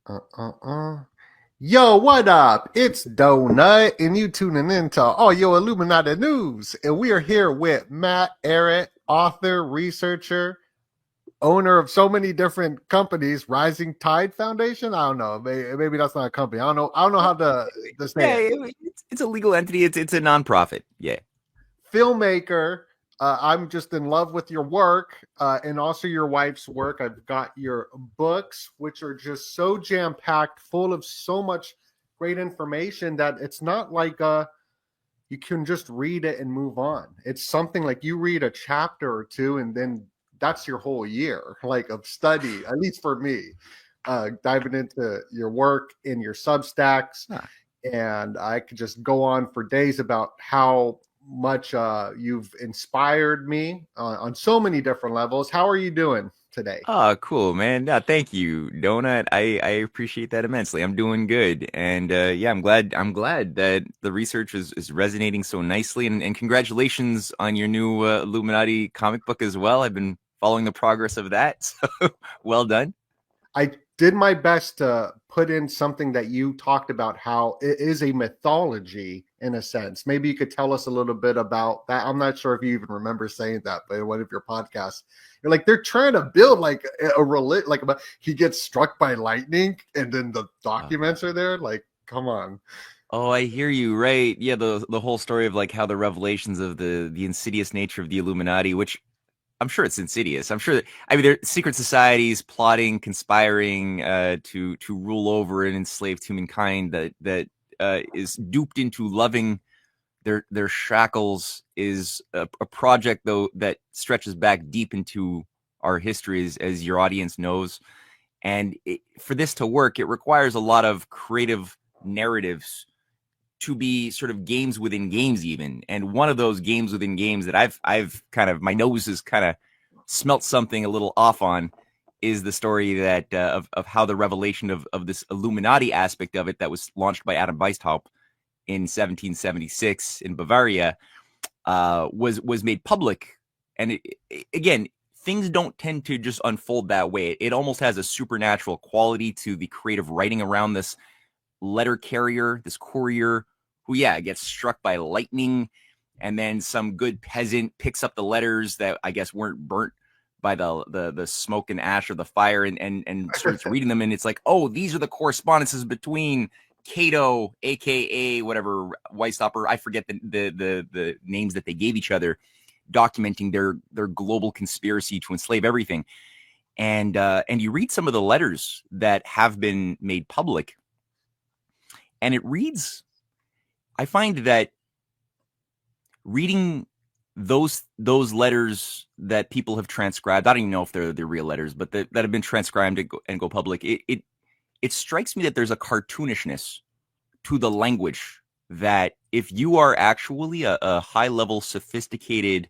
Uh, uh, uh. Yo, what up? It's Donut, and you tuning in to all your Illuminati news. And we are here with Matt Ehret, author, researcher, owner of so many different companies. Rising Tide Foundation. I don't know. Maybe that's not a company. I don't know. I don't know how to say Yeah, it. it's a legal entity. It's a nonprofit. Yeah. Filmmaker. I'm just in love with your work and also your wife's work. I've got your books, which are just so jam packed, full of so much great information that it's not like you can just read it and move on. It's something like you read a chapter or two, and then that's your whole year, like of study, at least for me. Diving into your work in your Substacks, Huh. and I could just go on for days about how much you've inspired me on so many different levels. How are you doing today? Oh, cool, man. No, thank you, Donut. I appreciate that immensely. I'm doing good, and yeah, I'm glad that the research is resonating so nicely, and congratulations on your new Illuminati comic book as well. I've been following the progress of that, so well done. I did my best to put in something that you talked about, how it is a mythology in a sense. Maybe you could tell us a little bit about that. I'm not sure if you even remember saying that, but in one of your podcasts, you're like, they're trying to build like like he gets struck by lightning and then the Uh, documents are there. Like, come on. Oh, I hear you. Right. Yeah, the whole story of like how the revelations of the insidious nature of the Illuminati, which I'm sure it's insidious. I'm sure that I mean there are secret societies plotting, conspiring to rule over and enslave humankind that is duped into loving their shackles is a project though that stretches back deep into our histories, as your audience knows. And for this to work, it requires a lot of creative narratives to be sort of games within games even. And one of those games within games that I've kind of, my nose is kind of smelt something a little off on, is the story that of how the revelation of this Illuminati aspect of it that was launched by Adam Weishaupt in 1776 in Bavaria was made public. And again, things don't tend to just unfold that way. It almost has a supernatural quality to the creative writing around this letter carrier, this courier, who, yeah, gets struck by lightning. And then some good peasant picks up the letters that I guess weren't burnt by the smoke and ash of the fire, and starts reading them. And it's like, oh, these are the correspondences between Cato, aka whatever, Weishaupt, I forget the names that they gave each other, documenting their global conspiracy to enslave everything. And you read some of the letters that have been made public, and it reads, I find that reading those letters that people have transcribed, I don't even know if they're the real letters, but that have been transcribed and go public, it strikes me that there's a cartoonishness to the language, that if you are actually a high level sophisticated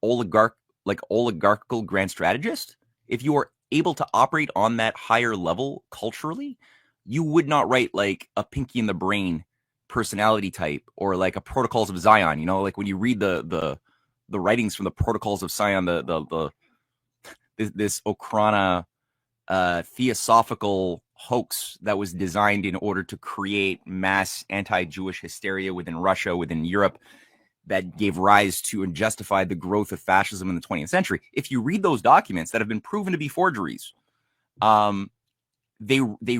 oligarchical grand strategist, if you are able to operate on that higher level culturally, you would not write like a Pinky in the Brain personality type, or like a Protocols of Zion. You know, like when you read the writings from the Protocols of Zion, the this Okrana theosophical hoax that was designed in order to create mass anti-Jewish hysteria within Russia, within Europe, that gave rise to and justified the growth of fascism in the 20th century. If you read those documents that have been proven to be forgeries, um, they they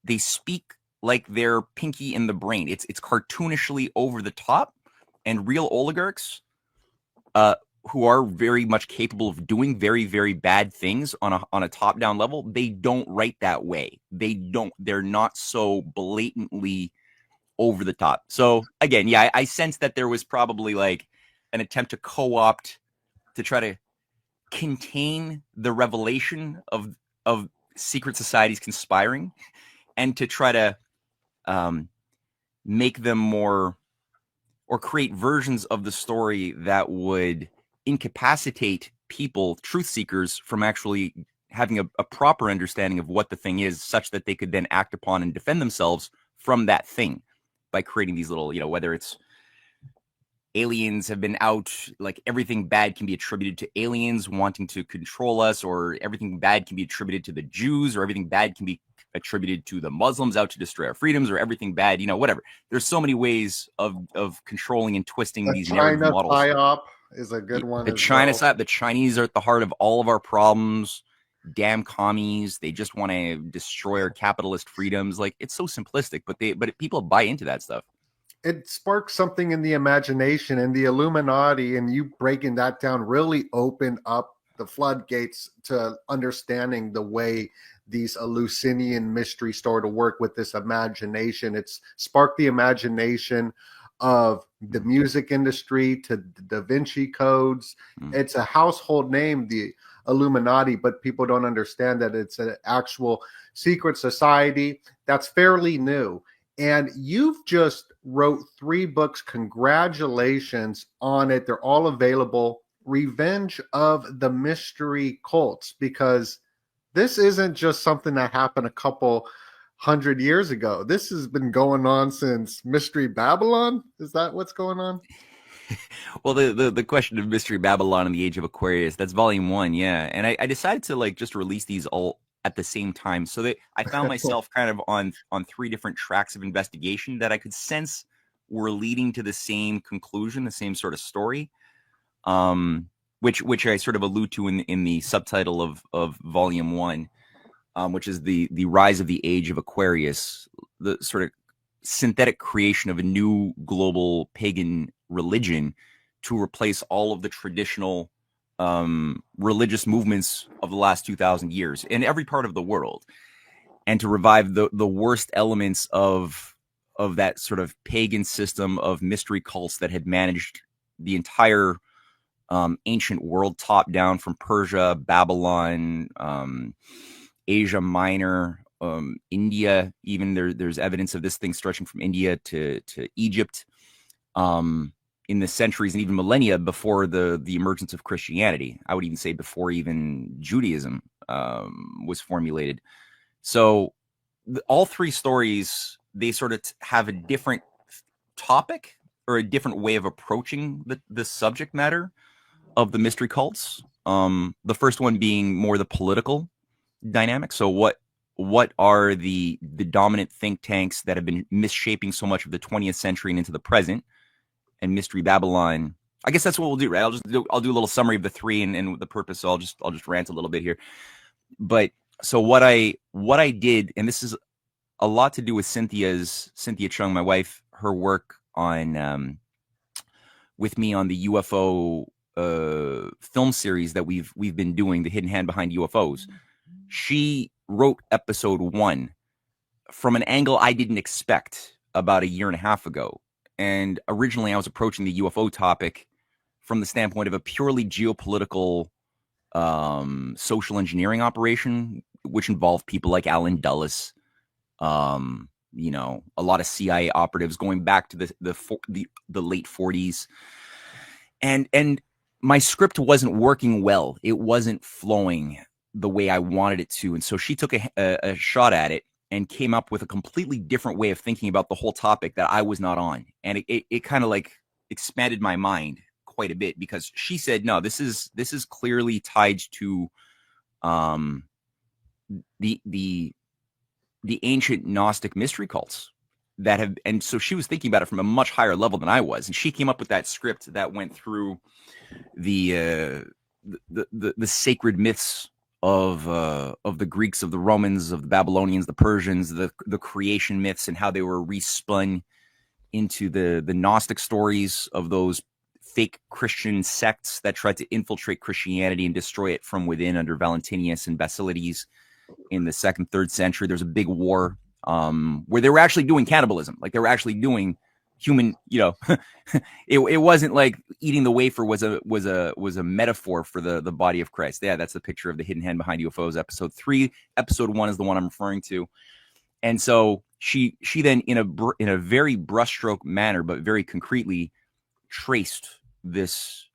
they speak like they're Pinky in the Brain. It's cartoonishly over the top, and real oligarchs, uh, who are very much capable of doing very, very bad things on a top down level, they don't write that way. They're not so blatantly over the top. So again, yeah, I sense that there was probably like an attempt to co-opt, to try to contain the revelation of secret societies conspiring, and to try to um, make them more, or create versions of the story that would incapacitate people, truth seekers, from actually having a proper understanding of what the thing is, such that they could then act upon and defend themselves from that thing by creating these little, whether it's aliens have been out, like everything bad can be attributed to aliens wanting to control us, or everything bad can be attributed to the Jews, or everything bad can be attributed to the Muslims out to destroy our freedoms, or everything bad, whatever. There's so many ways of controlling and twisting The these narrative China models. psyop is a good one. The as China well. side, the Chinese are at the heart of all of our problems. Damn commies! They just want to destroy our capitalist freedoms. Like, it's so simplistic, but people buy into that stuff. It sparks something in the imagination, and the Illuminati, and you breaking that down really opened up the floodgates to understanding the way these Eleusinian mystery story to work with this imagination. It's sparked the imagination of the music industry to the Da Vinci codes. It's a household name, the Illuminati, but people don't understand that it's an actual secret society that's fairly new. And you've just wrote 3 books. Congratulations on it. They're all available. Revenge of the Mystery Cults, because this isn't just something that happened a couple 100 years ago. This has been going on since Mystery Babylon. Is that what's going on? Well, the question of Mystery Babylon and the Age of Aquarius, that's volume 1, yeah. And I decided to just release these all at the same time, so that I found myself kind of on 3 different tracks of investigation that I could sense were leading to the same conclusion, the same sort of story, which I sort of allude to in the subtitle of volume 1, which is the rise of the Age of Aquarius, the sort of synthetic creation of a new global pagan religion to replace all of the traditional religious movements of the last 2,000 years in every part of the world, and to revive the worst elements of that sort of pagan system of mystery cults that had managed the entire ancient world top down, from Persia, Babylon, Asia Minor, India. Even there's evidence of this thing stretching from India to Egypt, in the centuries and even millennia before the emergence of Christianity. I would even say before even Judaism was formulated. So all 3 stories, they sort of have a different topic or a different way of approaching the subject matter of the mystery cults. The first one being more the political dynamic. So what are the dominant think tanks that have been misshaping so much of the 20th century and into the present? And Mystery Babylon, I guess that's what we'll do, right? I'll do a little summary of the 3 and the purpose. So I'll just rant a little bit here. But so what I did, and this is a lot to do with Cynthia Chung, my wife, her work on with me on the UFO film series that we've been doing, the Hidden Hand Behind UFOs. She wrote episode 1 from an angle I didn't expect about a year and a half ago. And originally I was approaching the UFO topic from the standpoint of a purely geopolitical social engineering operation, which involved people like Alan Dulles, a lot of CIA operatives going back to the late 40s. And my script wasn't working well. It wasn't flowing the way I wanted it to. And so she took a shot at it and came up with a completely different way of thinking about the whole topic that I was not on. And it kind of expanded my mind quite a bit, because she said, no, this is clearly tied to the ancient Gnostic mystery cults that have, and so she was thinking about it from a much higher level than I was. And she came up with that script that went through the sacred myths of the Greeks, of the Romans, of the Babylonians, the Persians, the creation myths, and how they were respun into the Gnostic stories of those fake Christian sects that tried to infiltrate Christianity and destroy it from within under Valentinius and Basilides in the 2nd, 3rd century. There's a big war where they were actually doing cannibalism, like they were actually doing human, it wasn't like eating the wafer was a metaphor for the body of Christ. Yeah, that's the picture of the Hidden Hand Behind UFOs, episode 3. Episode 1 is the one I'm referring to. And so she then in a very brushstroke manner, but very concretely, traced this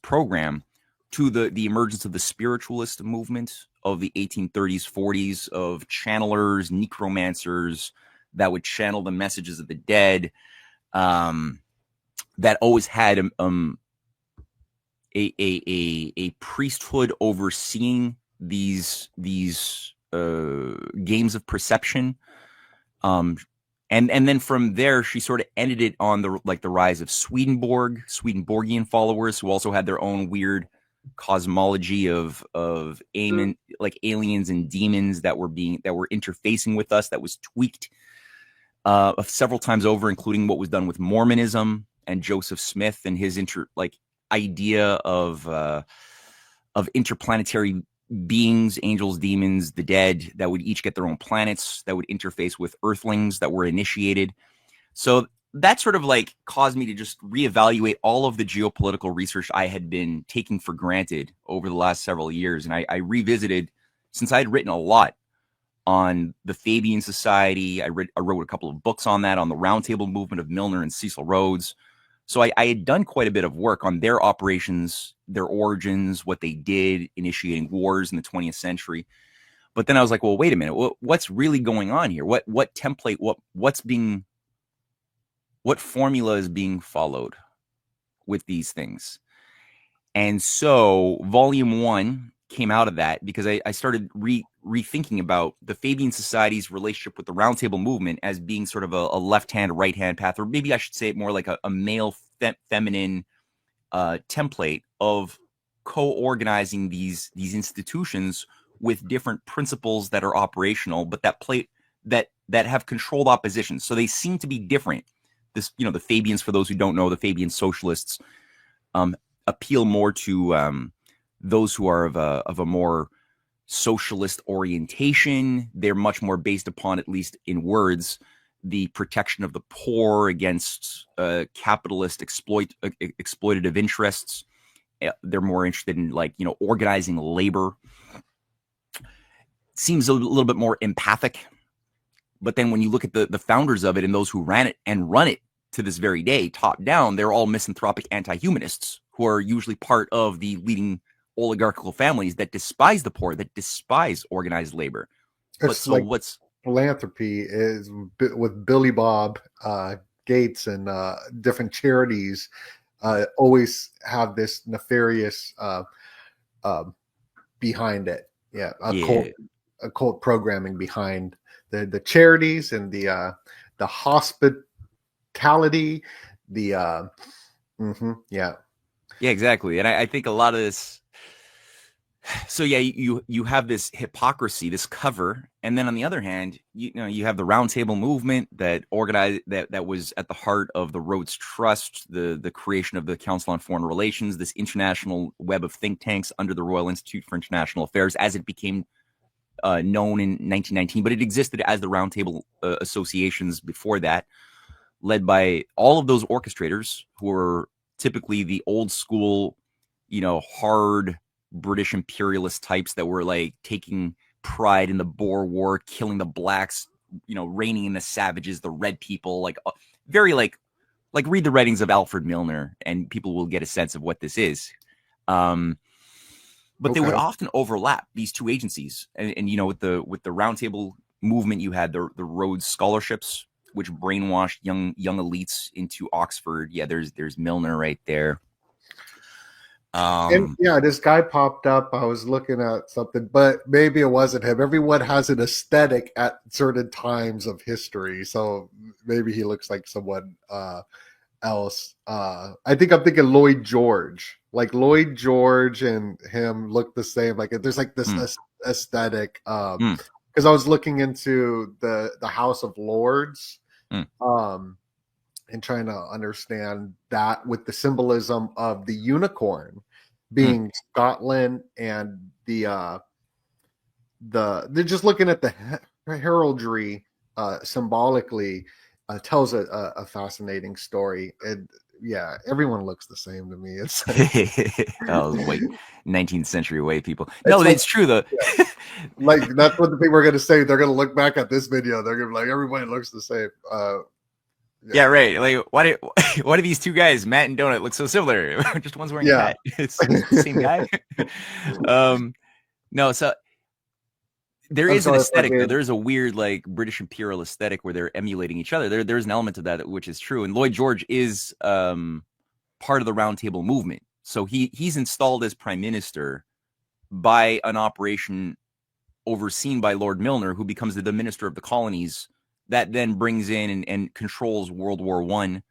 program to the emergence of the spiritualist movement of the 1830s, 40s, of channelers, necromancers that would channel the messages of the dead, that always had a priesthood overseeing these games of perception. And then from there, she sort of ended it on the rise of Swedenborgian followers who also had their own weird cosmology of aliens and demons that were interfacing with us, that was tweaked several times over, including what was done with Mormonism and Joseph Smith and his idea of interplanetary beings, angels, demons, the dead, that would each get their own planets, that would interface with earthlings that were initiated. So that sort of caused me to just reevaluate all of the geopolitical research I had been taking for granted over the last several years. And I revisited, since I had written a lot on the Fabian Society. I wrote a couple of books on that, on the Roundtable movement of Milner and Cecil Rhodes. So I had done quite a bit of work on their operations, their origins, what they did, initiating wars in the 20th century. But then I was like, well, wait a minute, what's really going on here? What template, what formula is being followed with these things? And so volume 1 came out of that, because I started rethinking about the Fabian Society's relationship with the Roundtable movement as being sort of a left-hand, right-hand path, or maybe I should say it more like a male feminine template of co-organizing these institutions with different principles that are operational, but that have controlled oppositions. So they seem to be different. The Fabians, for those who don't know, the Fabian socialists appeal more to those who are of a more socialist orientation. They're much more based upon, at least in words, the protection of the poor against capitalist exploitative interests. They're more interested in organizing labor. Seems a little bit more empathic. But then when you look at the founders of it and those who ran it and run it to this very day, top down, they're all misanthropic anti-humanists who are usually part of the leading oligarchical families that despise the poor, that despise organized labor. But so what's philanthropy is with Billy Bob Gates and different charities always have this nefarious behind it. Yeah, occult programming behind the charities and the hospitality. Yeah, exactly. And I think a lot of this. So yeah, you have this hypocrisy, this cover, and then on the other hand, you have the Roundtable movement that organized that was at the heart of the Rhodes Trust, the creation of the Council on Foreign Relations, this international web of think tanks under the Royal Institute for International Affairs, as it became known in 1919, but it existed as the Roundtable associations before that, led by all of those orchestrators who were typically the old school, hard British imperialist types that were taking pride in the Boer War, killing the blacks, reigning in the savages, the red people, very read the writings of Alfred Milner and people will get a sense of what this is. But they would often overlap, these two agencies. And with the Roundtable movement, you had the Rhodes Scholarships, which brainwashed young elites into Oxford. Yeah, there's Milner right there. And this guy popped up. I was looking at something, but maybe it wasn't him. Everyone has an aesthetic at certain times of history, so maybe he looks like someone else. I think I'm thinking Lloyd George. Lloyd George and him look the same. There's this aesthetic. Because I was looking into the House of Lords. And trying to understand that with the symbolism of the unicorn being Scotland, and they're just looking at the heraldry symbolically tells a fascinating story. And yeah, everyone looks the same to me. It's white 19th century white people. No, it's true though. Yeah. That's what the people are going to say. They're going to look back at this video. They're going to be like, everybody looks the same. Yeah, right. Why do these two guys, Matt and Doenut, look so similar? Just one's wearing a hat. It's the same guy. No, so there is an aesthetic, though. There's a weird British imperial aesthetic where they're emulating each other. There's an element of that which is true. And Lloyd George is part of the Roundtable movement. So he's installed as prime minister by an operation overseen by Lord Milner, who becomes the minister of the colonies, that then brings in and controls World War One.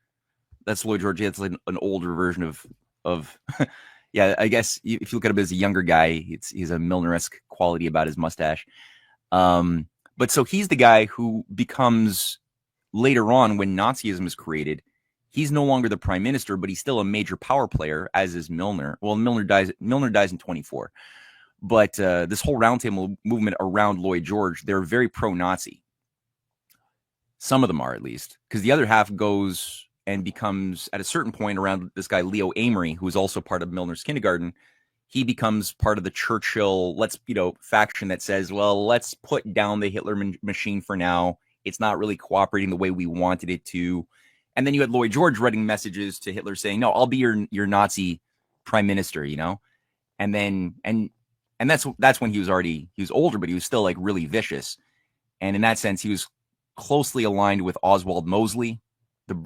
That's Lloyd George. It's like an older version of yeah. I guess if you look at him as a younger guy, he's a Milner-esque quality about his mustache. But so he's the guy who becomes later on, when Nazism is created, he's no longer the prime minister, but he's still a major power player, as is Milner. Well, Milner dies in 1924. But this whole roundtable movement around Lloyd George, they're very pro-Nazi. Some of them are, at least, because the other half goes and becomes, at a certain point, around this guy Leo Amory, who is also part of Milner's kindergarten. He becomes part of the Churchill, faction that says, well, let's put down the Hitler machine for now. It's not really cooperating the way we wanted it to. And then you had Lloyd George writing messages to Hitler saying, no, I'll be your Nazi prime minister, And then, and that's when he was older, but he was still like really vicious. And in that sense, he was closely aligned with Oswald Mosley,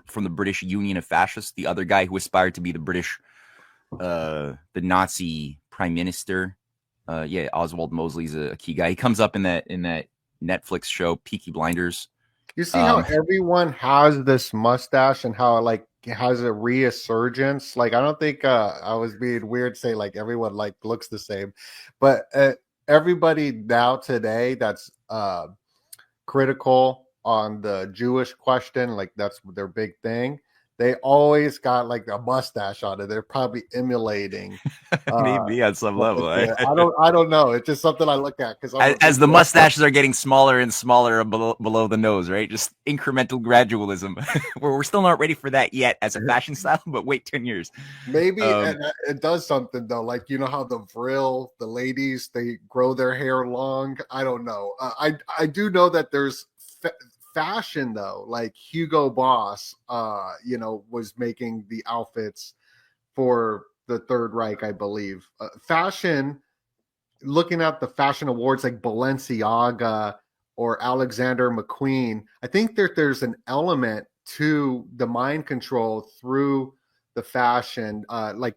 from the British Union of Fascists, the other guy who aspired to be the Nazi prime minister. Oswald Mosley's a key guy. He comes up in that Netflix show, Peaky Blinders. You see how everyone has this mustache and how it has a resurgence. I don't think I was being weird to say everyone looks the same, but everybody now today that's critical on the Jewish question, that's their big thing. They always got a mustache on it. They're probably emulating. Maybe at some level. I don't know. It's just something I look at because as the mustaches are getting smaller and smaller below the nose, right? Just incremental gradualism. We're still not ready for that yet as a fashion style, but wait 10 years. Maybe it does something though. You know how the vril, the ladies, they grow their hair long. I don't know. I do know that there's fashion though, Hugo Boss was making the outfits for the Third Reich, I believe. Fashion, looking at the fashion awards like Balenciaga or Alexander McQueen, I think there's an element to the mind control through the fashion. It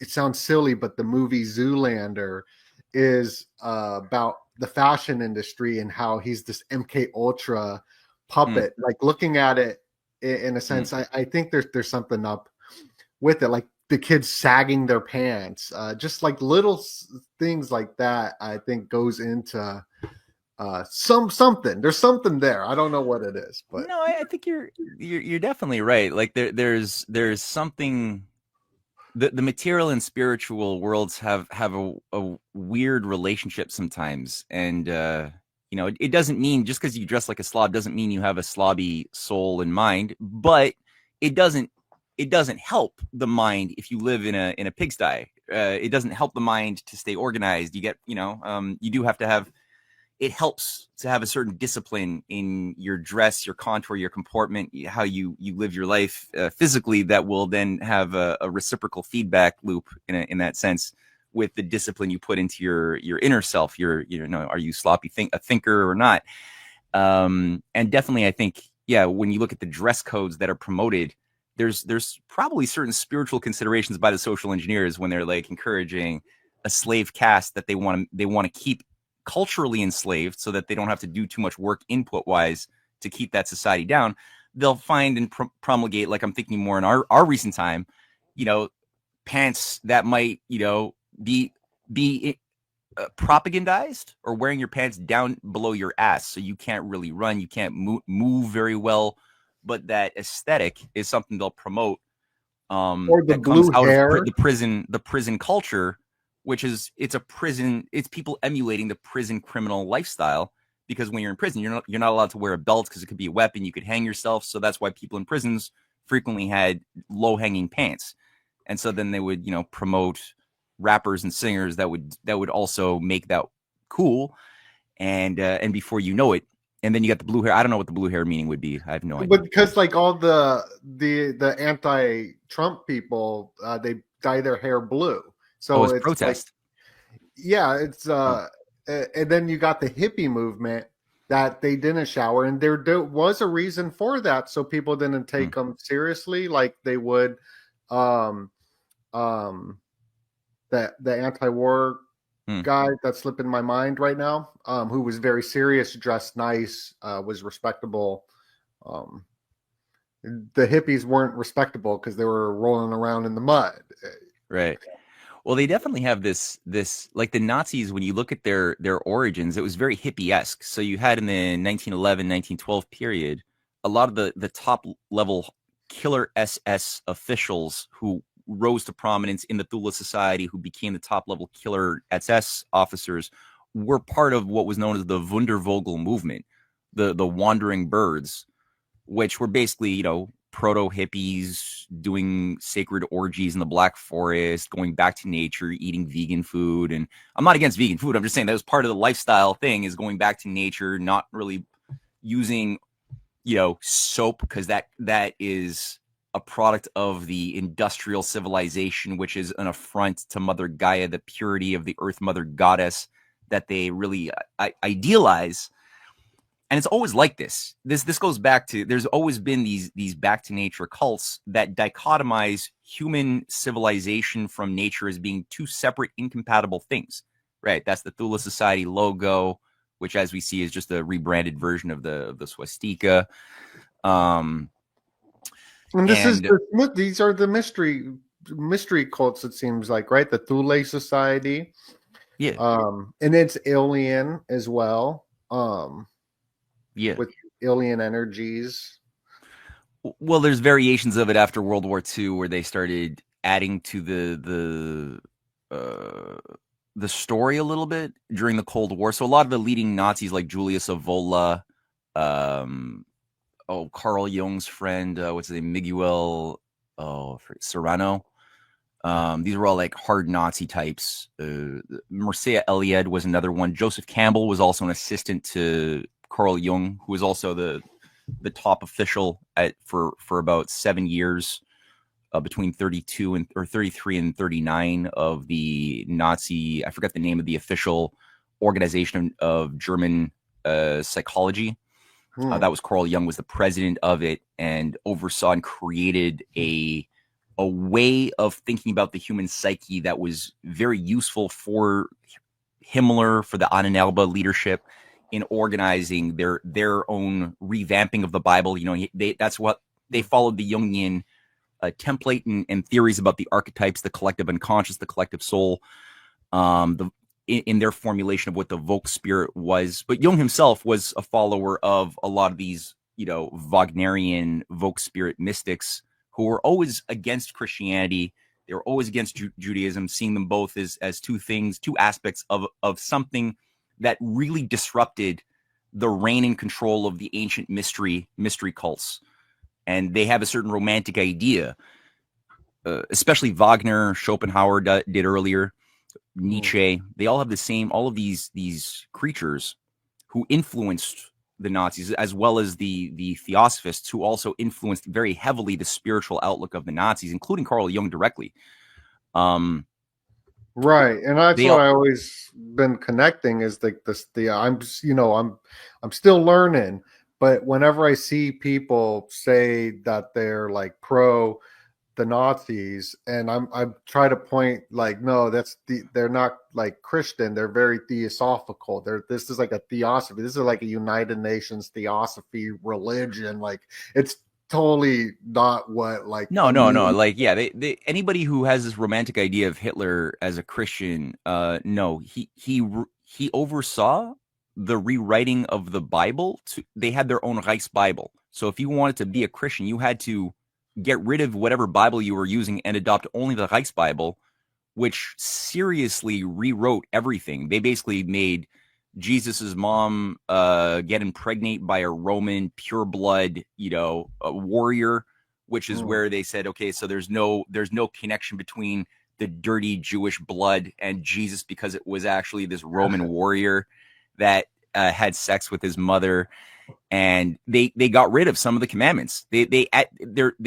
sounds silly, but the movie Zoolander is about the fashion industry and how he's this MK Ultra puppet. Looking at it in a sense, I think there's something up with it, the kids sagging their pants, just little things like that. I think goes into something. There's something there. I don't know what it is, but no, I think you're definitely right. There's something. The material and spiritual worlds have a weird relationship sometimes, and it doesn't mean just because you dress like a slob doesn't mean you have a slobby soul and mind, but it doesn't help the mind if you live in a pigsty. It doesn't help the mind to stay organized. You get, you do have to have, it helps to have a certain discipline in your dress, your contour, your comportment, how you live your life physically, that will then have a reciprocal feedback loop in that sense, with the discipline you put into your inner self. Are you sloppy a thinker or not? And definitely, I think, when you look at the dress codes that are promoted, there's probably certain spiritual considerations by the social engineers when they're encouraging a slave caste that they want to keep culturally enslaved, so that they don't have to do too much work input wise to keep that society down. They'll find and promulgate, I'm thinking more in our recent time, pants that might be propagandized, or wearing your pants down below your ass so you can't really run, you can't move very well. But that aesthetic is something they'll promote, or the that blue comes out hair. of the prison culture, which is it's people emulating the prison criminal lifestyle, because when you're in prison, you're not allowed to wear a belt because it could be a weapon, you could hang yourself. So that's why people in prisons frequently had low hanging pants. And so then they would promote rappers and singers that would also make that cool, and before you know it. And then you got the blue hair. I don't know what the blue hair meaning would be. I have no idea. But because all the anti-Trump people, they dye their hair blue. So it's protest. It's and then you got the hippie movement that they didn't shower, and there was a reason for that, so people didn't take them seriously like they would the anti-war guy that's slipping my mind right now, who was very serious, dressed nice, was respectable. Um, the hippies weren't respectable because they were rolling around in the mud. Right. Well, they definitely have this like the Nazis. When you look at their origins, it was very hippie-esque. So you had in the 1911, 1912 period, a lot of the top level killer SS officials who rose to prominence in the Thule Society, who became the top level killer SS officers, were part of what was known as the Wundervogel movement, the wandering birds, which were basically, proto hippies doing sacred orgies in the Black Forest, going back to nature, eating vegan food. And I'm not against vegan food. I'm just saying that was part of the lifestyle thing, is going back to nature, not really using, soap, because that is a product of the industrial civilization, which is an affront to Mother Gaia, the purity of the Earth Mother Goddess that they really idealize. And it's always like this. This goes back to, there's always been these back to nature cults that dichotomize human civilization from nature as being two separate, incompatible things. Right? That's the Thule Society logo, which, as we see, is just a rebranded version of the swastika. And these are the mystery cults, it seems like, right? The Thule Society. Yeah. And it's alien as well. Yeah. With alien energies. Well, there's variations of it after World War II, where they started adding to the story a little bit during the Cold War. So a lot of the leading Nazis, like Julius Evola, Carl Jung's friend, what's his name, Miguel Serrano. These were all like hard Nazi types. Mircea Eliade was another one. Joseph Campbell was also an assistant to Carl Jung, who was also the top official for about 7 years, between 33 and 39 of the Nazi. I forgot the name of the official organization of German psychology. That was Carl Jung, was the president of it, and oversaw and created a way of thinking about the human psyche that was very useful for Himmler, for the Annenalba leadership, in organizing their own revamping of the Bible. That's what they followed, the Jungian template and theories about the archetypes, the collective unconscious, the collective soul, in their formulation of what the Volksspirit was. But Jung himself was a follower of a lot of these, Wagnerian Volksspirit mystics who were always against Christianity. They were always against Judaism, seeing them both as two aspects of something that really disrupted the reign and control of the ancient mystery cults. And they have a certain romantic idea, especially Wagner, Schopenhauer did earlier, Nietzsche. They all have the same, all of these creatures who influenced the Nazis, as well as the Theosophists, who also influenced very heavily the spiritual outlook of the Nazis, including Carl Jung directly. Right, and that's what I always been connecting is like this. I'm still learning, but whenever I see people say that they're like pro the Nazis, and I try to point like, no, they're not like Christian. They're very theosophical. This is like a theosophy. This is like a United Nations theosophy religion. Like it's totally not what like no like they anybody who has this romantic idea of Hitler as a Christian, no, he oversaw the rewriting of the Bible. They had their own Reichsbible, so if you wanted to be a Christian, you had to get rid of whatever Bible you were using and adopt only the Reichsbible, which seriously rewrote everything. They basically made Jesus's mom get impregnated by a Roman pureblood, a warrior, which is where they said, okay, so there's no connection between the dirty Jewish blood and Jesus, because it was actually this Roman warrior that had sex with his mother. And they got rid of some of the commandments. They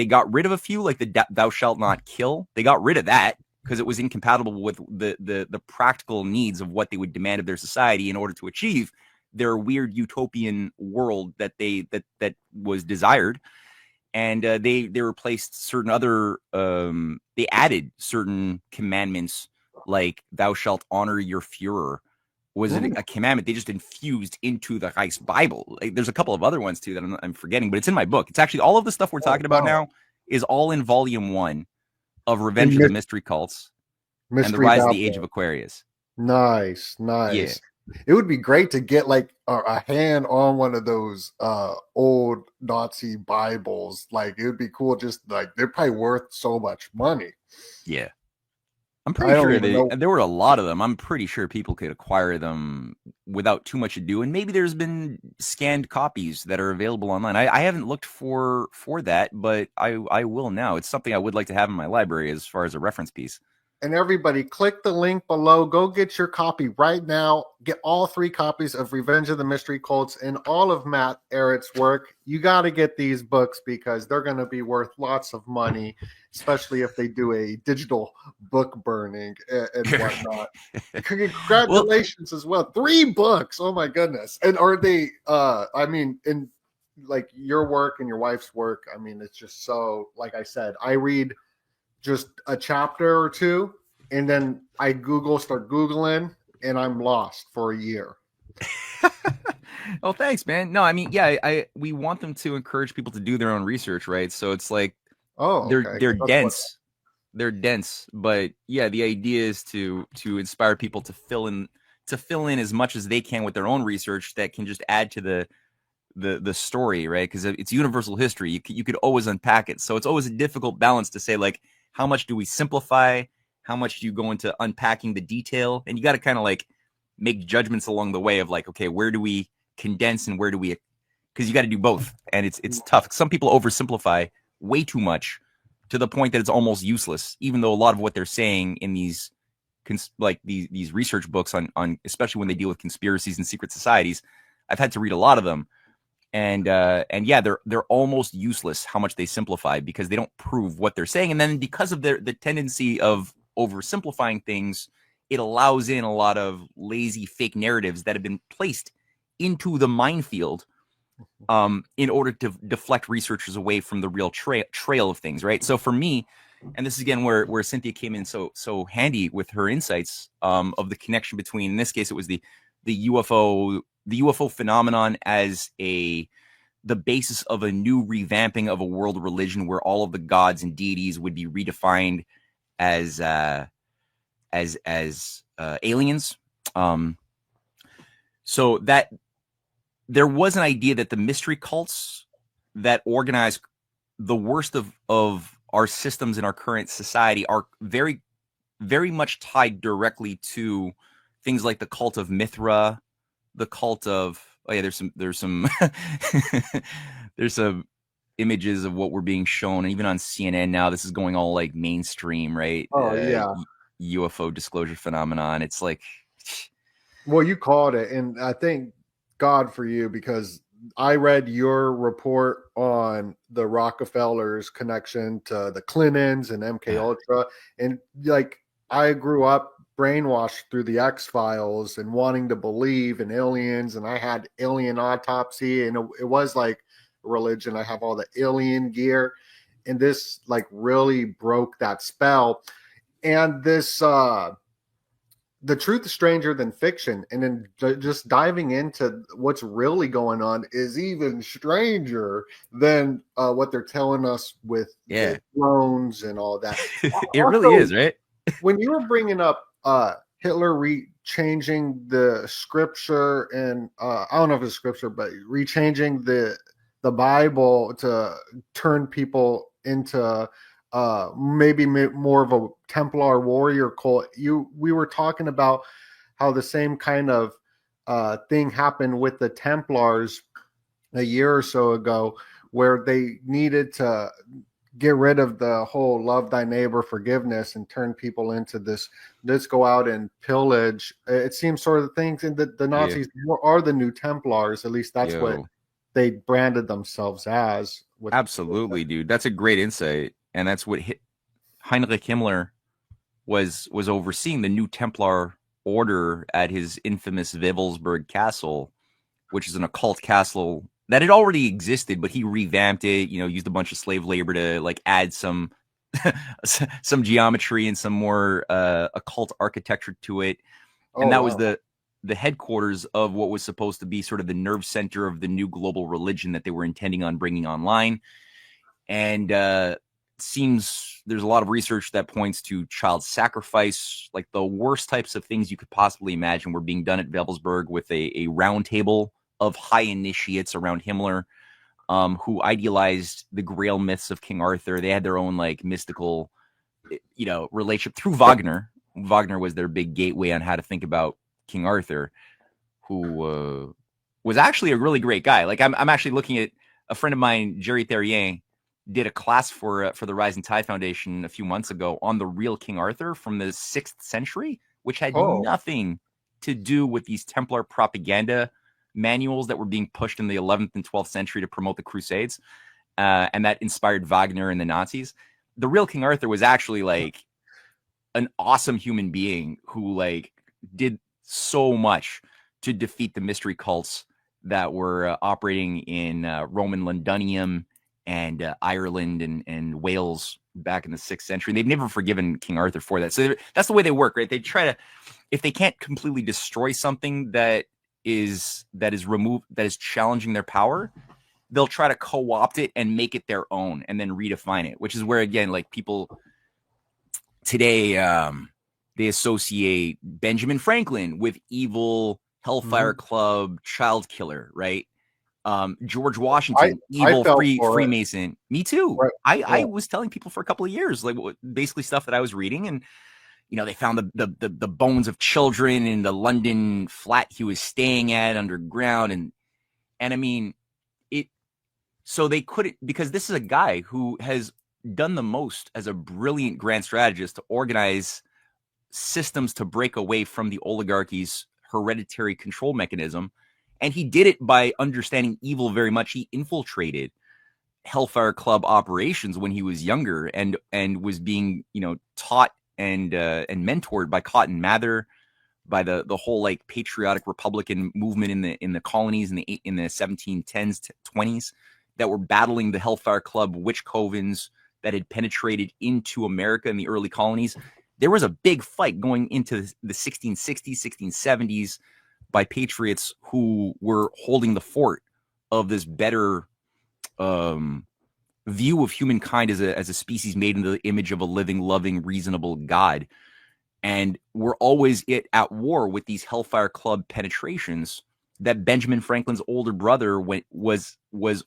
got rid of a few, like the thou shalt not kill. They got rid of that because it was incompatible with the practical needs of what they would demand of their society in order to achieve their weird utopian world that was desired. And they replaced certain other they added certain commandments like thou shalt honor your Führer was a commandment they just infused into the Reich's Bible. Like, there's a couple of other ones too that I'm forgetting, but it's in my book. It's actually all of the stuff we're talking about now is all in volume 1 of Revenge of the Mystery Cults and the Rise of the Age of Aquarius. Nice. Yeah. It would be great to get like a hand on one of those old Nazi Bibles. Like, it would be cool. Just like, they're probably worth so much money. Yeah. I'm pretty sure there were a lot of them. I'm pretty sure people could acquire them without too much ado. And maybe there's been scanned copies that are available online. I haven't looked for that, but I will now. It's something I would like to have in my library as far as a reference piece. And everybody, click the link below. Go get your copy right now. Get all 3 copies of Revenge of the Mystery Cults and all of Matt Ehret's work. You got to get these books because they're going to be worth lots of money, especially if they do a digital book burning and whatnot. Congratulations as well. 3 books. Oh, my goodness. And are they, I mean, in like your work and your wife's work, I mean, it's just so, like I said, I read just a chapter or 2, and then I start Googling, and I'm lost for a year. Oh, thanks, man. No, I mean, yeah, we want them to encourage people to do their own research, right? So it's like, they're dense. They're dense, but yeah, the idea is to inspire people to fill in as much as they can with their own research that can just add to the story, right? Because it's universal history. You could always unpack it. So it's always a difficult balance to say, like, how much do we simplify? How much do you go into unpacking the detail? And you got to kind of like make judgments along the way of like, okay, where do we condense and where do we, because you got to do both. And it's tough. Some people oversimplify way too much to the point that it's almost useless, even though a lot of what they're saying in these research books on especially when they deal with conspiracies and secret societies, I've had to read a lot of them. And yeah, they're almost useless how much they simplify because they don't prove what they're saying. And then because of the tendency of oversimplifying things, it allows in a lot of lazy fake narratives that have been placed into the minefield in order to deflect researchers away from the real trail of things, right? So for me, and this is again where Cynthia came in so handy with her insights of the connection between, in this case, it was the UFO phenomenon as the basis of a new revamping of a world religion where all of the gods and deities would be redefined as aliens. So that there was an idea that the mystery cults that organize the worst of our systems in our current society are very, very much tied directly to things like the cult of Mithra, the cult of there's some there's some images of what we're being shown, and even on CNN now, this is going all like mainstream, right? UFO disclosure phenomenon. It's like, well, you called it, and I thank God for you because I read your report on the Rockefellers' connection to the Clintons and MK Ultra, and like I grew up brainwashed through the X-Files and wanting to believe in aliens, and I had alien autopsy, and it was like religion. I have all the alien gear, and this like really broke that spell. And this the truth is stranger than fiction, and then just diving into what's really going on is even stranger than what they're telling us with the drones and all that. It also, really is, right? When you were bringing up Hitler changing the scripture, and I don't know if it's scripture, but rechanging the Bible to turn people into maybe more of a Templar warrior cult. We were talking about how the same kind of thing happened with the Templars a year or so ago, where they needed to get rid of the whole love thy neighbor forgiveness and turn people into this, let's go out and pillage. It seems sort of things, and the Nazis are the new Templars. At least that's what they branded themselves as. Absolutely, dude. That's a great insight. And that's what Heinrich Himmler was overseeing, the new Templar order at his infamous Wewelsburg Castle, which is an occult castle that had already existed, but he revamped it, used a bunch of slave labor to like add some some geometry and some more occult architecture to it. Oh And that was wow. the headquarters of what was supposed to be sort of the nerve center of the new global religion that they were intending on bringing online. And seems there's a lot of research that points to child sacrifice, like the worst types of things you could possibly imagine were being done at Wewelsburg, with a round table of high initiates around Himmler, who idealized the Grail myths of King Arthur. They had their own like mystical, relationship through Wagner. Wagner was their big gateway on how to think about King Arthur, who was actually a really great guy. Like I'm actually looking at a friend of mine, Jerry Therrien, did a class for the Rising Tide Foundation a few months ago on the real King Arthur from the 6th century, which had Oh, nothing to do with these Templar propaganda manuals that were being pushed in the 11th and 12th century to promote the Crusades, and that inspired Wagner and the Nazis. The real King Arthur was actually like an awesome human being who like did so much to defeat the mystery cults that were operating in Roman Londinium and Ireland and Wales back in the 6th century. They've never forgiven King Arthur for that. So that's the way they work, right? They try to, if they can't completely destroy something that is removed, that is challenging their power, they'll try to co-opt it and make it their own and then redefine it, which is where, again, like people today, they associate Benjamin Franklin with evil Hellfire mhm. Club child killer, right? George I Washington, I evil fell for it. Freemason. Me too. Right. I Yeah. was telling people for a couple of years, like basically stuff that I was reading, and they found the bones of children in the London flat he was staying at underground, and I mean it. So they couldn't, because this is a guy who has done the most as a brilliant grand strategist to organize systems to break away from the oligarchy's hereditary control mechanism. And he did it by understanding evil very much. He infiltrated Hellfire Club operations when he was younger, and was being taught and mentored by Cotton Mather, by the whole like patriotic Republican movement in the colonies in the 1710s to 20s that were battling the Hellfire Club witch covens that had penetrated into America in the early colonies. There was a big fight going into the 1660s, 1670s by patriots who were holding the fort of this better view of humankind as a species made in the image of a living, loving, reasonable God. And we're always at war with these Hellfire Club penetrations that Benjamin Franklin's older brother was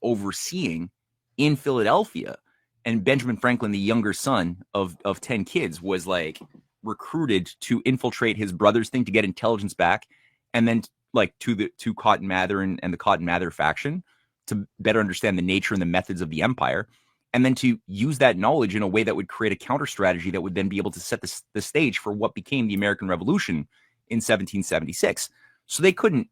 overseeing in Philadelphia. And Benjamin Franklin, the younger son of 10 kids, was like recruited to infiltrate his brother's thing to get intelligence back, and then like to Cotton Mather and the Cotton Mather faction to better understand the nature and the methods of the empire, and then to use that knowledge in a way that would create a counter strategy that would then be able to set the stage for what became the American Revolution in 1776. So they couldn't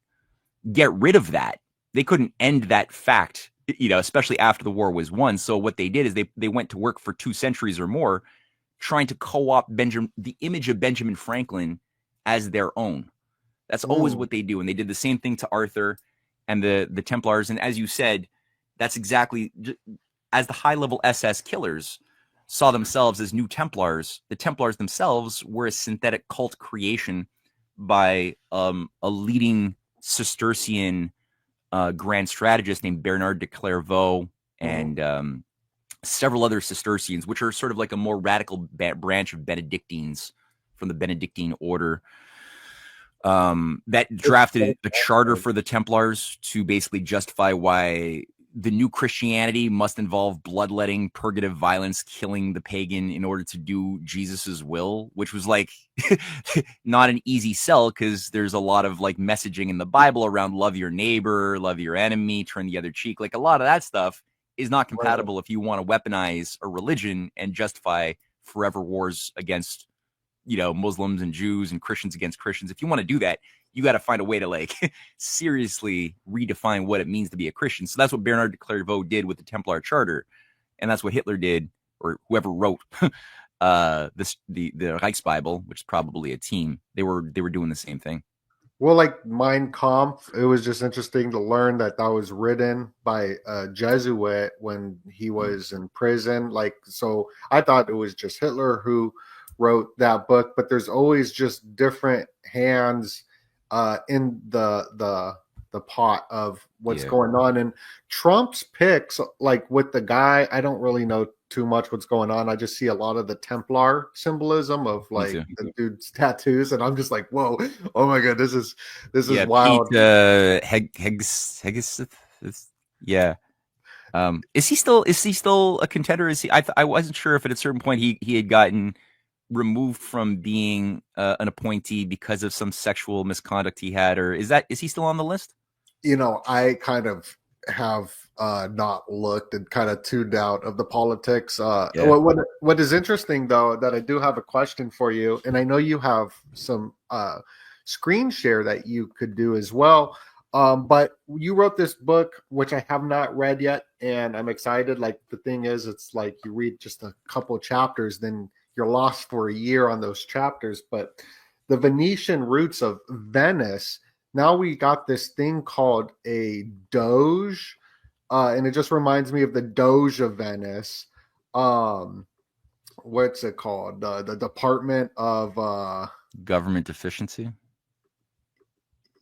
get rid of that. They couldn't end that fact, especially after the war was won. So what they did is they went to work for 2 centuries or more trying to co-opt the image of Benjamin Franklin as their own. That's always Mm. what they do. And they did the same thing to Arthur and the Templars. And as you said, that's exactly, as the high-level SS killers saw themselves as new Templars, the Templars themselves were a synthetic cult creation by a leading Cistercian grand strategist named Bernard de Clairvaux, Mhm. and several other Cistercians, which are sort of like a more radical branch of Benedictines from the Benedictine order, that It's drafted so a charter fascinating. for the Templars to basically justify why the new Christianity must involve bloodletting, purgative violence, killing the pagan in order to do Jesus's will, which was like not an easy sell, because there's a lot of like messaging in the Bible around love your neighbor, love your enemy, turn the other cheek. Like a lot of that stuff is not Right. compatible if you want to weaponize a religion and justify forever wars against Muslims and Jews and Christians against Christians. If you want to do that, you got to find a way to like seriously redefine what it means to be a Christian. So that's what Bernard de Clairvaux did with the Templar Charter, and that's what Hitler did, or whoever wrote the Reichsbible, which is probably a team. They were doing the same thing. Well, like Mein Kampf, it was just interesting to learn that that was written by a Jesuit when he was in prison. Like, so I thought it was just Hitler who wrote that book, but there's always just different hands in the pot of what's Yeah, going on. And Trump's picks, like with the guy, I don't really know too much what's going on. I just see a lot of the Templar symbolism of me like too. the dude's tattoos, and I'm just like, whoa, oh my god, this is Yeah, Pete wild. Hegseth. Yeah. Is he still a contender? Is he? I wasn't sure if at a certain point he had gotten removed from being an appointee because of some sexual misconduct he had, or is he still on the list? I kind of have not looked and kind of tuned out of the politics. Yeah. What is interesting though, that I do have a question for you, and I know you have some screen share that you could do as well. But you wrote this book, which I have not read yet, and I'm excited. Like the thing is, it's like you read just a couple chapters, then you're lost for a year on those chapters. But the Venetian roots of Venice, now we got this thing called a Doge, and it just reminds me of the Doge of Venice. Um, what's it called? The Department of Government deficiency.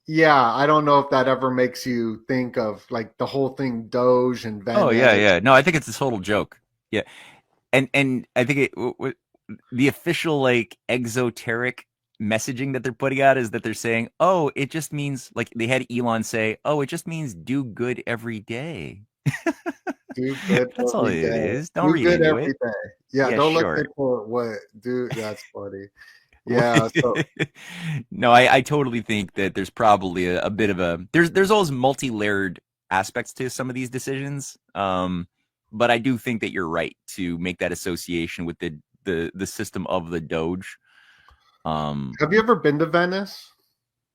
yeah, I don't know if that ever makes you think of like the whole thing Doge and Oh yeah, Venice. yeah. No, I think it's a total joke. Yeah, and I think the official like exoteric messaging that they're putting out is that they're saying, oh, it just means like they had Elon say, oh, it just means do good every day. Do good That's all every it day. is. Don't Do read good into every it. day. Yeah, Yeah, don't look sure. into what do. That's funny. Yeah. So No, I totally think that there's probably a bit of a there's always multi-layered aspects to some of these decisions. But I do think that you're right to make that association with the system of the Doge. have you ever been to Venice?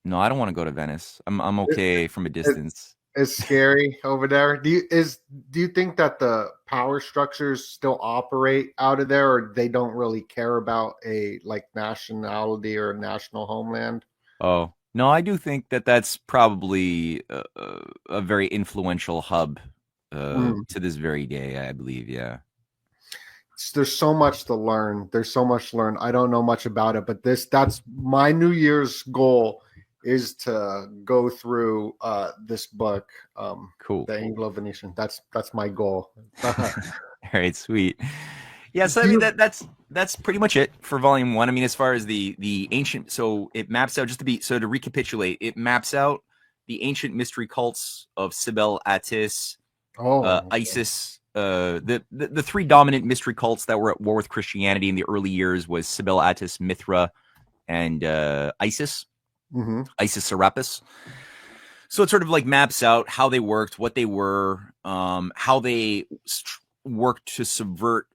No, I don't want to go to Venice. I'm It, okay from a it, distance. it's scary over there. Do you think that the power structures still operate out of there, or they don't really care about a like nationality or national homeland? Oh, no, I do think that that's probably a very influential hub Mm. to this very day, I believe. Yeah. There's so much to learn. There's so much to learn. I don't know much about it, but that's my New Year's goal is to go through this book, Cool. the Anglo Venetian. That's my goal. All right, sweet. Yeah, so I Do mean you? that's pretty much it for volume one. I mean, as far as the ancient, so it maps out to recapitulate, it maps out the ancient mystery cults of Cybele, Attis, Oh, okay. Isis. The three dominant mystery cults that were at war with Christianity in the early years was Cybele, Attis, Mithra, and Hmm. Isis Serapis. So it sort of like maps out how they worked, what they were, how they worked to subvert,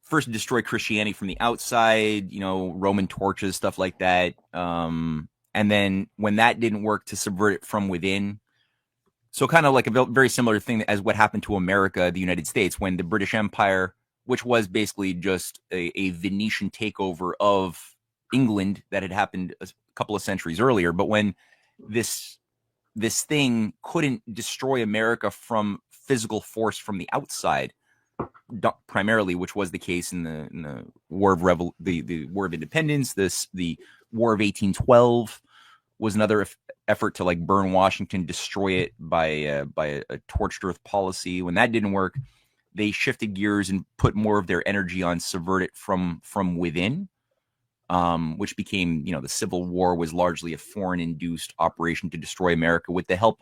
first destroy Christianity from the outside, Roman torches, stuff like that. And then when that didn't work, to subvert it from within. So kind of like a very similar thing as what happened to America, the United States, when the British Empire, which was basically just a Venetian takeover of England that had happened a couple of centuries earlier, but when this this thing couldn't destroy America from physical force from the outside, primarily, which was the case in the War of the War of Independence. The War of 1812 was another effort to like burn Washington, destroy it by a torched earth policy. When that didn't work, they shifted gears and put more of their energy on subvert it from within. Which became, the Civil War was largely a foreign-induced operation to destroy America with the help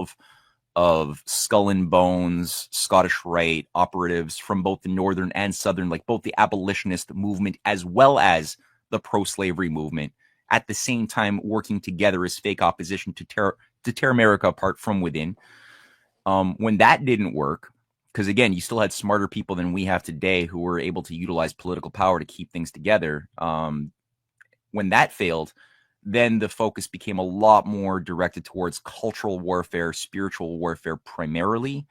of Skull and Bones, Scottish Rite operatives from both the northern and southern, like both the abolitionist movement as well as the pro-slavery movement, at the same time working together as fake opposition to tear America apart from within. When that didn't work, because again, you still had smarter people than we have today who were able to utilize political power to keep things together. When that failed, then the focus became a lot more directed towards cultural warfare, spiritual warfare primarily,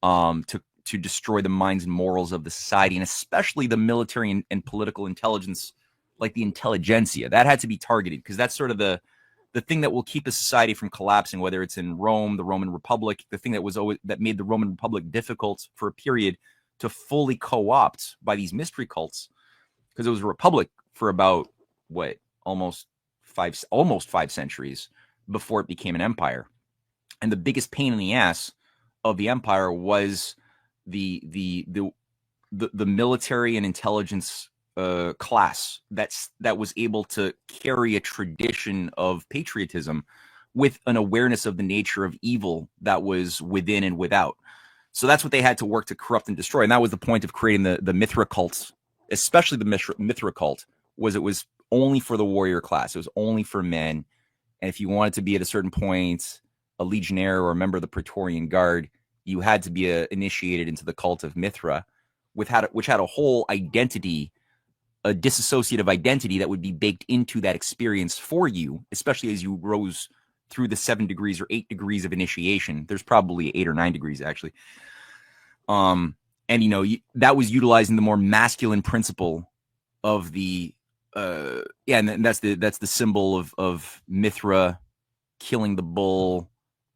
to destroy the minds and morals of the society, and especially the military and political intelligence, like the intelligentsia. That had to be targeted because that's sort of the thing that will keep a society from collapsing, whether it's in Rome, the Roman Republic, the thing that made the Roman Republic difficult for a period to fully co-opt by these mystery cults, because it was a republic for about almost 5 centuries before it became an empire. And the biggest pain in the ass of the empire was the military and intelligence class that was able to carry a tradition of patriotism with an awareness of the nature of evil that was within and without. So that's what they had to work to corrupt and destroy. And that was the point of creating the Mithra cults, especially the Mithra cult, was it was only for the warrior class. It was only for men. And if you wanted to be at a certain point a legionnaire or a member of the Praetorian Guard, you had to be initiated into the cult of Mithra, which had a whole identity, a dissociative identity that would be baked into that experience for you, especially as you rose through the 7 degrees or 8 degrees of initiation. There's probably 8 or 9 degrees, actually. And, that was utilizing the more masculine principle of the, and that's the symbol of Mithra killing the bull,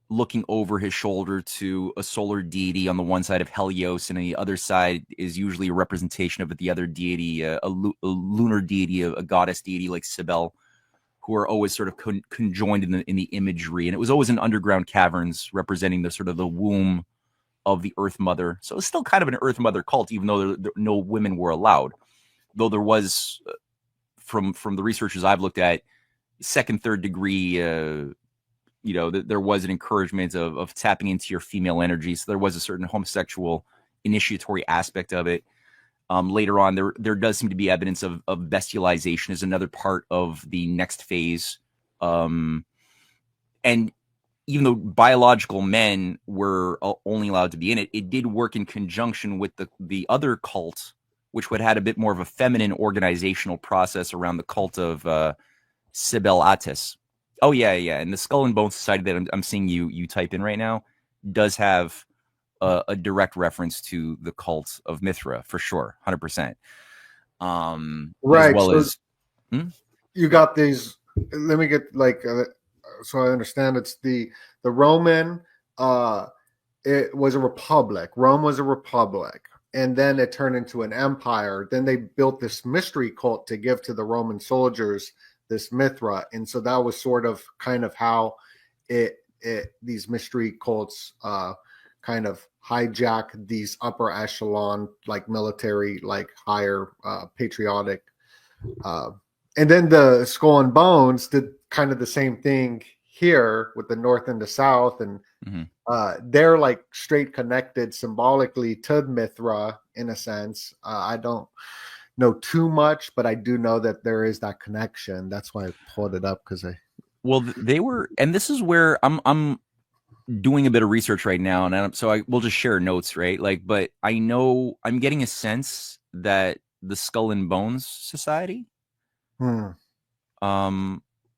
looking over his shoulder to a solar deity on the one side of Helios, and on the other side is usually a representation of the other deity, a lunar deity, a goddess deity like Cybele, who are always sort of conjoined in the imagery. And it was always in underground caverns representing the sort of the womb of the Earth Mother. So it's still kind of an Earth Mother cult, even though no women were allowed. Though there was, from the researchers I've looked at, second, third degree, there was an encouragement of tapping into your female energy. So there was a certain homosexual initiatory aspect of it. Later on, there does seem to be evidence of bestialization as another part of the next phase. And even though biological men were only allowed to be in it, it did work in conjunction with the other cult, which would have had a bit more of a feminine organizational process around the cult of Cybele Attis. Oh, yeah. And the Skull and Bone Society that I'm seeing you type in right now does have a direct reference to the cult of Mithra, for sure, 100%. Right. As well as... You got these... Let me get, so I understand, it's the Roman... it was a republic. Rome was a republic. And then it turned into an empire. Then they built this mystery cult to give to the Roman soldiers, this Mithra. And so that was sort of kind of how these mystery cults kind of hijack these upper echelon, like military, like higher patriotic. And then the Skull and Bones did kind of the same thing here with the North and the South. And they're like straight connected symbolically to Mithra in a sense. I don't know too much, but I do know that there is that connection. That's why I pulled it up, because they were, and this is where I'm doing a bit of research right now, and we'll just share notes, right? But I know I'm getting a sense that the Skull and Bones Society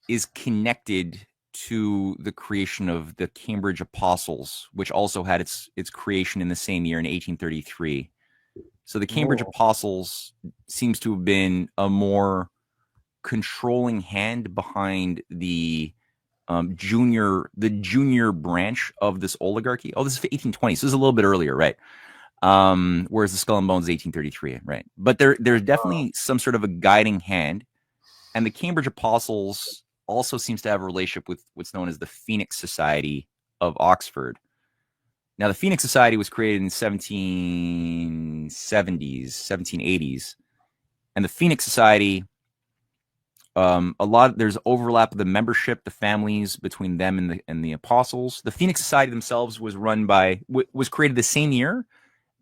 is connected to the creation of the Cambridge Apostles, which also had its creation in the same year in 1833. So the Cambridge Apostles seems to have been a more controlling hand behind the junior branch of this oligarchy. Oh, this is 1820, so this is a little bit earlier, right? Whereas the Skull and Bones is 1833, right? But there's definitely some sort of a guiding hand, and the Cambridge Apostles also seems to have a relationship with what's known as the Phoenix Society of Oxford. Now, the Phoenix Society was created in 1780s, and the Phoenix Society, there's overlap of the membership, the families between them and the apostles. The Phoenix Society themselves was created the same year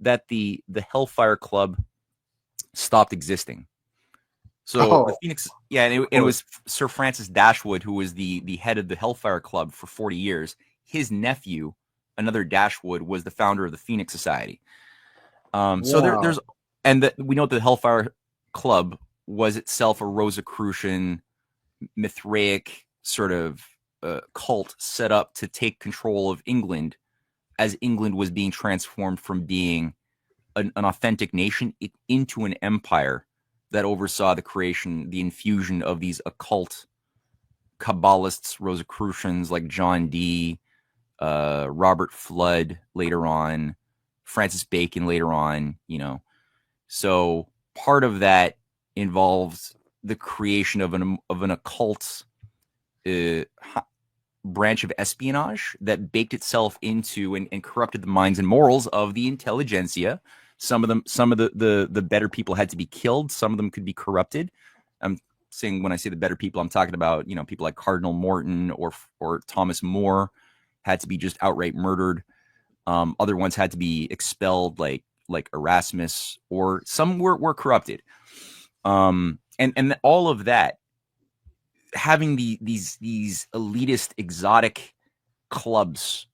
that the Hellfire Club stopped existing. So the Phoenix, and it was Sir Francis Dashwood, who was the head of the Hellfire Club for 40 years. His nephew, another Dashwood, was the founder of the Phoenix Society. So there's, and we know that the Hellfire Club was itself a Rosicrucian, Mithraic sort of cult set up to take control of England as England was being transformed from being an authentic nation into an empire that oversaw the infusion of these occult Kabbalists, Rosicrucians like John Dee, Robert Flood later on, Francis Bacon later on, So part of that involves the creation of an occult branch of espionage that baked itself into and corrupted the minds and morals of the intelligentsia. Some of the better people had to be killed. Some of them could be corrupted. I'm saying, when I say the better people, I'm talking about, people like Cardinal Morton or Thomas More had to be just outright murdered. Other ones had to be expelled, like Erasmus, or some were corrupted. And all of that, having these elitist, exotic clubs,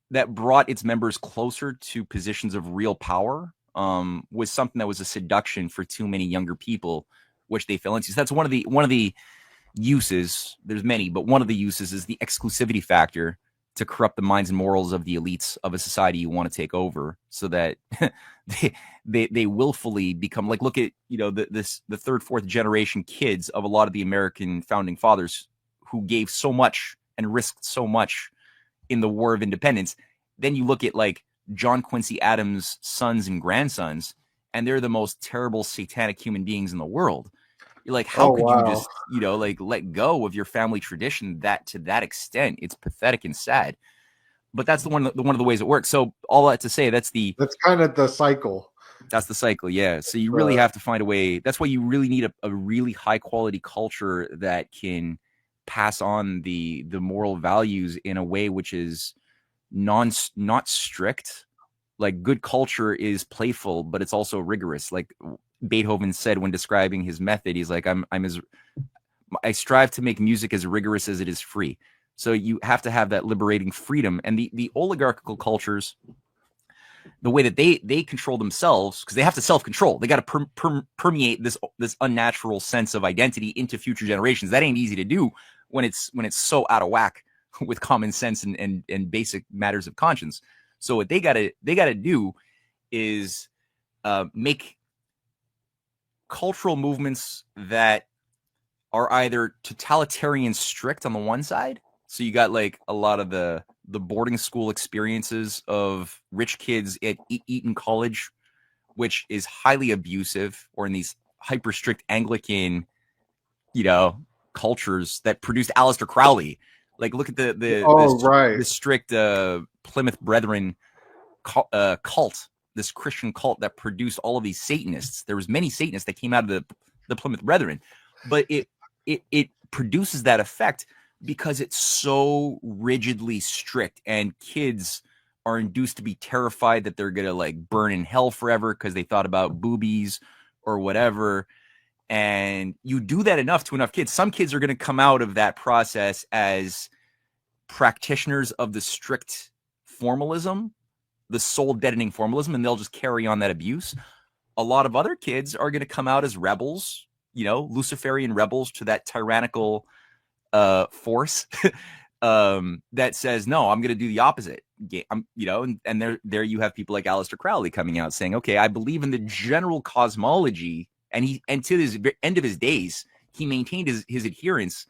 that brought its members closer to positions of real power, was something that was a seduction for too many younger people, which they fell into. So that's one of the uses. There's many, but one of the uses is the exclusivity factor to corrupt the minds and morals of the elites of a society you want to take over, so that they willfully become like, look at, the third, fourth generation kids of a lot of the American founding fathers who gave so much and risked so much in the War of Independence. Then you look at like John Quincy Adams' sons and grandsons, and they're the most terrible satanic human beings in the world. You're like, how could you just, let go of your family tradition to that extent? It's pathetic and sad. But that's one of the ways it works. So all that to say, that's kind of the cycle. That's the cycle, yeah. So you really have to find a way. That's why you really need a really high quality culture that can pass on the moral values in a way which is not strict. Like, good culture is playful, but it's also rigorous. Like Beethoven said when describing his method, he's like, I strive to make music as rigorous as it is free. So you have to have that liberating freedom. And the oligarchical cultures, the way that they control themselves, because they have to self-control, they got to permeate this unnatural sense of identity into future generations. That ain't easy to do when it's so out of whack with common sense and basic matters of conscience. So what they gotta do is make cultural movements that are either totalitarian strict on the one side. So you got like a lot of the boarding school experiences of rich kids at Eton College, which is highly abusive, or in these hyper strict Anglican, cultures that produced Aleister Crowley. Like, look at the strict Plymouth Brethren cult, this Christian cult that produced all of these Satanists. There was many Satanists that came out of the Plymouth Brethren, but it produces that effect because it's so rigidly strict, and kids are induced to be terrified that they're gonna like burn in hell forever because they thought about boobies or whatever. And you do that enough to enough kids, some kids are going to come out of that process as practitioners of the strict formalism, the soul deadening formalism, and they'll just carry on that abuse. A lot of other kids are going to come out as rebels, Luciferian rebels to that tyrannical force that says, no, I'm going to do the opposite. And there you have people like Aleister Crowley coming out saying, okay, I believe in the general cosmology. And to the end of his days, he maintained his adherence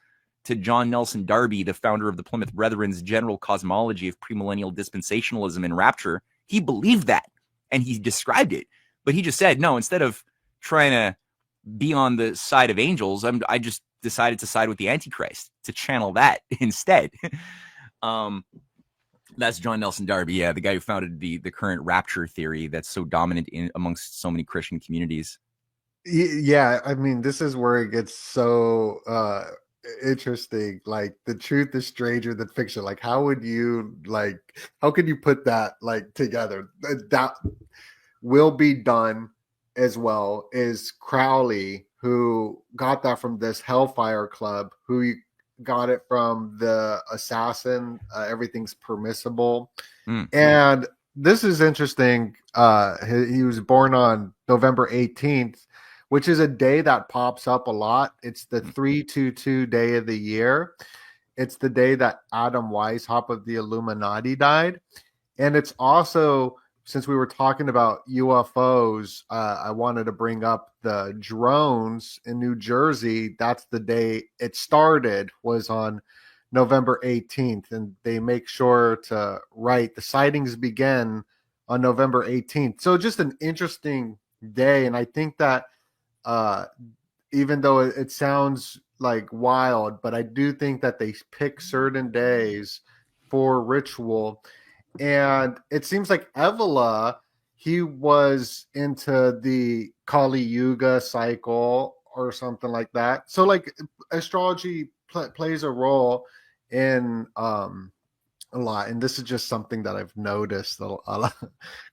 to John Nelson Darby, the founder of the Plymouth Brethren's general cosmology of premillennial dispensationalism and rapture. He believed that, and he described it. But he just said, no, instead of trying to be on the side of angels, I just decided to side with the Antichrist, to channel that instead. That's John Nelson Darby, yeah, the guy who founded the current rapture theory that's so dominant amongst so many Christian communities. Yeah, I mean, this is where it gets so interesting. Like, the truth is stranger than fiction. Like, how could you put that like together? That will be done as well is Crowley, who got that from this Hellfire Club, who got it from the Assassin. Everything's permissible. And this is interesting. He was born on November 18th, which is a day that pops up a lot. It's the 322 day of the year. It's the day that Adam Weishaupt of the Illuminati died. And it's also since we were talking about UFOs, I wanted to bring up the drones in New Jersey. That's the day it started, was on November 18th. And they make sure to write the sightings begin on November 18th. So just an interesting day. And I think that uh, even though it sounds like wild, but I do think that they pick certain days for ritual. And it seems like Evola, he was into the Kali Yuga cycle or something like that. So like astrology plays a role in a lot, and this is just something that I've noticed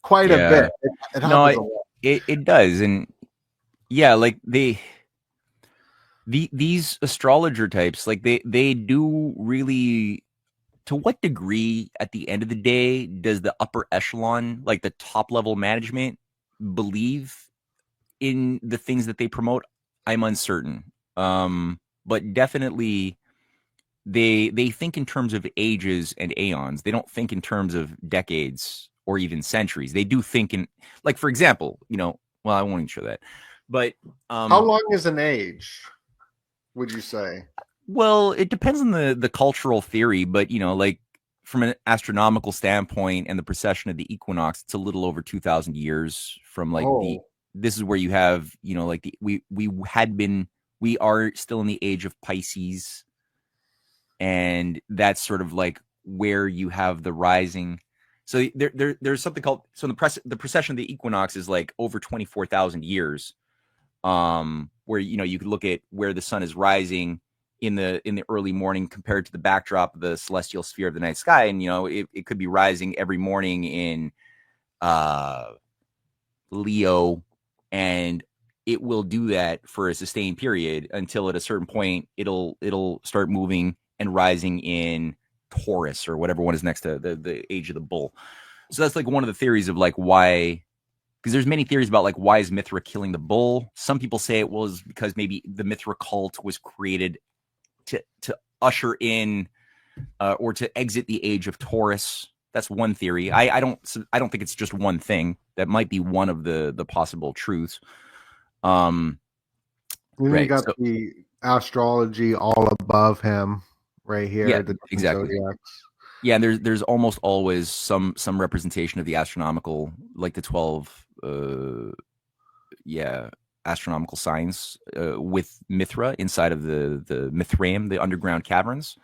quite a bit. Yeah. It No, happens a lot. it does. And yeah, like these astrologer types, like they do really, to what degree at the end of the day does the upper echelon, like the top level management, believe in the things that they promote? I'm uncertain. But definitely they think in terms of ages and aeons. They don't think in terms of decades or even centuries. They do think in, like, for example, well, I won't even show that. But How long is an age, would you say? well, it depends on the cultural theory, but like from an astronomical standpoint and the precession of the equinox, it's a little over 2,000 years from like Oh, this is where you have, like we are still in the age of Pisces, and that's sort of like where you have the rising. So there's something called, so the precession of the equinox is like over 24,000 years, where you could look at where the sun is rising in the early morning compared to the backdrop of the celestial sphere of the night sky, and it could be rising every morning in Leo, and it will do that for a sustained period until at a certain point it'll start moving and rising in Taurus, or whatever one is next to the age of the bull. So that's like one of the theories of like why, because there's many theories about like why is Mithra killing the bull. Some people say it was because maybe the Mithra cult was created to usher in or to exit the age of Taurus. That's one theory. I don't think it's just one thing. That might be one of the possible truths. then you Right. got So the astrology all above him right yeah, here, the different exactly. zodiacs. Yeah, and there's almost always some representation of the astronomical, like the 12 astronomical signs with Mithra inside of the Mithraeum, the underground caverns.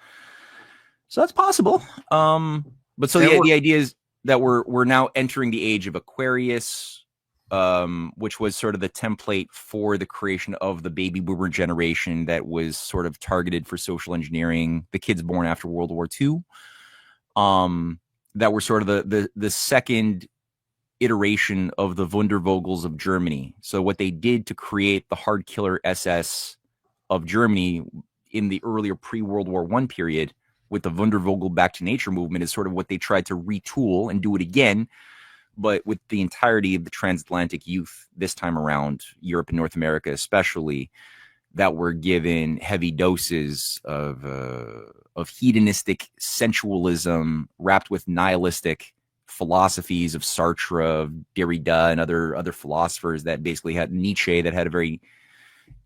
So that's possible. But so the idea is that we're now entering the age of Aquarius, which was sort of the template for the creation of the baby boomer generation that was sort of targeted for social engineering, the kids born after World War II. That were sort of the second iteration of the Wundervogels of Germany. So what they did to create the hard killer SS of Germany in the earlier pre-World War I period with the Wundervogel Back to Nature movement is sort of what they tried to retool and do it again, but with the entirety of the transatlantic youth this time around, Europe and North America especially, that were given heavy doses of hedonistic sensualism wrapped with nihilistic philosophies of Sartre, of Derrida, and other philosophers that basically had Nietzsche, that had a very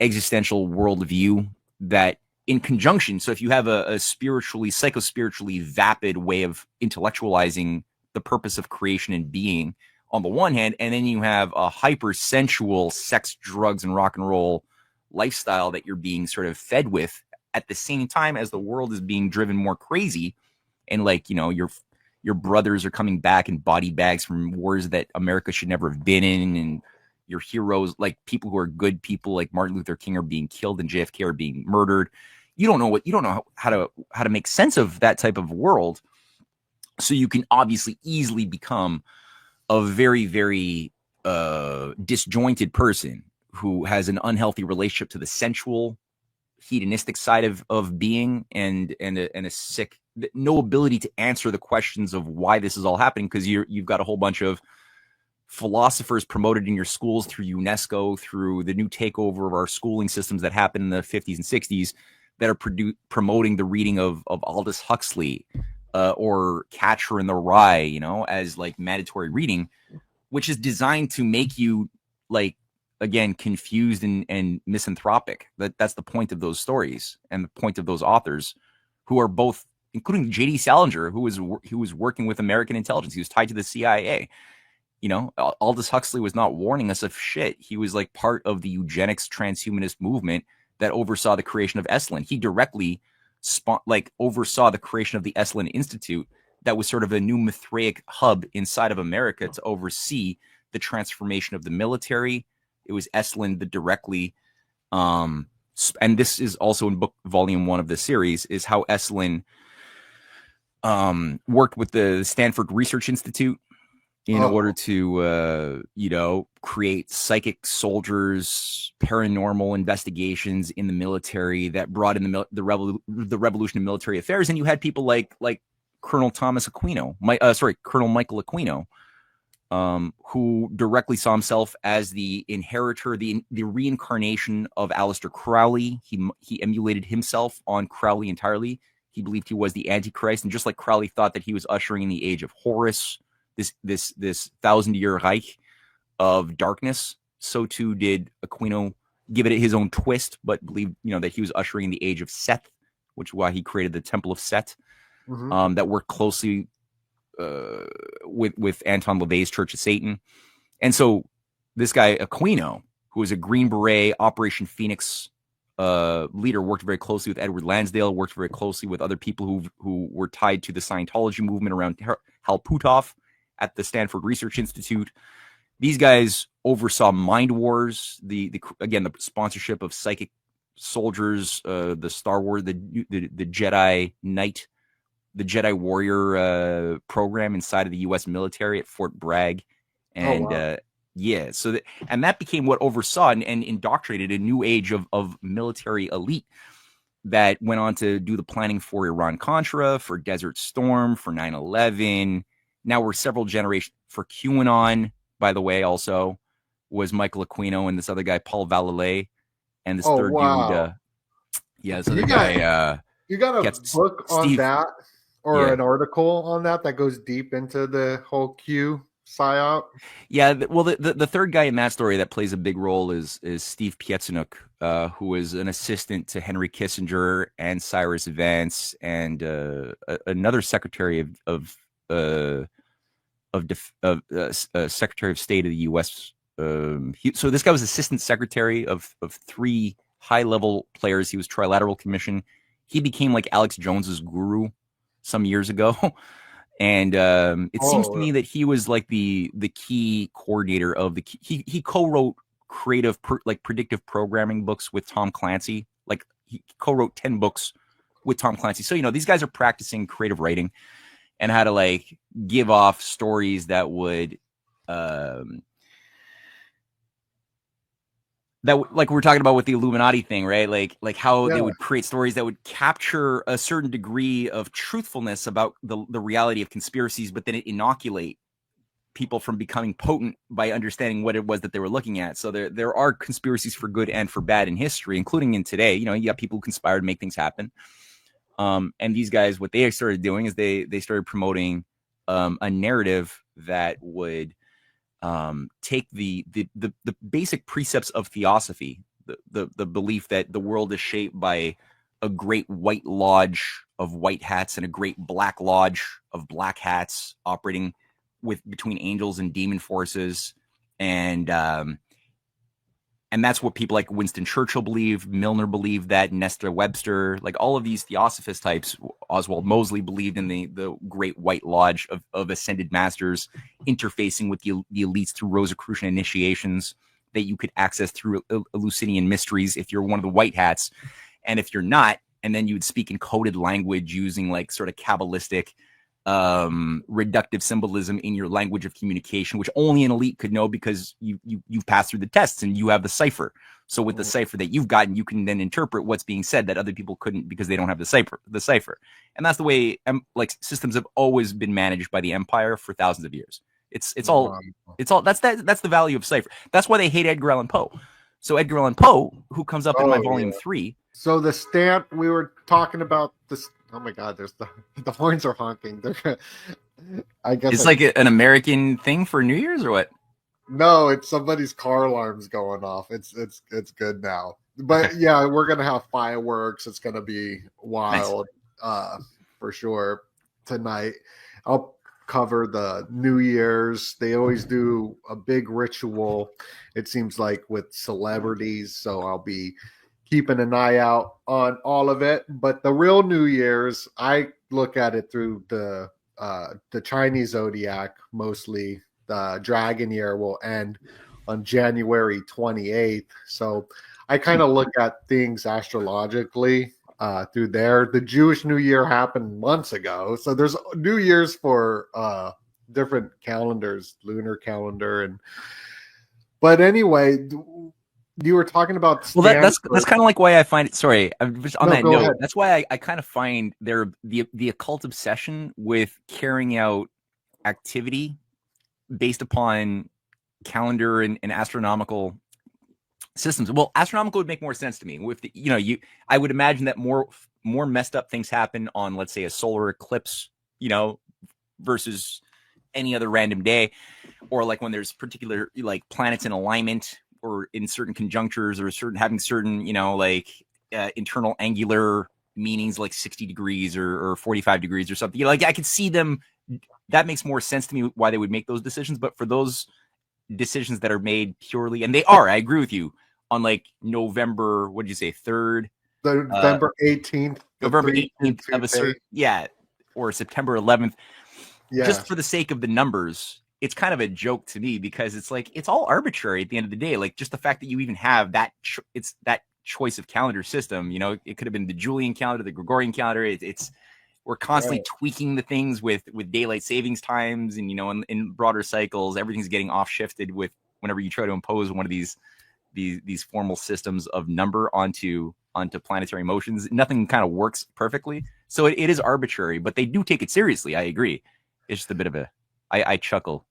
existential worldview that in conjunction. So if you have a psychospiritually vapid way of intellectualizing the purpose of creation and being on the one hand, and then you have a hypersensual sex, drugs, and rock and roll lifestyle that you're being sort of fed with at the same time as the world is being driven more crazy, and like your brothers are coming back in body bags from wars that America should never have been in, and your heroes, like people who are good people like Martin Luther King, are being killed and JFK are being murdered. You don't know how to make sense of that type of world. So you can obviously easily become a very, very disjointed person who has an unhealthy relationship to the sensual, hedonistic side of being, and a sick, no ability to answer the questions of why this is all happening, because you've got a whole bunch of philosophers promoted in your schools through UNESCO, through the new takeover of our schooling systems that happened in the 50s and 60s, that are promoting the reading of Aldous Huxley, or Catcher in the Rye, you know, as like mandatory reading, which is designed to make you like, again, confused and misanthropic. That's the point of those stories and the point of those authors, who are both, including J.D. Salinger, who was working with American intelligence. He was tied to the CIA. You know, Aldous Huxley was not warning us of shit. He was like part of the eugenics transhumanist movement that oversaw the creation of Esalen. He directly oversaw the creation of the Esalen Institute, that was sort of a new Mithraic hub inside of America to oversee the transformation of the military. It was Esalen that directly, and this is also in book volume 1 of the series, is how Esalen worked with the Stanford Research Institute in order to, you know, create psychic soldiers, paranormal investigations in the military that brought in the revolution in military affairs. And you had people like Colonel Thomas Aquino, Colonel Michael Aquino, who directly saw himself as the inheritor, the reincarnation of Aleister Crowley. He emulated himself on Crowley entirely. He believed he was the Antichrist, and just like Crowley thought that he was ushering in the age of Horus, this 1,000-year Reich of darkness, so too did Aquino give it his own twist, but believed, you know, that he was ushering in the age of Seth, which is why he created the Temple of Set. That worked closely with Anton LaVey's Church of Satan. And so this guy Aquino, who was a Green Beret Operation Phoenix leader, worked very closely with Edward Lansdale, worked very closely with other people who were tied to the Scientology movement around Hal Puthoff at the Stanford Research Institute. These guys oversaw Mind Wars, the sponsorship of psychic soldiers, the Star Wars, the Jedi Knight, the Jedi Warrior program inside of the U.S. military at Fort Bragg. And that became what oversaw and indoctrinated a new age of military elite that went on to do the planning for Iran-Contra, for Desert Storm, for 9/11. Now we're several generations for QAnon, by the way, also was Michael Aquino and this other guy, Paul Valalay, and this third dude. This other guy. You got a book on that? Or an article on that goes deep into the whole Q psyop? Yeah, well, the third guy in that story that plays a big role is Steve Pietzenuk, who is an assistant to Henry Kissinger and Cyrus Vance and another Secretary of Secretary of State of the U.S. So this guy was assistant secretary of 3 high-level players. He was Trilateral Commission. He became like Alex Jones's guru some years ago. And it seems to me that he was like the key coordinator of he co-wrote creative predictive programming books with Tom Clancy. Like he co-wrote 10 books with Tom Clancy. So, you know, these guys are practicing creative writing and how to like give off stories that would that like we're talking about with the Illuminati thing, right? Like how they would create stories that would capture a certain degree of truthfulness about the reality of conspiracies, but then inoculate people from becoming potent by understanding what it was that they were looking at. So there are conspiracies for good and for bad in history, including in today. You know, you got people who conspire to make things happen. And these guys, what they started doing is they started promoting a narrative that would take the basic precepts of theosophy, the belief that the world is shaped by a great white lodge of white hats and a great black lodge of black hats operating between angels and demon forces, and that's what people like Winston Churchill believed, Milner believed that, Nestor Webster, like all of these theosophist types. Oswald Mosley believed in the great white lodge of ascended masters interfacing with the elites through Rosicrucian initiations that you could access through Eleusinian mysteries if you're one of the white hats. And if you're not, and then you would speak in coded language using like sort of Kabbalistic reductive symbolism in your language of communication, which only an elite could know because you've passed through the tests and you have the cipher. So with the cipher that you've gotten, you can then interpret what's being said that other people couldn't because they don't have the cipher. And that's the way like systems have always been managed by the empire for thousands of years. It's all that's the value of cipher. That's why they hate Edgar Allan Poe. So Edgar Allan Poe, who comes up in my volume 3. So the stamp we were talking about, this Oh my God, there's the horns are honking. I guess It's like an American thing for New Year's or what? no, it's somebody's car alarm's going off. It's good now. Okay. But yeah, we're gonna have fireworks. It's gonna be Nice. wild, for sure tonight. I'll cover the New Year's. They always do a big ritual, it seems like, with celebrities. So I'll be keeping an eye out on all of it. But the real New Year's, I look at it through the Chinese zodiac mostly. The dragon year will end on January 28th. So I kind of look at things astrologically through there. The Jewish New Year happened months ago. So there's New Year's for different calendars, lunar calendar. But anyway, you were talking about Well, that's kind of like why I find it. Sorry, just on that note, ahead. that's why I kind of find the occult obsession with carrying out activity based upon calendar and astronomical systems. Well, astronomical would make more sense to me. With I would imagine that more messed up things happen on, let's say, a solar eclipse, versus any other random day, or like when there's particular like planets in alignment or in certain conjunctures or having certain internal angular meanings like 60 degrees or 45 degrees or something. Like I could see them. That makes more sense to me why they would make those decisions. But for those decisions that are made purely, and they are, I agree with you, on like November, what did you say, 3rd? November 18th. November 18th of a certain, or September 11th. Yeah. Just for the sake of the numbers, it's kind of a joke to me because it's like, it's all arbitrary at the end of the day. Like just the fact that you even have that, it's that choice of calendar system, it could have been the Julian calendar, the Gregorian calendar. We're constantly tweaking the things with daylight savings times, and in broader cycles, everything's getting off shifted with whenever you try to impose one of these formal systems of number onto planetary motions. Nothing kind of works perfectly, so it is arbitrary. But they do take it seriously. I agree. It's just a bit of I chuckle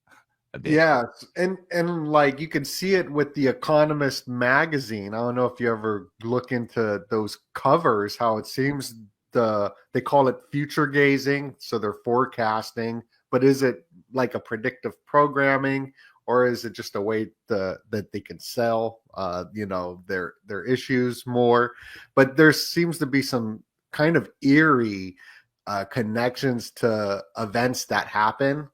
a bit. Yeah, and like you can see it with the Economist magazine. I don't know if you ever look into those covers, how it seems they call it future gazing, so they're forecasting. But is it like a predictive programming, or is it just a way that they can sell their issues more? But there seems to be some kind of eerie connections to events that happen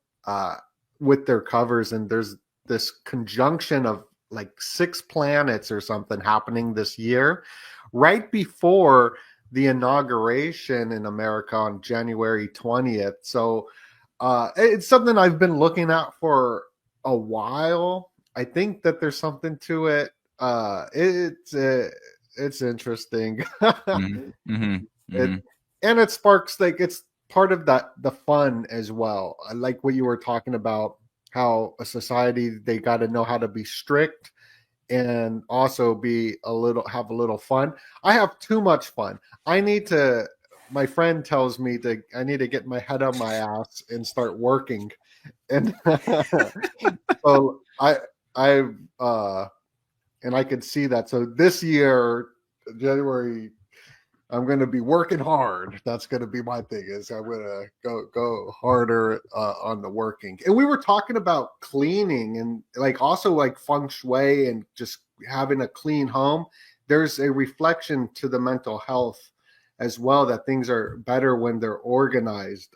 with their covers, and there's this conjunction of like 6 planets or something happening this year right before the inauguration in America on January 20th. So it's something I've been looking at for a while. I think that there's something to it. It's interesting. Mm-hmm. Mm-hmm. And it sparks, like, it's part of the fun as well. I like what you were talking about, how a society, they got to know how to be strict and also have a little fun. I have too much fun. My friend tells me I need to get my head on my ass and start working. And so and I could see that. So this year, January, I'm going to be working hard. That's going to be my thing. Is I'm going to go harder on the working. And we were talking about cleaning and like also like feng shui and just having a clean home. There's a reflection to the mental health as well, that things are better when they're organized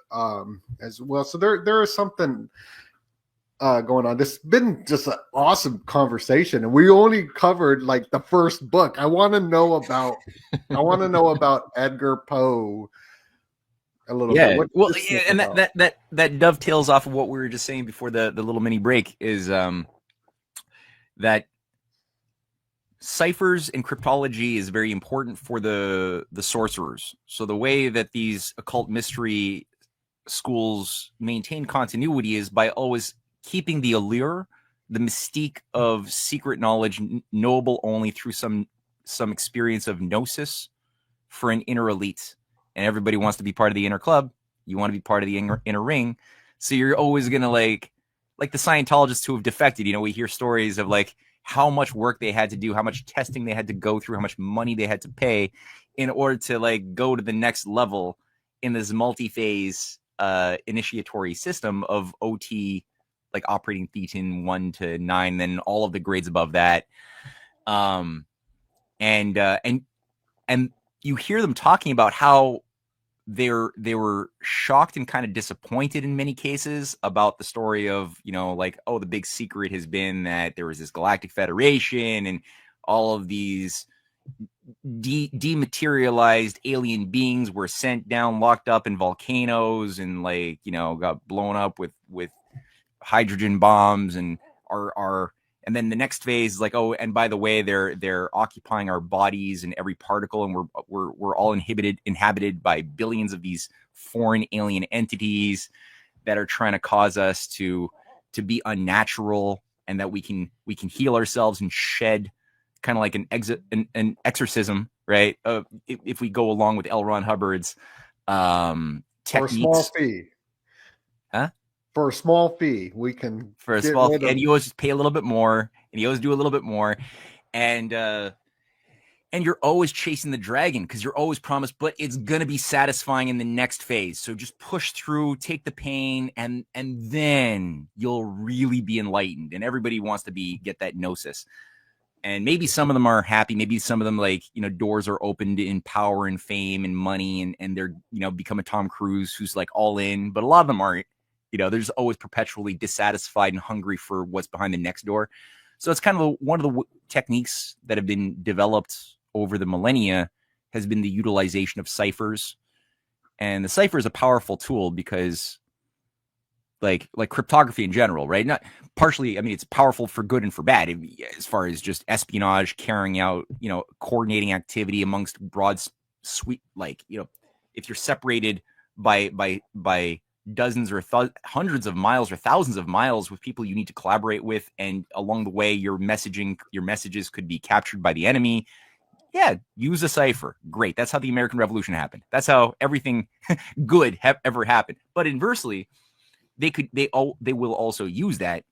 as well. So there is something going on. This has been just an awesome conversation, and we only covered like the first book. I want to know about Edgar Poe a little bit. What and that dovetails off of what we were just saying before the little mini break, is that ciphers and cryptology is very important for the sorcerers. So the way that these occult mystery schools maintain continuity is by always keeping the allure, the mystique of secret knowledge knowable only through some experience of gnosis for an inner elite. And everybody wants to be part of the inner club. You want to be part of the inner ring. So you're always going to like the Scientologists who have defected. We hear stories of like how much work they had to do, how much testing they had to go through, how much money they had to pay in order to like go to the next level in this multi-phase initiatory system of OT, like operating thetan 1 to 9, then all of the grades above that. And you hear them talking about how they were shocked and kind of disappointed in many cases about the story of, like, oh, the big secret has been that there was this galactic federation and all of these dematerialized alien beings were sent down, locked up in volcanoes, and like, got blown up with hydrogen bombs, and and then the next phase is like, oh, and by the way, they're occupying our bodies and every particle, and we're all inhabited by billions of these foreign alien entities that are trying to cause us to be unnatural, and that we can heal ourselves and shed, kind of like an exorcism, right? If we go along with L. Ron Hubbard's techniques. For a small fee. Huh? For a small fee, we can. For a small fee, and you always just pay a little bit more, and you always do a little bit more, and you're always chasing the dragon because you're always promised, but it's gonna be satisfying in the next phase. So just push through, take the pain, and then you'll really be enlightened. And everybody wants to get that gnosis. And maybe some of them are happy. Maybe some of them, like, doors are opened in power and fame and money, and they're, become a Tom Cruise who's like all in. But a lot of them aren't. They're just always perpetually dissatisfied and hungry for what's behind the next door. So it's kind of one of the techniques that have been developed over the millennia has been the utilization of ciphers. And the cipher is a powerful tool because like cryptography in general, right? Not partially, I mean, it's powerful for good and for bad as far as just espionage, carrying out, coordinating activity amongst broad suite, like, if you're separated by dozens or hundreds of miles or thousands of miles with people you need to collaborate with, and along the way your messages could be captured by the enemy. Yeah, use a cipher. Great. That's how the American Revolution happened. That's how everything good ever happened. But inversely, they will also use that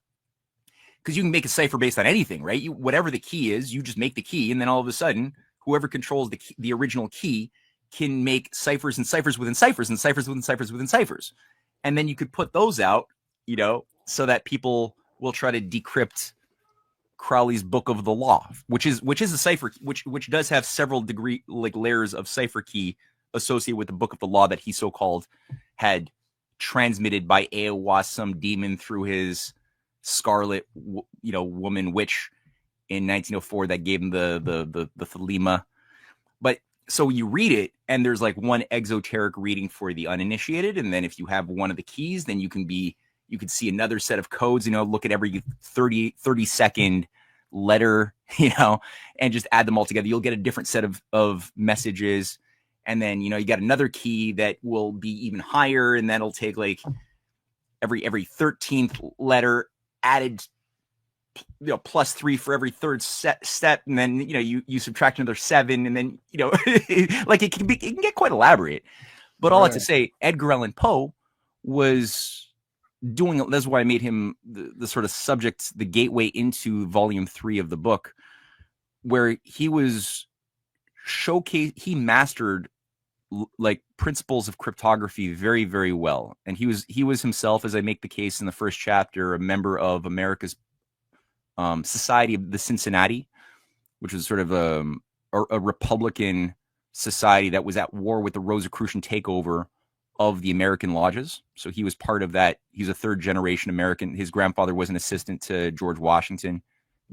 because you can make a cipher based on anything, right? Whatever the key is, you just make the key, and then all of a sudden, whoever controls the original key can make ciphers and ciphers within ciphers and ciphers within ciphers within ciphers. And then you could put those out, so that people will try to decrypt Crowley's Book of the Law, which is a cipher, which does have several layers of cipher key associated with the Book of the Law that he so-called had transmitted by Eowa, some demon, through his Scarlet, woman witch in 1904 that gave him the thelema. But so you read it, and there's like one exoteric reading for the uninitiated, and then if you have one of the keys, then you can see another set of codes. Look at every 30 second letter, and just add them all together. You'll get a different set of messages, and then you got another key that will be even higher, and that'll take like every 13th letter added, plus 3 for every third step, and then you subtract another 7, and then like it can get quite elaborate. But all that to say, Edgar Allan Poe was doing, that's why I made him the sort of subject, the gateway into volume 3 of the book, where he was he mastered like principles of cryptography very, very well. And he was himself, as I make the case in the first chapter, a member of America's Society of the Cincinnati, which was sort of a Republican society that was at war with the Rosicrucian takeover of the American lodges. So he was part of that. He's a third generation American. His grandfather was an assistant to George Washington,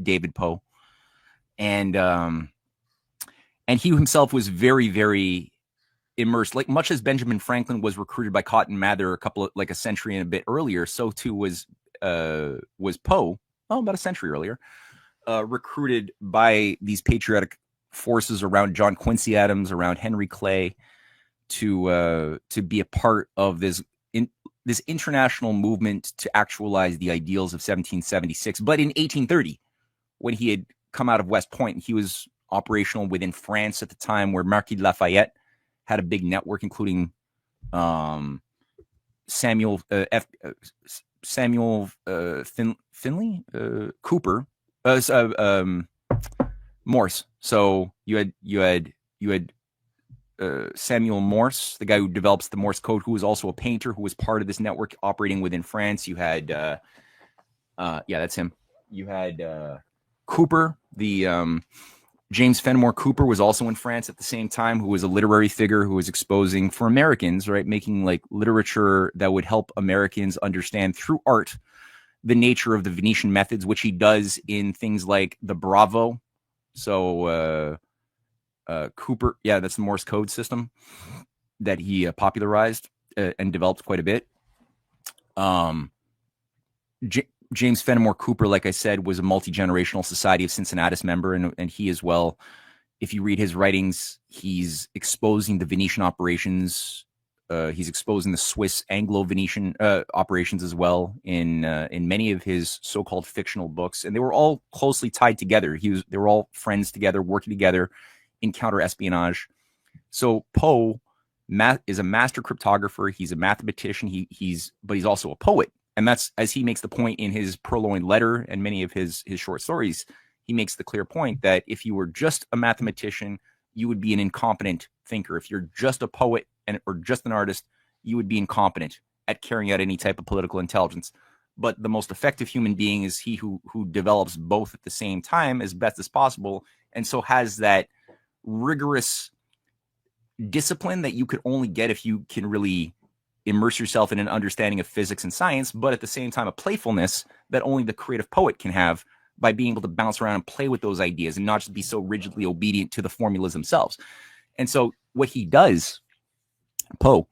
David Poe. And he himself was very, very immersed, like much as Benjamin Franklin was recruited by Cotton Mather a century and a bit earlier. So too was Poe, about a century earlier, recruited by these patriotic forces around John Quincy Adams, around Henry Clay, to be a part of this international movement to actualize the ideals of 1776. But in 1830, when he had come out of West Point, he was operational within France at the time, where Marquis de Lafayette had a big network, including Samuel Finley, Cooper, Morse. So you had Samuel Morse, the guy who develops the Morse code, who was also a painter, who was part of this network operating within France. You had, that's him. You had Cooper, the James Fenimore Cooper was also in France at the same time, who was a literary figure who was exposing for Americans, right, making like literature that would help Americans understand through art the nature of the Venetian methods, which he does in things like the Bravo. So Cooper, that's the Morse code system that he popularized and developed quite a bit. James Fenimore Cooper, like I said, was a multi-generational Society of Cincinnatus member, and he as well, if you read his writings, he's exposing the Venetian operations. He's exposing the Swiss Anglo-Venetian operations as well in many of his so-called fictional books, and they were all closely tied together. They were all friends together, working together in counter-espionage. So Poe is a master cryptographer. He's a mathematician. But he's also a poet. And that's, as he makes the point in his Purloined Letter and many of his short stories, he makes the clear point that if you were just a mathematician, you would be an incompetent thinker. If you're just a poet or just an artist, you would be incompetent at carrying out any type of political intelligence. But the most effective human being is he who develops both at the same time as best as possible, and so has that rigorous discipline that you could only get if you can really immerse yourself in an understanding of physics and science, but at the same time, a playfulness that only the creative poet can have by being able to bounce around and play with those ideas and not just be so rigidly obedient to the formulas themselves. And so what he does, Poe,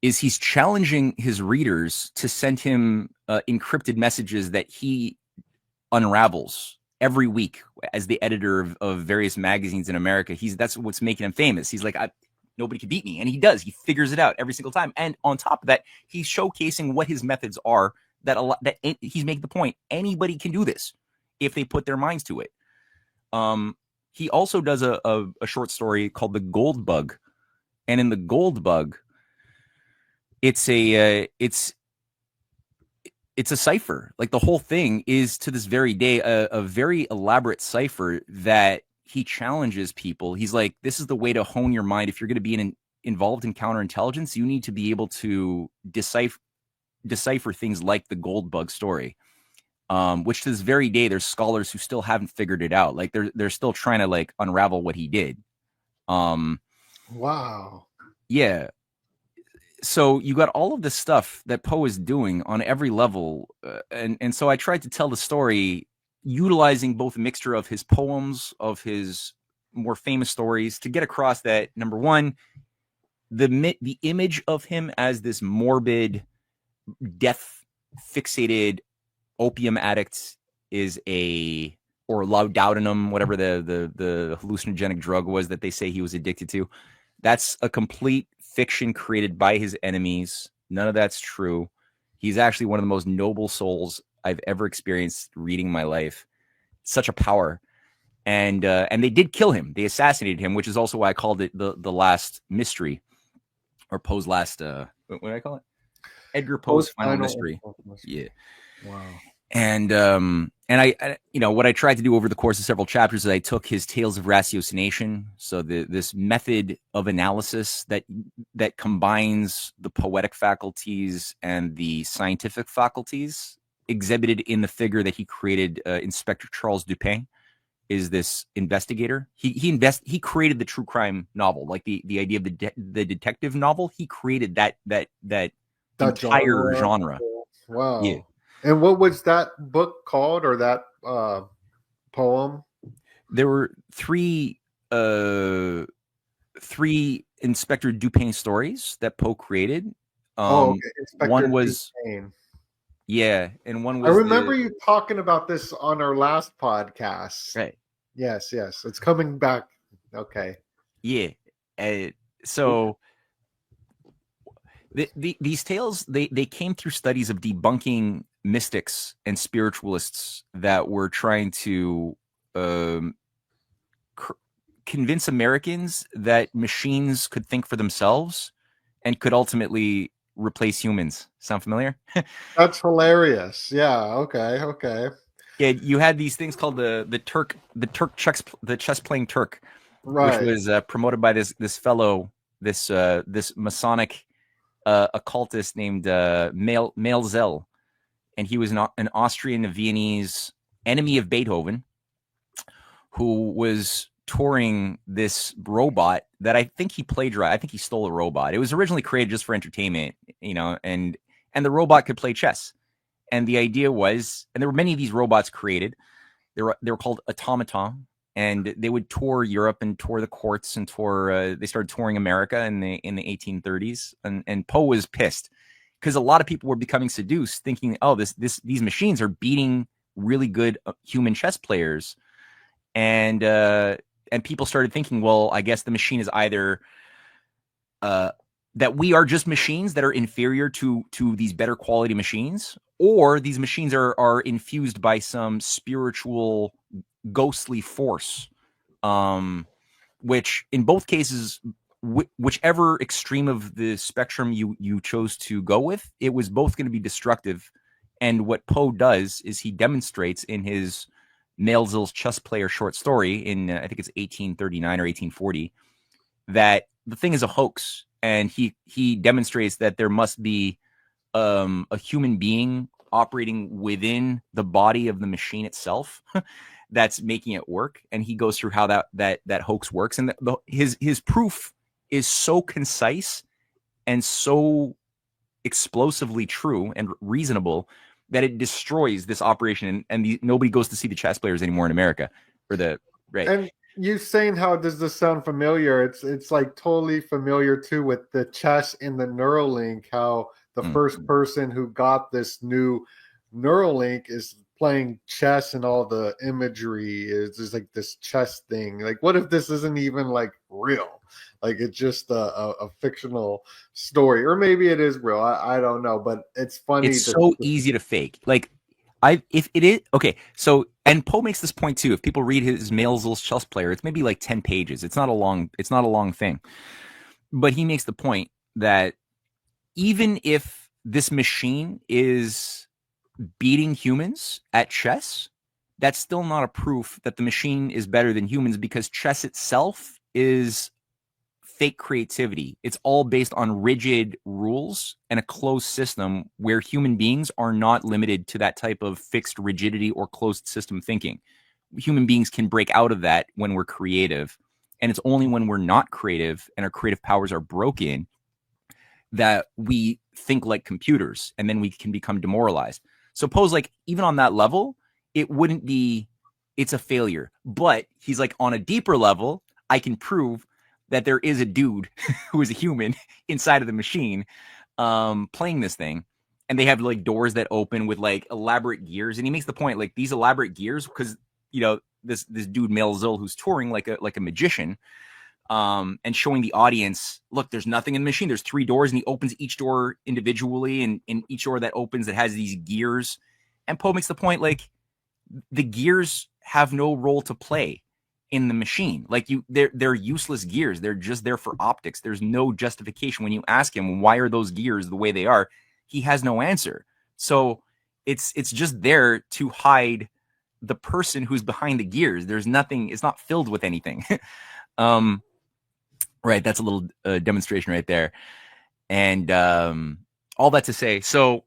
is he's challenging his readers to send him encrypted messages that he unravels every week as the editor of various magazines in America. That's what's making him famous. He's like, nobody can beat me. And he does. He figures it out every single time. And on top of that, he's showcasing what his methods are that he's making the point. Anybody can do this if they put their minds to it. He also does a short story called The Gold Bug. And in The Gold Bug, it's a cipher. Like, the whole thing is, to this very day, a very elaborate cipher that he challenges people. He's like, this is the way to hone your mind. If you're going to be involved in counterintelligence, you need to be able to decipher things like the Gold Bug story, which to this very day, there's scholars who still haven't figured it out. Like, they're still trying to like unravel what he did. Wow. Yeah. So you got all of this stuff that Poe is doing on every level. And so I tried to tell the story utilizing both a mixture of his poems, of his more famous stories, to get across that, number one, the image of him as this morbid, death-fixated opium addict or laudanum, whatever the hallucinogenic drug was that they say he was addicted to. That's a complete fiction created by his enemies. None of that's true. He's actually one of the most noble souls I've ever experienced reading my life. Such a power. And they did kill him. They assassinated him, which is also why I called it the last mystery, or Poe's last what did I call it? Edgar Poe's final mystery. Yeah. Wow. And I what I tried to do over the course of several chapters is I took his tales of ratiocination, so this method of analysis that combines the poetic faculties and the scientific faculties, exhibited in the figure that he created. Inspector Charles Dupin is this investigator. He created the true crime novel, like the idea of the detective novel. He created that entire genre. Wow. Yeah. And what was that book called, or that poem? There were three Inspector Dupin stories that Poe created. Okay. Inspector One was Dupin. Yeah, and one was. I remember you talking about this on our last podcast. Right. Yes, it's coming back. Okay. Yeah. So these tales they came through studies of debunking mystics and spiritualists that were trying to convince Americans that machines could think for themselves and could ultimately replace humans. Sound familiar? That's hilarious. Yeah. Okay. Yeah, you had these things called the chess playing Turk, which Right. was promoted by this fellow, this Masonic occultist named Maelzel, and he was an Austrian Viennese enemy of Beethoven, who was touring this robot that I think he plagiarized. I think he stole a robot. It was originally created just for entertainment, and the robot could play chess. And the idea was, and there were many of these robots created. They were called automaton, and they would tour Europe and tour the courts and tour. They started touring America in the 1830s, and Poe was pissed because a lot of people were becoming seduced, thinking, "Oh, these machines are beating really good human chess players," and people started thinking, well, I guess the machine is either that we are just machines that are inferior to these better quality machines, or these machines are infused by some spiritual ghostly force, which in both cases, whichever extreme of the spectrum you chose to go with, it was both going to be destructive. And what Poe does is he demonstrates in his Maelzel's chess player short story in I think it's 1839 or 1840, that the thing is a hoax, and he demonstrates that there must be a human being operating within the body of the machine itself that's making it work. And he goes through how that hoax works, and his proof is so concise and so explosively true and reasonable that it destroys this operation, and nobody goes to see the chess players anymore in America, or the right. And you saying, how does this sound familiar? It's like totally familiar too with the chess in the Neuralink. How the first person who got this new Neuralink is playing chess, and all the imagery is just like this chess thing. Like, what if this isn't even like real? Like, it's just a fictional story, or maybe it is real. I don't know, but it's funny. It's so easy to fake. Like, if it is okay. So, and Poe makes this point too. If people read his Maelzel's chess player, it's maybe like 10 pages. It's not a long thing. But he makes the point that even if this machine is beating humans at chess, that's still not a proof that the machine is better than humans, because chess itself is fake creativity. It's all based on rigid rules and a closed system where human beings are not limited to that type of fixed rigidity or closed system thinking. Human beings can break out of that when we're creative. And it's only when we're not creative and our creative powers are broken that we think like computers, and then we can become demoralized. So Poe's like, even on that level, it's a failure. But he's like, on a deeper level, I can prove that there is a dude who is a human inside of the machine playing this thing. And they have like doors that open with like elaborate gears. And he makes the point, like, these elaborate gears, because, this dude Maelzel, who's touring like a magician, and showing the audience, look, there's nothing in the machine. There's 3 doors, and he opens each door individually. And in each door that opens, it has these gears. And Poe makes the point, like, the gears have no role to play in the machine. Like, they're useless gears. They're just there for optics. There's no justification. When you ask him, why are those gears the way they are, he has no answer. So it's just there to hide the person who's behind the gears. There's nothing. It's not filled with anything. Right. That's a little demonstration right there. And all that to say, so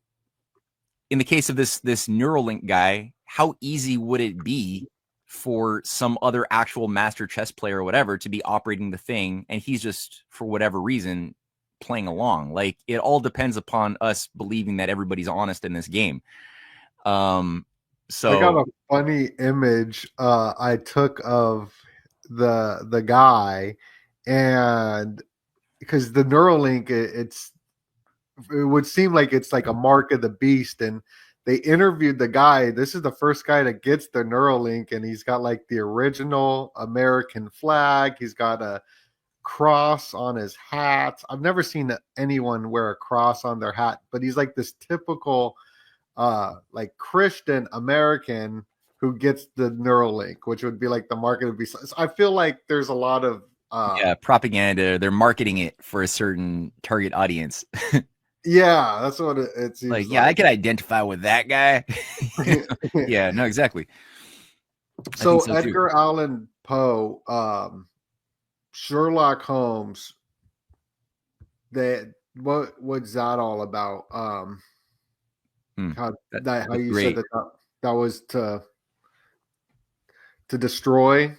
in the case of this Neuralink guy, how easy would it be for some other actual master chess player or whatever to be operating the thing, and he's just, for whatever reason, playing along? Like, it all depends upon us believing that everybody's honest in this game. So I got a funny image I took of the guy, and because the Neuralink, it would seem like it's like a mark of the beast, and they interviewed the guy. This is the first guy that gets the Neuralink, and he's got like the original American flag. He's got a cross on his hat. I've never seen anyone wear a cross on their hat, but he's like this typical like Christian American who gets the Neuralink, which would be like the mark of the beast. So I feel like there's a lot of propaganda. They're marketing it for a certain target audience. Yeah, that's what it seems like. Yeah, I could identify with that guy. Yeah, no, exactly. So Edgar Allan Poe, Sherlock Holmes. That what's that all about? How how That's you said great. that was to destroy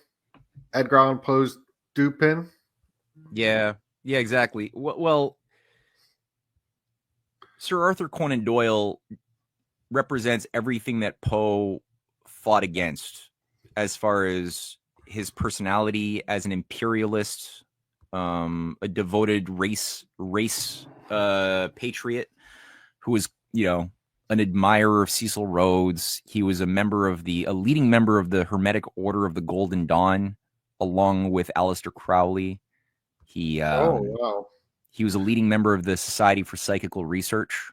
Edgar Allan Poe's Dupin. Yeah, yeah, exactly. Well, Sir Arthur Conan Doyle represents everything that Poe fought against, as far as his personality as an imperialist, a devoted race patriot who was, an admirer of Cecil Rhodes. He was a leading member of the Hermetic Order of the Golden Dawn, along with Aleister Crowley. He Oh wow! he was a leading member of the Society for Psychical Research,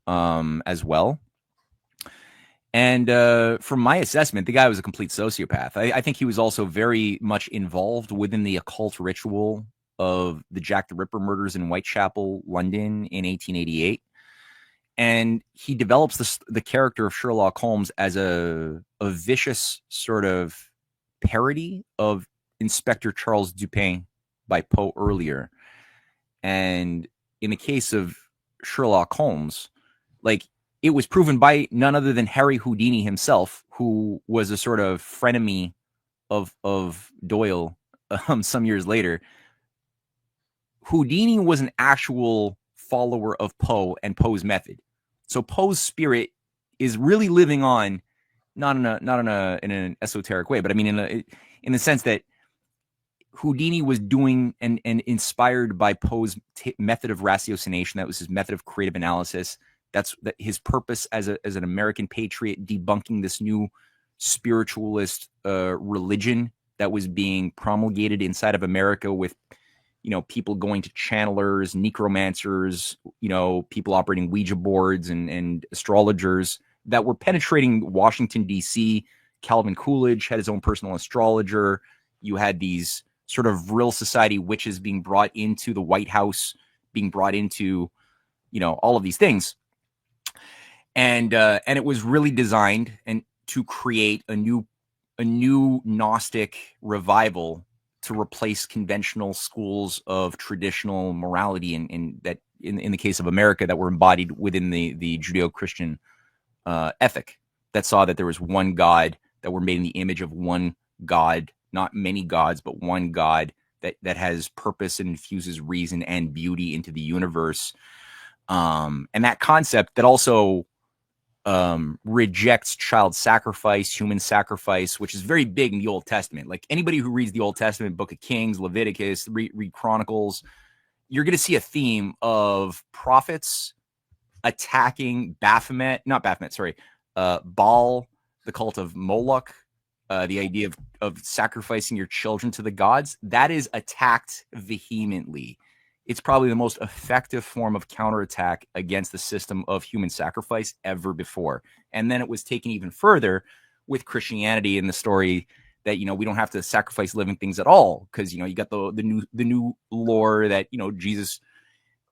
as well. And from my assessment, the guy was a complete sociopath. I think he was also very much involved within the occult ritual of the Jack the Ripper murders in Whitechapel, London in 1888. And he develops the character of Sherlock Holmes as a vicious sort of parody of Inspector Charles Dupin by Poe earlier. And in the case of Sherlock Holmes, like, it was proven by none other than Harry Houdini himself, who was a sort of frenemy of Doyle some years later. Houdini was an actual follower of Poe and Poe's method. So Poe's spirit is really living on, not in an esoteric way, but I mean in the sense that Houdini was doing and inspired by Poe's method of ratiocination. That was his method of creative analysis. That's his purpose as an American patriot, debunking this new spiritualist religion that was being promulgated inside of America, with people going to channelers, necromancers, people operating Ouija boards and astrologers that were penetrating Washington, D.C. Calvin Coolidge had his own personal astrologer. You had these sort of Vril Society witches being brought into the White House, being brought into, all of these things. And it was really designed and to create a new Gnostic revival to replace conventional schools of traditional morality, and that in the case of America, that were embodied within the Judeo-Christian ethic that saw that there was one God, that we're made in the image of one God, not many gods, but one God that has purpose and infuses reason and beauty into the universe. And that concept that also rejects child sacrifice, human sacrifice, which is very big in the Old Testament. Like, anybody who reads the Old Testament, Book of Kings, Leviticus, read Chronicles, you're going to see a theme of prophets attacking Baal, the cult of Moloch, the idea of sacrificing your children to the gods. That is attacked vehemently. It's probably the most effective form of counterattack against the system of human sacrifice ever before. And then it was taken even further with Christianity in the story that, we don't have to sacrifice living things at all, because, you got the new lore that, Jesus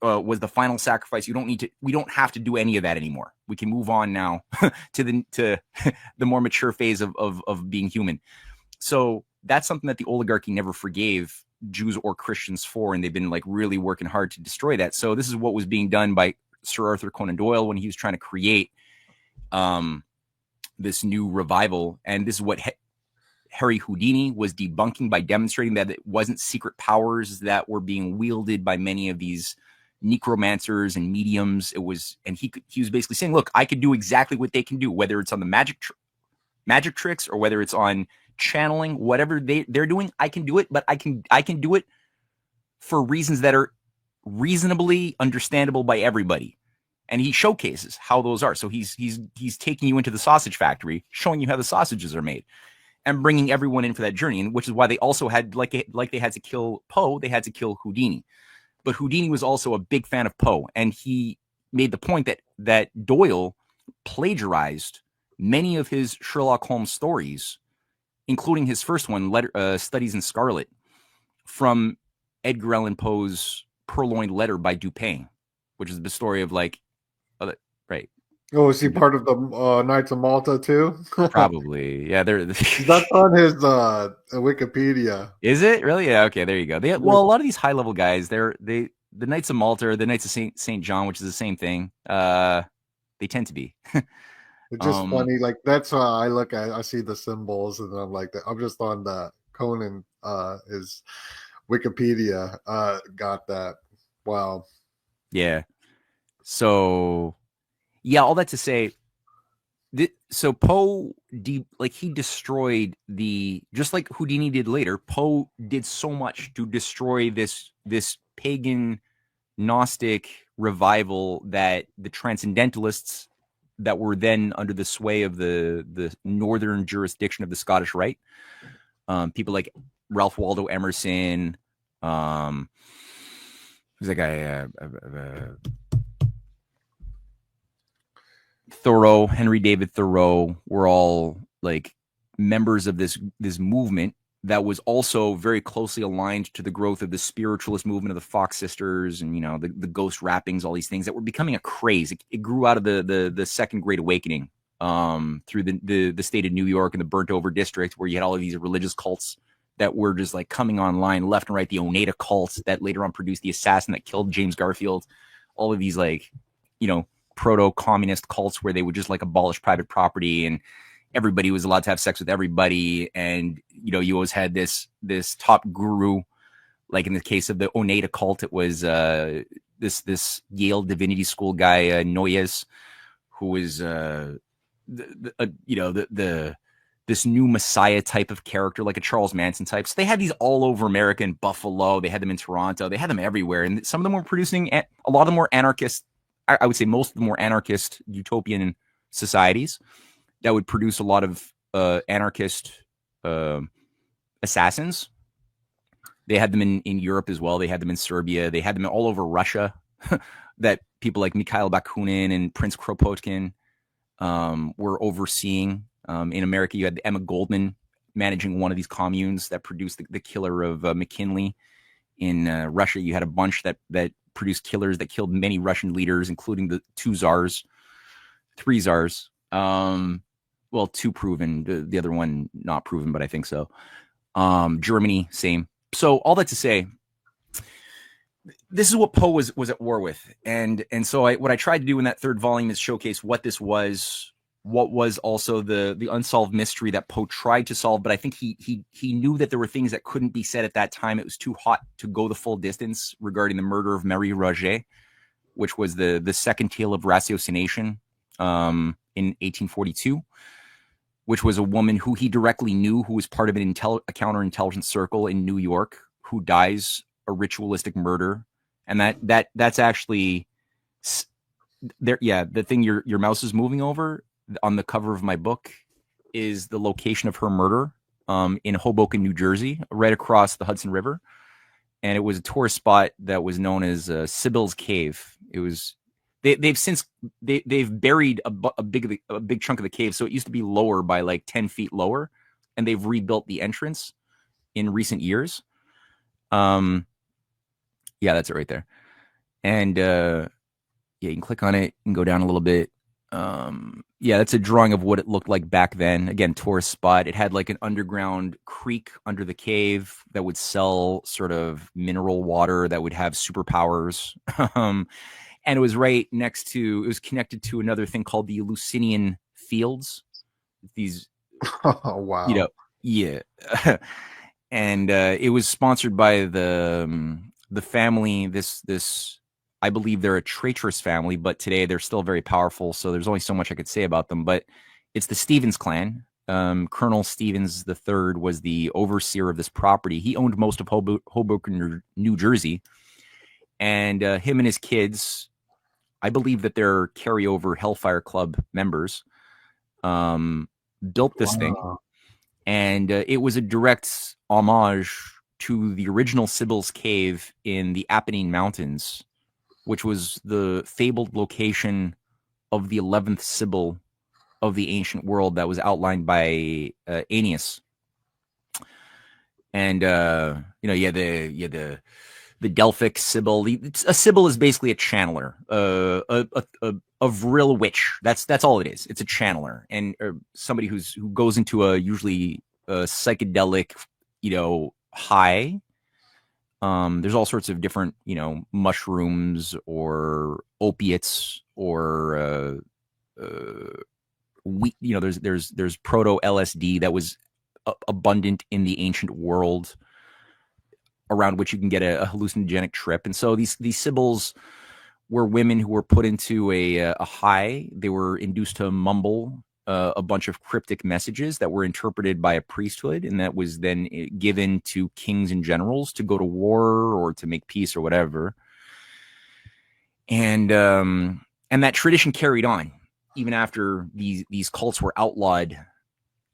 was the final sacrifice. We don't have to do any of that anymore. We can move on now to the more mature phase of being human. So that's something that the oligarchy never forgave Jews or Christians for, and they've been really working hard to destroy that. So this is what was being done by Sir Arthur Conan Doyle when he was trying to create this new revival. And this is what Harry Houdini was debunking by demonstrating that it wasn't secret powers that were being wielded by many of these necromancers and mediums. It was, and he was basically saying, look, I could do exactly what they can do, whether it's on the magic tricks or whether it's on channeling, whatever they're doing, I can do it, but I can do it for reasons that are reasonably understandable by everybody. And he showcases how those are. So he's taking you into the sausage factory, showing you how the sausages are made, and bringing everyone in for that journey. And which is why they also had, like they had to kill Poe, they had to kill Houdini. But Houdini was also a big fan of Poe, and he made the point that Doyle plagiarized many of his Sherlock Holmes stories, including his first one, Studies in Scarlet, from Edgar Allan Poe's Purloined Letter by Dupin, which is the story of right. Oh, is he part of the Knights of Malta too? Probably, yeah. They're That's on his Wikipedia. is it really? Yeah. Okay, there you go. Yeah. Well, a lot of these high level guys, the Knights of Malta or the Knights of Saint John, which is the same thing. They tend to be. It's just um, funny. Like that's how I look at. I see the symbols, and I'm like, I'm just on the Conan. His Wikipedia got that. Wow. yeah. So yeah, all that to say, so Poe like he destroyed the just like Houdini did later. Poe did so much to destroy this pagan Gnostic revival that the transcendentalists that were then under the sway of the northern jurisdiction of the Scottish Rite, people like Ralph Waldo Emerson, who's that guy? Thoreau, Henry David Thoreau, were all like members of this movement that was also very closely aligned to the growth of the spiritualist movement of the Fox sisters and the ghost rappings, all these things that were becoming a craze. It grew out of the Second Great Awakening through the state of New York and the burnt over district, where you had all of these religious cults that were just like coming online left and right. The Oneida cults that later on produced the assassin that killed James Garfield. All of these proto-communist cults where they would just like abolish private property and everybody was allowed to have sex with everybody. And, you always had this top guru, like in the case of the Oneida cult, it was this Yale Divinity School guy, Noyes, who was, this new Messiah type of character, like a Charles Manson type. So they had these all over America, in Buffalo. They had them in Toronto. They had them everywhere. And some of them were producing, a lot of them were anarchist. I would say most of them were anarchist utopian societies that would produce a lot of anarchist assassins. They had them in Europe as well. They had them in Serbia. They had them all over Russia. That people like Mikhail Bakunin and Prince Kropotkin were overseeing. In America, you had Emma Goldman managing one of these communes that produced the killer of McKinley. In Russia, you had a bunch that produced killers that killed many Russian leaders, including the three czars. Well, two proven, the other one not proven, but I think so. Germany, same. So all that to say, this is what Poe was at war with, and so what I tried to do in that third volume is showcase what this was, what was also the unsolved mystery that Poe tried to solve, but I think he knew that there were things that couldn't be said at that time. It was too hot to go the full distance regarding the murder of Marie Roget, which was the second tale of ratiocination in 1842, which was a woman who he directly knew, who was part of a counterintelligence circle in New York, who dies a ritualistic murder. And that's actually there. Yeah, the thing your mouse is moving over on the cover of my book is the location of her murder in Hoboken, New Jersey, right across the Hudson River. And it was a tourist spot that was known as Sybil's Cave. It was they've since buried a big chunk of the cave, so it used to be lower by like 10 feet lower, and they've rebuilt the entrance in recent years. Yeah, that's it right there. And yeah, you can click on it and go down a little bit. Yeah, that's a drawing of what it looked like back then. Again, tourist spot. It had like an underground creek under the cave that would sell sort of mineral water that would have superpowers. And it was right next to, it was connected to another thing called the Eleusinian fields. These, Oh wow. Yeah. And it was sponsored by the family, this I believe they're a traitorous family, but today they're still very powerful. So there's only so much I could say about them. But it's the Stevens clan. Colonel Stevens III was the overseer of this property. He owned most of Hoboken, New Jersey. And him and his kids, I believe that they're carryover Hellfire Club members, built this thing. And it was a direct homage to the original Sybil's Cave in the Apennine Mountains, which was the fabled location of the 11th Sibyl of the ancient world that was outlined by Aeneas. And you had the the Delphic Sibyl. A Sibyl is basically a channeler, a real witch. That's all it is. It's a channeler, and somebody who goes into a usually psychedelic, high. There's all sorts of different, mushrooms or opiates or there's proto LSD that was abundant in the ancient world, around which you can get a hallucinogenic trip. And so these Sibyls were women who were put into a high. They were induced to mumble a bunch of cryptic messages that were interpreted by a priesthood, and that was then given to kings and generals to go to war or to make peace or whatever. And that tradition carried on even after these cults were outlawed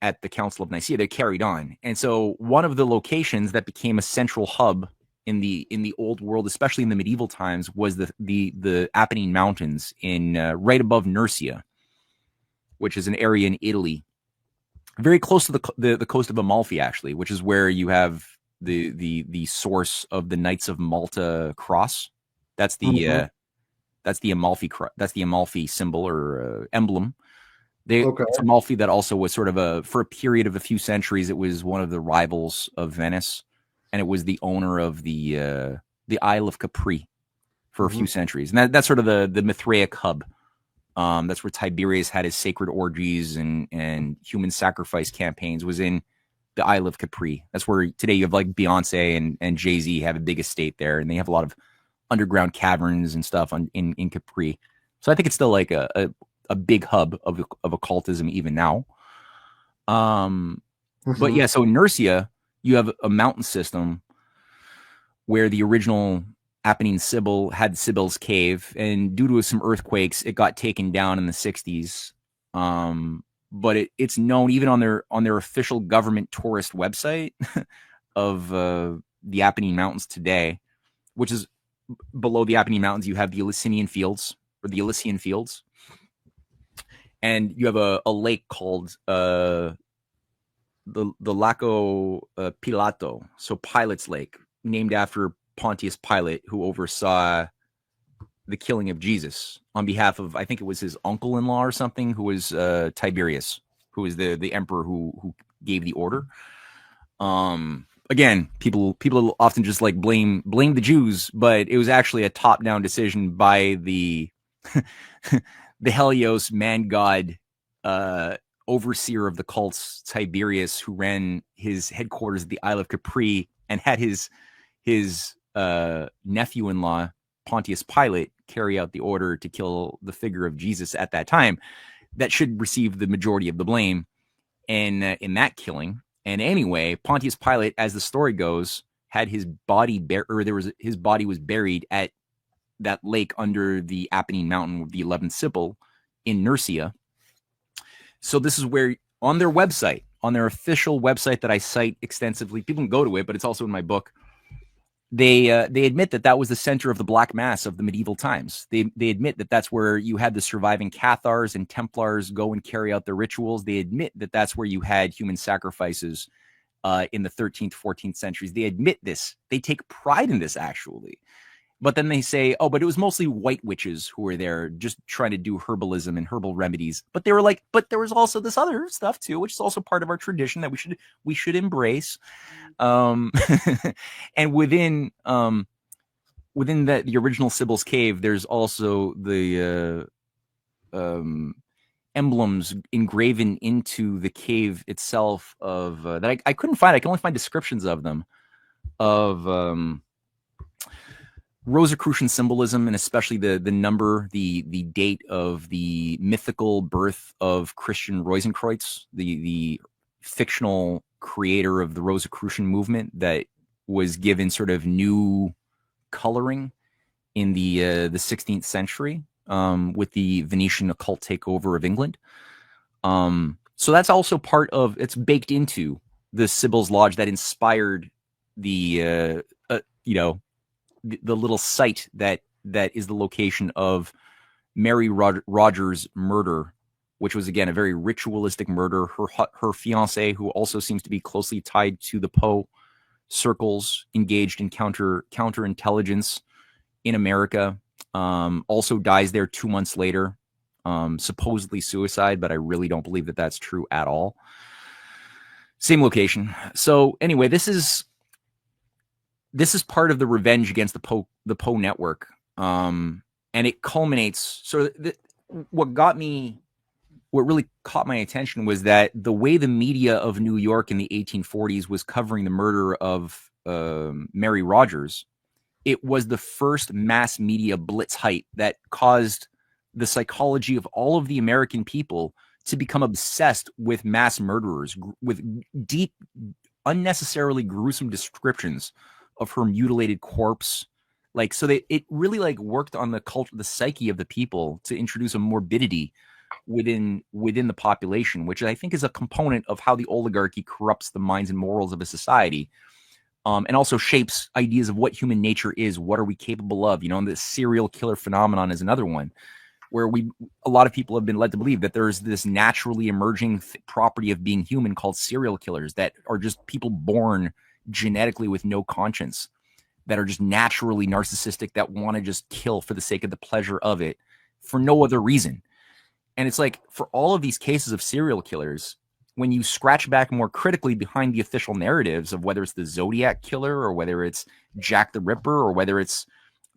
at the Council of Nicaea. They carried on. And so one of the locations that became a central hub in the old world, especially in the medieval times, was the Apennine Mountains in right above Nursia, which is an area in Italy, very close to the coast of Amalfi, actually, which is where you have the source of the Knights of Malta cross. That's the that's the Amalfi symbol or emblem. It's Amalfi that also was sort of for a period of a few centuries, it was one of the rivals of Venice, and it was the owner of the Isle of Capri for a few centuries, and that's sort of the Mithraic hub. That's where Tiberius had his sacred orgies and human sacrifice campaigns, was in the Isle of Capri. That's where today you have like Beyonce and Jay-Z have a big estate there, and they have a lot of underground caverns and stuff in Capri. So I think it's still like a big hub of occultism even now. But yeah, so in Nursia, you have a mountain system where the original Apennine Sibyl had Sibyl's Cave, and due to some earthquakes, it got taken down in the 60s. But it's known even on their official government tourist website of the Apennine Mountains today, which is below the Apennine Mountains. You have the Eleusinian Fields, or the Elysian Fields, and you have a lake called the Lago Pilato, so Pilate's Lake, named after Pontius Pilate, who oversaw the killing of Jesus on behalf of, I think it was his uncle-in-law or something, who was Tiberius, who was the emperor who gave the order. Again, people often just like blame the Jews, but it was actually a top-down decision by the the Helios man god overseer of the cults, Tiberius, who ran his headquarters at the Isle of Capri and had his nephew-in-law Pontius Pilate carry out the order to kill the figure of Jesus at that time, that should receive the majority of the blame in that killing. And anyway, Pontius Pilate, as the story goes, had his body his body was buried at that lake under the Apennine Mountain, the 11th Sibyl in Nursia. So this is where, on their website, on their official website that I cite extensively, people can go to it, but it's also in my book. They admit that was the center of the Black Mass of the medieval times. They admit that that's where you had the surviving Cathars and Templars go and carry out their rituals. They admit that that's where you had human sacrifices in the 13th, 14th centuries. They admit this. They take pride in this, actually. But then they say, oh, but it was mostly white witches who were there just trying to do herbalism and herbal remedies. But they were like, but there was also this other stuff too, which is also part of our tradition that we should embrace. And within the original Sibyl's Cave, there's also the emblems engraven into the cave itself of that I couldn't find. I can only find descriptions of them, of Rosicrucian symbolism, and especially the number, the date of the mythical birth of Christian Rosenkreutz, the fictional creator of the Rosicrucian movement that was given sort of new coloring in the 16th century with the Venetian occult takeover of England. So that's also part of, it's baked into the Sibyl's Lodge that inspired the little site that is the location of Mary Rogers' murder, which was, again, a very ritualistic murder. Her fiancé, who also seems to be closely tied to the Poe, circles engaged in counterintelligence in America. Also dies there 2 months later, supposedly suicide, but I really don't believe that that's true at all. Same location. So anyway, this is part of the revenge against the Poe network, and it culminates. So what really caught my attention was that the way the media of New York in the 1840s was covering the murder of Mary Rogers, it was the first mass media blitz height that caused the psychology of all of the American people to become obsessed with mass murderers, with deep, unnecessarily gruesome descriptions of her mutilated corpse. Like, so it really like worked on the culture, the psyche of the people to introduce a morbidity within the population, which I think is a component of how the oligarchy corrupts the minds and morals of a society. And also shapes ideas of what human nature is. What are we capable of? You know, and the serial killer phenomenon is another one where a lot of people have been led to believe that there's this naturally emerging property of being human called serial killers that are just people born genetically with no conscience, that are just naturally narcissistic, that want to just kill for the sake of the pleasure of it for no other reason. And it's like, for all of these cases of serial killers, when you scratch back more critically behind the official narratives of whether it's the Zodiac killer or whether it's Jack the Ripper or whether it's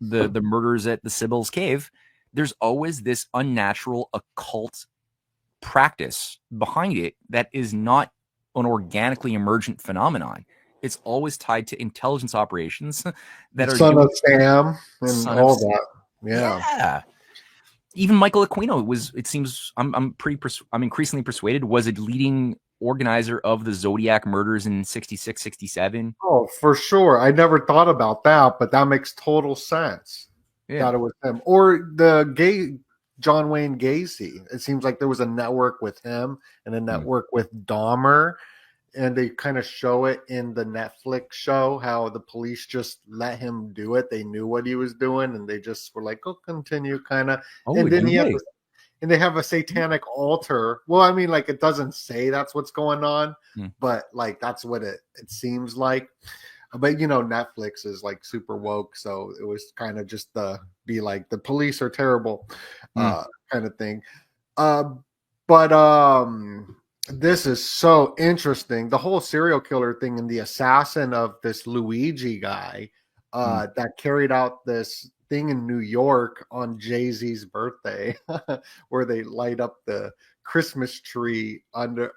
the murders at the Sybil's Cave, there's always this unnatural occult practice behind it that is not an organically emergent phenomenon. It's always tied to intelligence operations that are Son of Sam and all that. Yeah. Even Michael Aquino was, it seems, I'm increasingly persuaded, was a leading organizer of the Zodiac murders in 66, 67. Oh, for sure. I never thought about that, but that makes total sense. Yeah. That it was him. Or the John Wayne Gacy. It seems like there was a network with him and a network with Dahmer. And they kind of show it in the Netflix show, how the police just let him do it. They knew what he was doing, and they just were like, "Go continue," kind of. Oh, and then they have a satanic altar. Well, I mean, like, it doesn't say that's what's going on, but like that's what it seems like. But you know, Netflix is like super woke, so it was kind of just be like the police are terrible, kind of thing. This is so interesting. The whole serial killer thing and the assassin of this Luigi guy that carried out this thing in New York on Jay-Z's birthday, where they light up the Christmas tree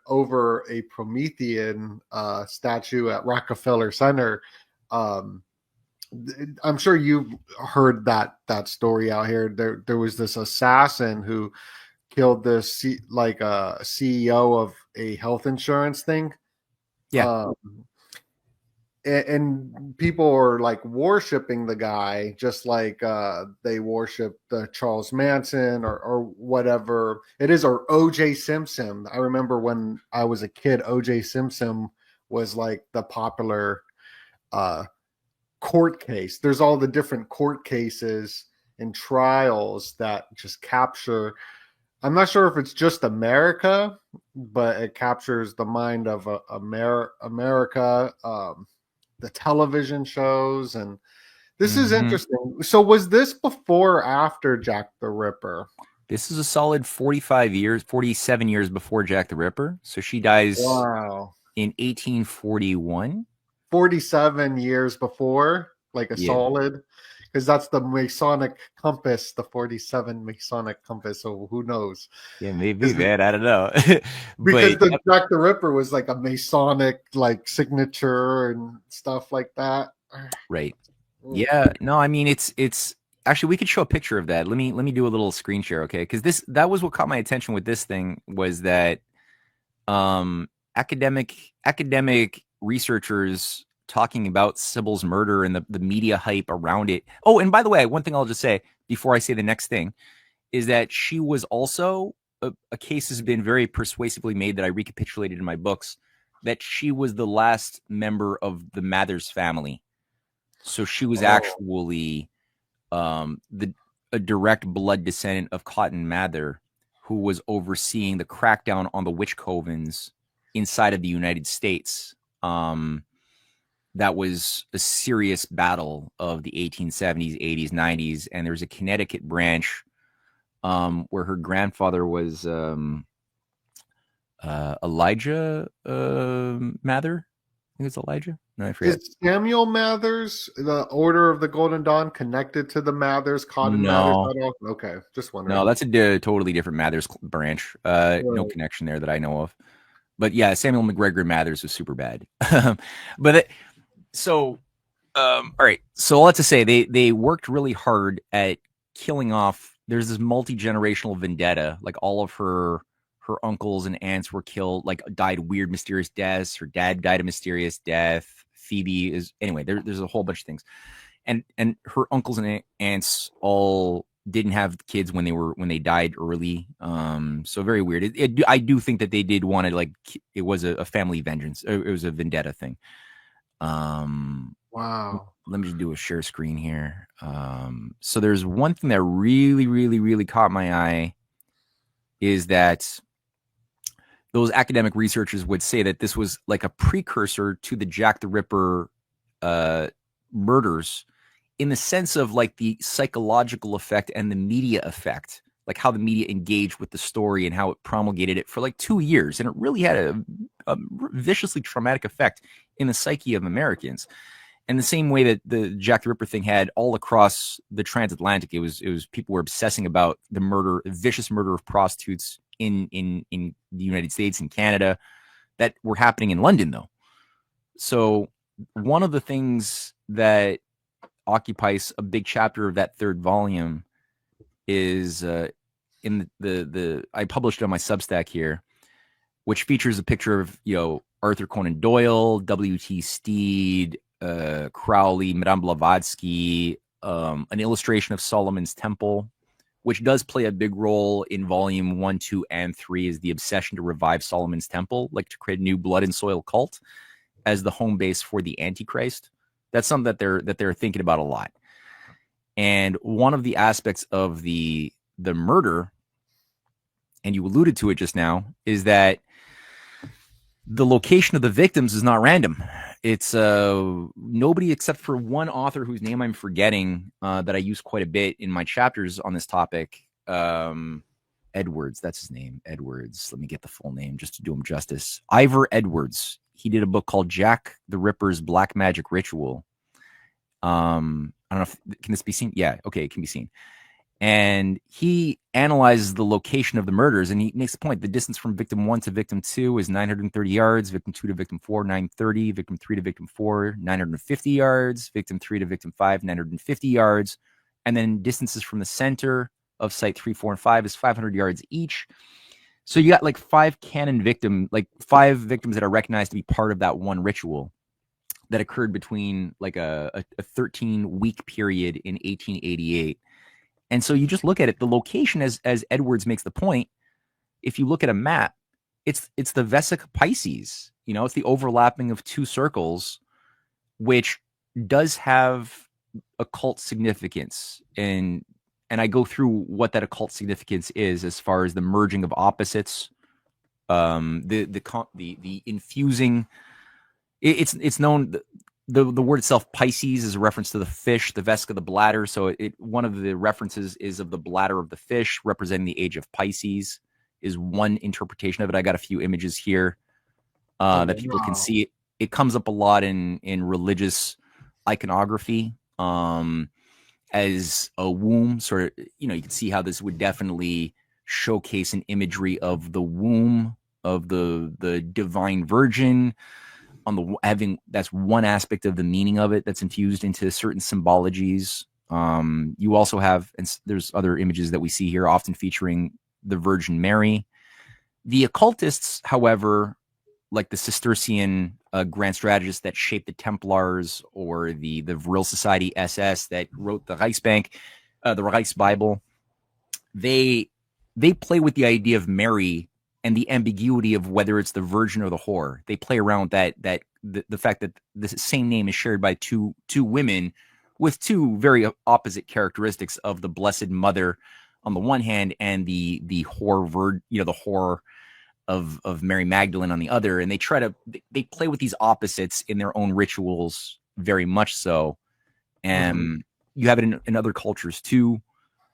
over a Promethean statue at Rockefeller Center. I'm sure you've heard that story out here. There was this assassin who killed the CEO of a health insurance thing. Yeah. And people are like worshiping the guy, just like they worship the Charles Manson or whatever it is, or O.J. Simpson. I remember when I was a kid, O.J. Simpson was like the popular court case. There's all the different court cases and trials that just capture. I'm not sure if it's just America, but it captures the mind of America, the television shows. And this is interesting. So was this before or after Jack the Ripper? This is a solid 47 years before Jack the Ripper. So she dies in 1841. 47 years before, like a solid. Because that's the Masonic compass, the 47 Masonic compass. So who knows? Yeah, maybe that. I don't know. Because the Jack the Ripper was like a Masonic like signature and stuff like that. Right. Yeah. No, I mean it's actually, we could show a picture of that. Let me do a little screen share, okay? Because that was what caught my attention with this thing, was that academic researchers talking about Sybil's murder and the media hype around it. Oh, and by the way, one thing I'll just say before I say the next thing is that she was also a case has been very persuasively made that I recapitulated in my books, that she was the last member of the Mathers family. So she was actually a direct blood descendant of Cotton Mather, who was overseeing the crackdown on the witch covens inside of the United States. that was a serious battle of the 1870s, 80s, 90s, and there was a Connecticut branch where her grandfather was Elijah Mather. I think it's Elijah. No, I forget. Is Samuel Mathers, the Order of the Golden Dawn, connected to the Mathers, Cotton Mathers No, at all? Okay, just no, wondering. that's a totally different Mathers branch. No Right. connection there that I know of. But yeah, Samuel McGregor Mathers was super bad. but so all right. So all that to say, they worked really hard at killing off. There's this multi-generational vendetta. Like all of her uncles and aunts were killed, like died weird, mysterious deaths. Her dad died a mysterious death. Phoebe is anyway. There's a whole bunch of things, and her uncles and aunts all didn't have kids when they died early. So very weird. I do think that they did want to, like, it was a family vengeance. It was a vendetta thing. Wow. Let me just do a share screen here. So there's one thing that really, really, really caught my eye is that those academic researchers would say that this was like a precursor to the Jack the Ripper murders, in the sense of like the psychological effect and the media effect, like how the media engaged with the story and how it promulgated it for like 2 years. And it really had a viciously traumatic effect in the psyche of Americans. And the same way that the Jack the Ripper thing had all across the transatlantic, it was people were obsessing about the vicious murder of prostitutes in the United States and Canada that were happening in London, though. So one of the things that occupies a big chapter of that third volume is in the I published it on my Substack here, which features a picture of Arthur Conan Doyle, W.T. Steed, Crowley, Madame Blavatsky, an illustration of Solomon's Temple, which does play a big role in volume 1, 2, and 3, is the obsession to revive Solomon's Temple, like to create a new blood and soil cult as the home base for the Antichrist. That's something that they're thinking about a lot. And one of the aspects of the murder, and you alluded to it just now, is that the location of the victims is not random. It's nobody except for one author whose name I'm forgetting that I use quite a bit in my chapters on this topic. Edwards, that's his name. Edwards. Let me get the full name just to do him justice. Ivor Edwards. He did a book called Jack the Ripper's Black Magic Ritual. I don't know if can this be seen? Yeah, okay, it can be seen. And he analyzes the location of the murders, and he makes the point: the distance from victim 1 to victim 2 is 930 yards, victim 2 to victim 4, 930, victim 3 to victim 4, 950 yards, victim 3 to victim 5, 950 yards, and then distances from the center of site 3, 4, and 5 is 500 yards each. So you got like five victims that are recognized to be part of that one ritual that occurred between like a 13-week period in 1888. And so you just look at it, the location, as Edwards makes the point, if you look at a map, it's the Vesica Pisces. It's the overlapping of two circles, which does have occult significance. And I go through what that occult significance is as far as the merging of opposites, the infusing. It's known. The word itself, Pisces, is a reference to the fish, the Vesica, the bladder. So one of the references is of the bladder of the fish, representing the age of Pisces, is one interpretation of it. I got a few images here that people can see. It comes up a lot in religious iconography as a womb. Sort of, you can see how this would definitely showcase an imagery of the womb of the divine virgin. That's one aspect of the meaning of it that's infused into certain symbologies. You also have, and there's other images that we see here, often featuring the Virgin Mary. The occultists, however, like the Cistercian grand strategists that shaped the Templars, or the Vril Society SS that wrote the Reichsbank, the Reichsbible, they play with the idea of Mary and the ambiguity of whether it's the virgin or the whore. They play around that the fact that the same name is shared by two women with two very opposite characteristics of the Blessed Mother on the one hand, and the whore the whore of Mary Magdalene on the other, and they play with these opposites in their own rituals very much so. And you have it in other cultures too.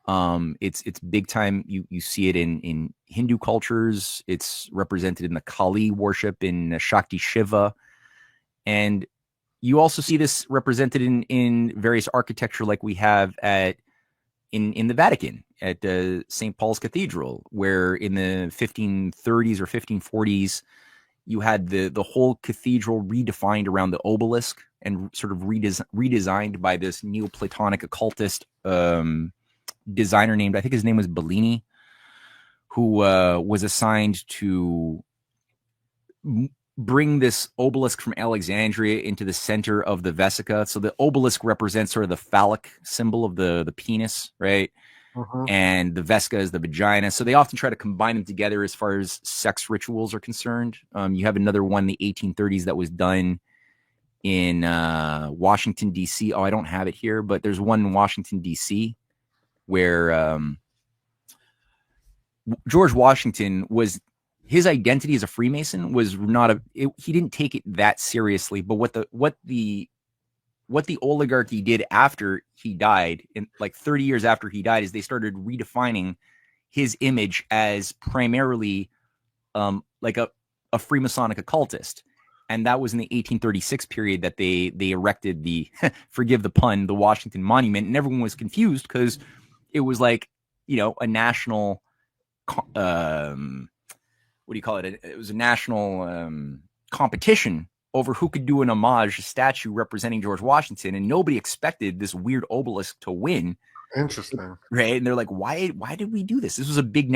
It's big time. You see it in Hindu cultures. It's represented in the Kali worship in Shakti Shiva, and you also see this represented in various architecture, like we have in the Vatican at St. Paul's Cathedral, where in the 1530s or 1540s you had the whole cathedral redefined around the obelisk and sort of redesigned by this Neoplatonic occultist designer named, I think his name was Bellini, who was assigned to bring this obelisk from Alexandria into the center of the Vesica. So the obelisk represents sort of the phallic symbol of the penis, right? And the Vesica is the vagina. So they often try to combine them together as far as sex rituals are concerned. You have another one in the 1830s that was done in Washington, D.C. Oh, I don't have it here, but there's one in Washington, D.C. where George Washington was, his identity as a Freemason was not he didn't take it that seriously. But what the oligarchy did after he died, in like 30 years after he died, is they started redefining his image as primarily like a Freemasonic occultist. And that was in the 1836 period that they erected the, forgive the pun, the Washington Monument. And everyone was confused because it was like, a national, what do you call it? It was a national competition over who could do an homage, a statue representing George Washington. And nobody expected this weird obelisk to win. Interesting. Right. And they're like, why did we do this? This was a big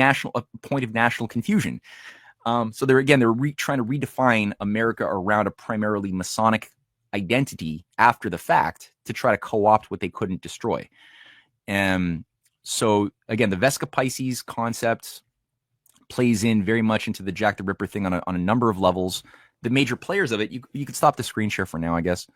point of national confusion. So they're trying to redefine America around a primarily Masonic identity after the fact to try to co-opt what they couldn't destroy. So again, the Vesica Pisces concept plays in very much into the Jack the Ripper thing on a number of levels. The major players of it, you could stop the screen share for now, I guess.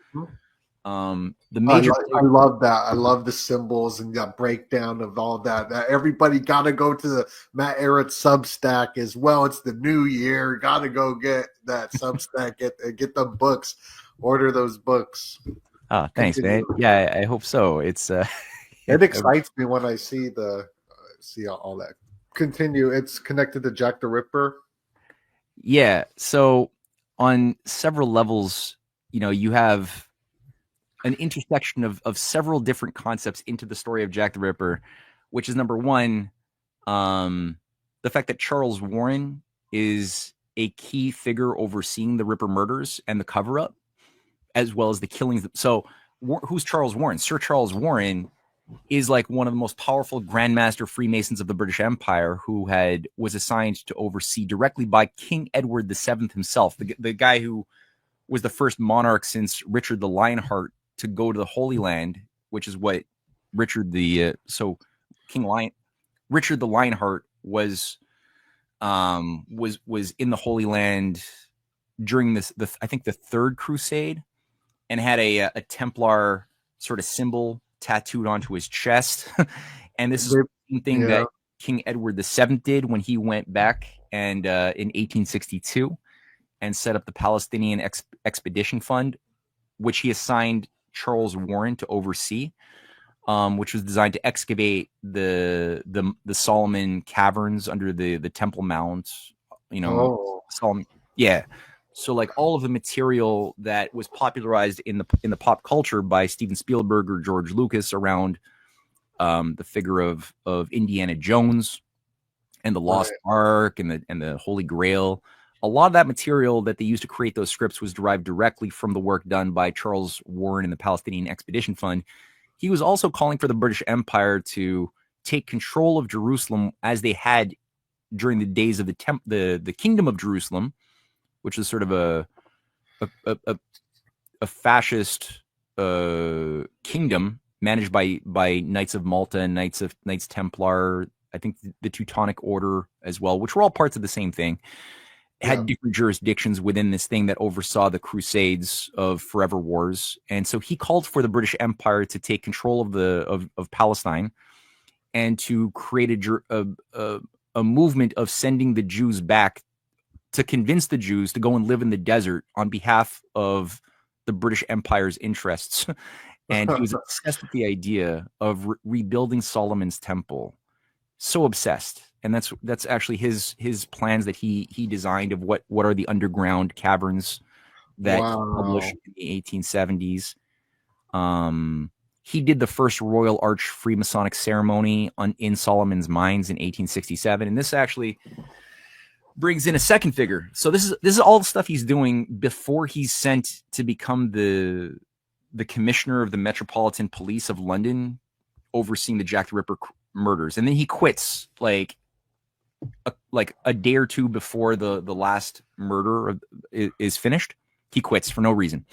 The major I love that. I love the symbols and the breakdown of all that. Everybody got to go to the Matt Ehret Substack as well. It's the new year. Got to go get that Substack. Get the books. Order those books. Oh, thanks, man. Yeah, I hope so. It's it excites me when I see all that. Continue. It's connected to Jack the Ripper. Yeah. So on several levels, you have an intersection of several different concepts into the story of Jack the Ripper, which is number one, the fact that Charles Warren is a key figure overseeing the Ripper murders and the cover-up, as well as the killings. So who's Charles Warren? Sir Charles Warren is like one of the most powerful Grandmaster Freemasons of the British Empire, who was assigned to oversee directly by King Edward VII himself, the guy who was the first monarch since Richard the Lionheart to go to the Holy Land, which is what Richard the Lionheart was in the Holy Land during I think the Third Crusade, and had a Templar sort of symbol tattooed onto his chest. And this is the same thing that King Edward VII did when he went back and in 1862 and set up the Palestinian Expedition Fund, which he assigned Charles Warren to oversee, which was designed to excavate the Solomon caverns under the Temple Mount. Solomon, yeah. So like all of the material that was popularized in the pop culture by Steven Spielberg or George Lucas around the figure of Indiana Jones and the Lost Ark and the Holy Grail. A lot of that material that they used to create those scripts was derived directly from the work done by Charles Warren and the Palestinian Expedition Fund. He was also calling for the British Empire to take control of Jerusalem as they had during the days of the Kingdom of Jerusalem, which is sort of a fascist kingdom managed by Knights of Malta and Knights Templar. I think the Teutonic Order as well, which were all parts of the same thing. Had different jurisdictions within this thing that oversaw the Crusades of Forever Wars. And so he called for the British Empire to take control of Palestine and to create a movement of sending the Jews back to convince the Jews to go and live in the desert on behalf of the British Empire's interests. And he was obsessed with the idea of rebuilding Solomon's temple. So obsessed. And that's actually his plans that he designed of what are the underground caverns that he published in the 1870s. He did the first Royal Arch Freemasonic ceremony in Solomon's Mines in 1867, and this actually brings in a second figure. So this is all the stuff he's doing before he's sent to become the commissioner of the Metropolitan Police of London, overseeing the Jack the Ripper murders, and then he quits like a day or two before the last murder is finished. He quits for no reason.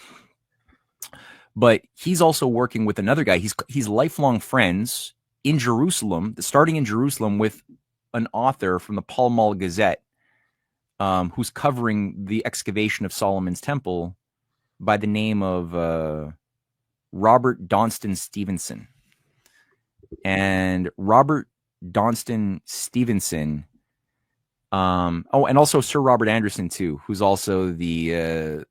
But he's also working with another guy. He's lifelong friends in Jerusalem, starting in Jerusalem, with an author from the Pall Mall Gazette, who's covering the excavation of Solomon's Temple by the name of Robert Donston Stevenson. And Robert Donston Stevenson, and also Sir Robert Anderson too, who's also the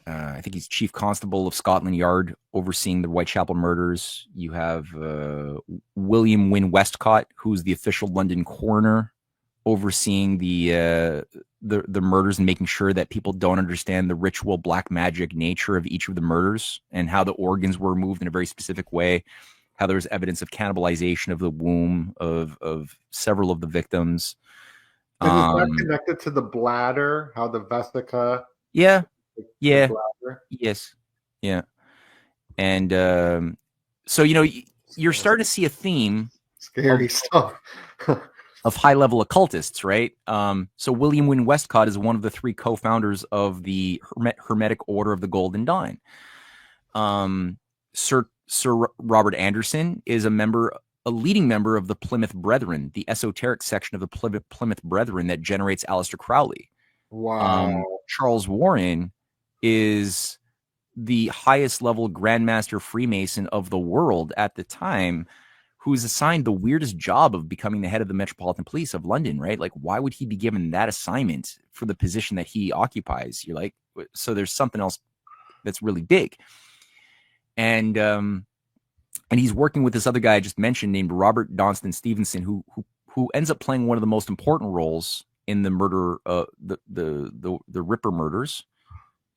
I think he's Chief Constable of Scotland Yard, overseeing the Whitechapel murders. You have William Wynne Westcott, who's the official London coroner, overseeing the murders and making sure that people don't understand the ritual black magic nature of each of the murders and how the organs were removed in a very specific way. How there was evidence of cannibalization of the womb of several of the victims. And is that connected to the bladder? How the vesica? Yeah. Yeah. Yes. Yeah. And so, you're starting to see a theme. Scary stuff. Of high-level occultists, right? So William Wynne Westcott is one of the three co-founders of the Hermetic Order of the Golden Dawn. Sir Robert Anderson is a leading member of the Plymouth Brethren, the esoteric section of the Plymouth Brethren that generates Aleister Crowley. Wow. Charles Warren is the highest level Grandmaster Freemason of the world at the time, who's assigned the weirdest job of becoming the head of the Metropolitan Police of London, right? Like, why would he be given that assignment for the position that he occupies? You're like, so there's something else that's really big. And he's working with this other guy I just mentioned named Robert Donston Stevenson, who ends up playing one of the most important roles in the murder, the Ripper murders.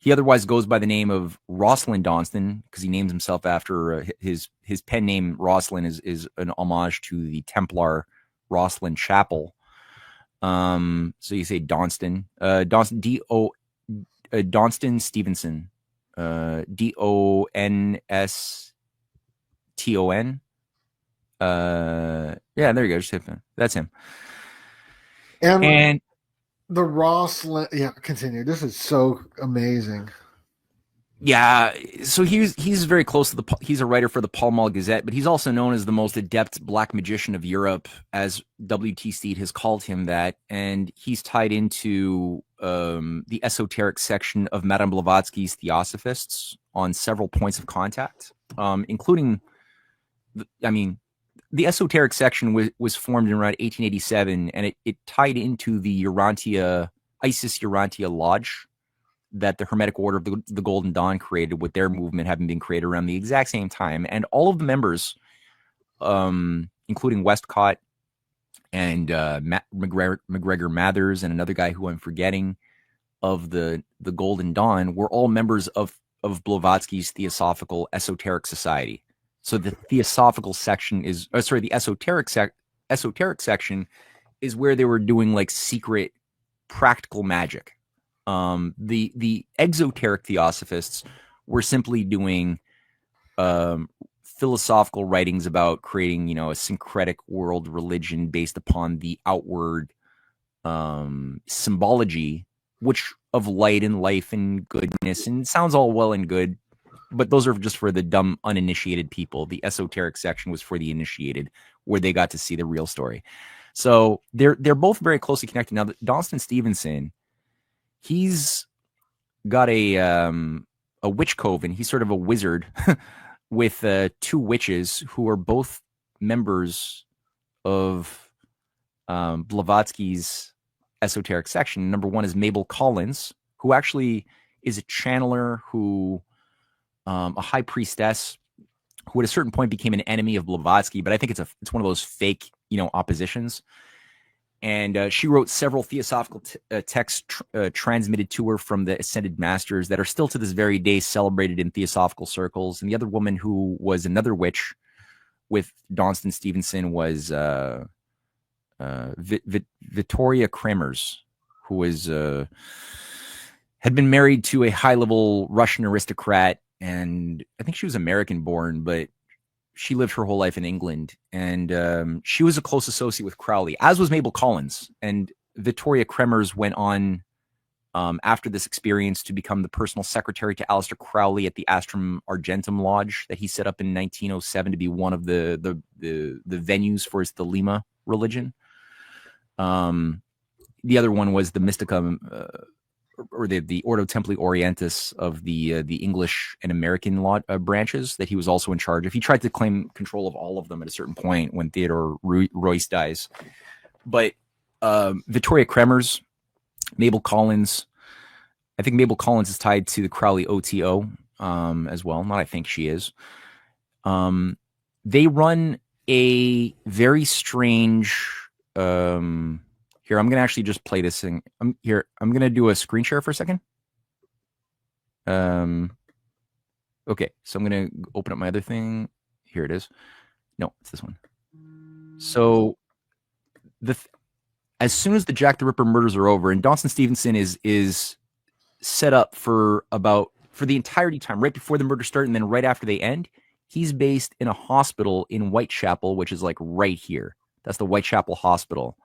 He otherwise goes by the name of Rosalind Donston because he names himself after his pen name. Rosalind is an homage to the Templar Rosalind Chapel. So you say Donston, Donston Stevenson, Donston. Yeah, there you go. Just hit that. That's him. And the Rosalind, yeah, continue. This is so amazing. Yeah, so he's very close to he's a writer for the Pall Mall Gazette, but he's also known as the most adept black magician of Europe, as W.T. Steed has called him that, and he's tied into the esoteric section of Madame Blavatsky's Theosophists on several points of contact, including, the esoteric section was formed in around 1887, and it tied into the Isis Urantia Lodge that the Hermetic Order of the Golden Dawn created, with their movement having been created around the exact same time. And all of the members, including Westcott and McGregor Mathers and another guy who I'm forgetting, of the Golden Dawn, were all members of Blavatsky's Theosophical Esoteric Society. So the Theosophical section the esoteric section is where they were doing like secret practical magic. The exoteric Theosophists were simply doing philosophical writings about creating, a syncretic world religion based upon the outward symbology, which of light and life and goodness, and it sounds all well and good, but those are just for the dumb, uninitiated people. The esoteric section was for the initiated, where they got to see the real story. So they're both very closely connected. Now, Donston Stevenson, he's got a witch coven. He's sort of a wizard with two witches who are both members of Blavatsky's esoteric section. Number one is Mabel Collins, who actually is a channeler, who a high priestess, who at a certain point became an enemy of Blavatsky. But I think it's one of those fake, oppositions. And she wrote several theosophical texts transmitted to her from the Ascended Masters that are still to this very day celebrated in theosophical circles. And the other woman who was another witch with Donston Stevenson was Victoria Kremers, who was had been married to a high-level Russian aristocrat, and I think she was American-born, but she lived her whole life in England, and she was a close associate with Crowley, as was Mabel Collins. And Victoria Kremers went on after this experience to become the personal secretary to Aleister Crowley at the Astrum Argentum Lodge that he set up in 1907 to be one of the venues for his Thelema religion. The other one was the Mysticum, or the Ordo Templi Orientis of the English and American law branches that he was also in charge of. He tried to claim control of all of them at a certain point when Theodore Royce dies. But Victoria Kremers, Mabel Collins, I think Mabel Collins is tied to the Crowley OTO as well. Not I think she is. They run a very strange... here, I'm going to actually just play this thing. I'm going to do a screen share for a second. Okay, so I'm going to open up my other thing. Here it is. No, it's this one. So as soon as the Jack the Ripper murders are over, and Donston Stevenson is set up for the entirety time, right before the murder start and then right after they end, he's based in a hospital in Whitechapel, which is like right here. That's the Whitechapel Hospital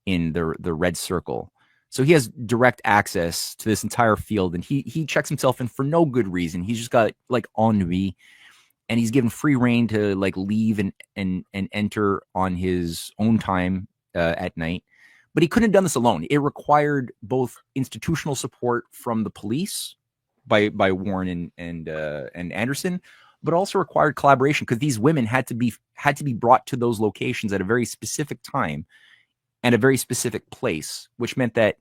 in the red circle. So he has direct access to this entire field, and he checks himself in for no good reason. He's just got like ennui, and he's given free reign to like leave and enter on his own time at night. But he couldn't have done this alone. It required both institutional support from the police by Warren and Anderson, but also required collaboration, because these women had to be brought to those locations at a very specific time and a very specific place, which meant that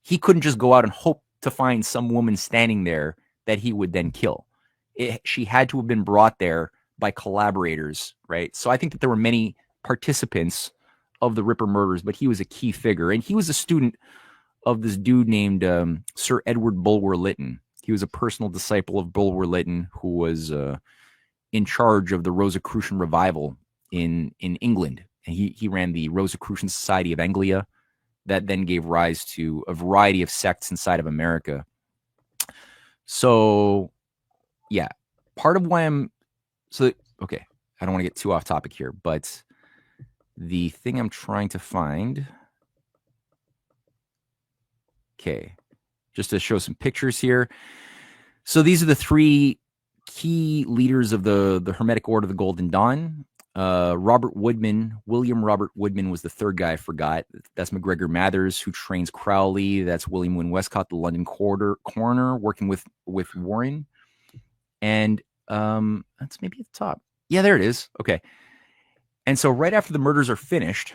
he couldn't just go out and hope to find some woman standing there that he would then kill. She had to have been brought there by collaborators, right? So I think that there were many participants of the Ripper murders, but he was a key figure. And he was a student of this dude named Sir Edward Bulwer-Lytton. He was a personal disciple of Bulwer-Lytton, who was in charge of the Rosicrucian revival in England. And he ran the Rosicrucian Society of Anglia that then gave rise to a variety of sects inside of America. So, yeah, part of why okay, I don't want to get too off topic here, but the thing I'm trying to find, okay, just to show some pictures here. So these are the three key leaders of the Hermetic Order of the Golden Dawn. William Robert Woodman was the third guy I forgot. That's McGregor Mathers, who trains Crowley. That's William Wynne Westcott, the London coroner, working with Warren. And that's maybe at the top. Yeah, there it is. Okay. And so right after the murders are finished,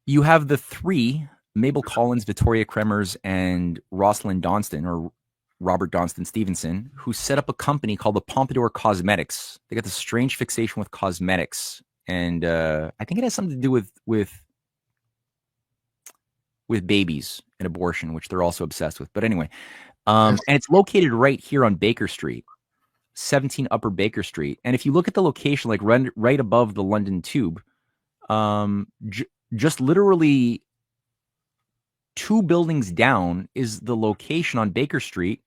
you have the three, Mabel Collins, Victoria Kremers, and Rosalind Donston, or Robert Donston Stevenson, who set up a company called the Pompadour Cosmetics. They got this strange fixation with cosmetics, and I think it has something to do with babies and abortion, which they're also obsessed with. But anyway, and it's located right here on Baker Street, 17 Upper Baker Street. And if you look at the location, like right above the London Tube, just literally 2 buildings down is the location on Baker Street